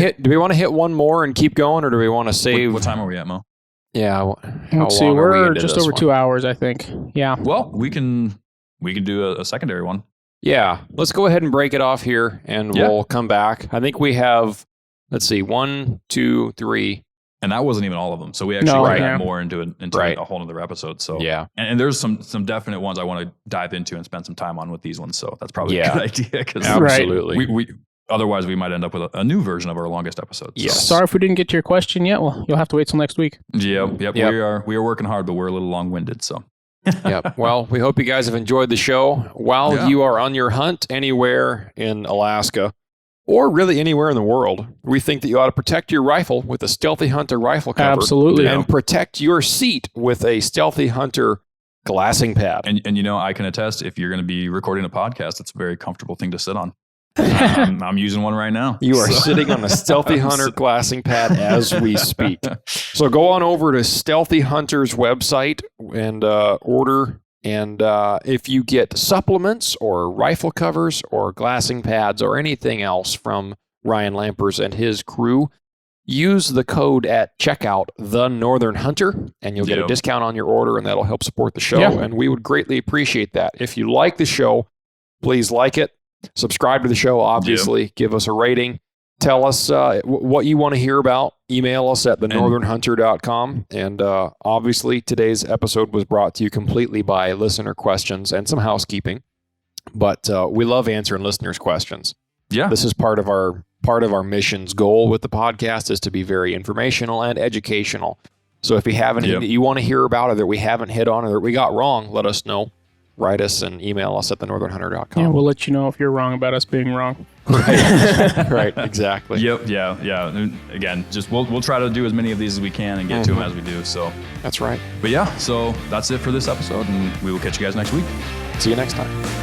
hit one more and keep going, or do we want to save? What time are we at, Mo? Yeah. Let's see. We're just over 2 hours, I think. Yeah. Well, we can do a secondary one. Yeah, let's go ahead and break it off here, and we'll come back. I think we have, let's see, 1, 2, 3. And that wasn't even all of them. So we actually got more into a whole other episode. So and there's some definite ones I want to dive into and spend some time on with these ones. So that's probably a good idea. Absolutely. We otherwise we might end up with a new version of our longest episode. So. Sorry if we didn't get to your question yet. Well, you'll have to wait till next week. Yep. We are working hard, but we're a little long-winded. So. Yep. Well, we hope you guys have enjoyed the show. While you are on your hunt anywhere in Alaska, or really anywhere in the world, we think that you ought to protect your rifle with a Stealthy Hunter rifle cover. Absolutely. And protect your seat with a Stealthy Hunter glassing pad. And I can attest, if you're going to be recording a podcast, it's a very comfortable thing to sit on. I'm using one right now. You are sitting on a Stealthy Hunter glassing pad as we speak. So go on over to Stealthy Hunter's website and order. And if you get supplements or rifle covers or glassing pads or anything else from Ryan Lampers and his crew, use the code at checkout, The Northern Hunter, and you'll get a discount on your order, and that'll help support the show. Yeah. And we would greatly appreciate that. If you like the show, please like it. Subscribe to the show, obviously. Give us a rating. Tell us what you want to hear about. Email us at thenorthernhunter.com. And obviously, today's episode was brought to you completely by listener questions and some housekeeping. But we love answering listeners' questions. Yeah. This is part of our mission's goal with the podcast is to be very informational and educational. So if you have anything that you want to hear about or that we haven't hit on or that we got wrong, let us know. Write us and email us at thenorthernhunter.com. Yeah, we'll let you know if you're wrong about us being wrong. Right, exactly. Yep, yeah. And again, just we'll try to do as many of these as we can and get to them as we do. So that's right. But yeah, so that's it for this episode, and we will catch you guys next week. See you next time.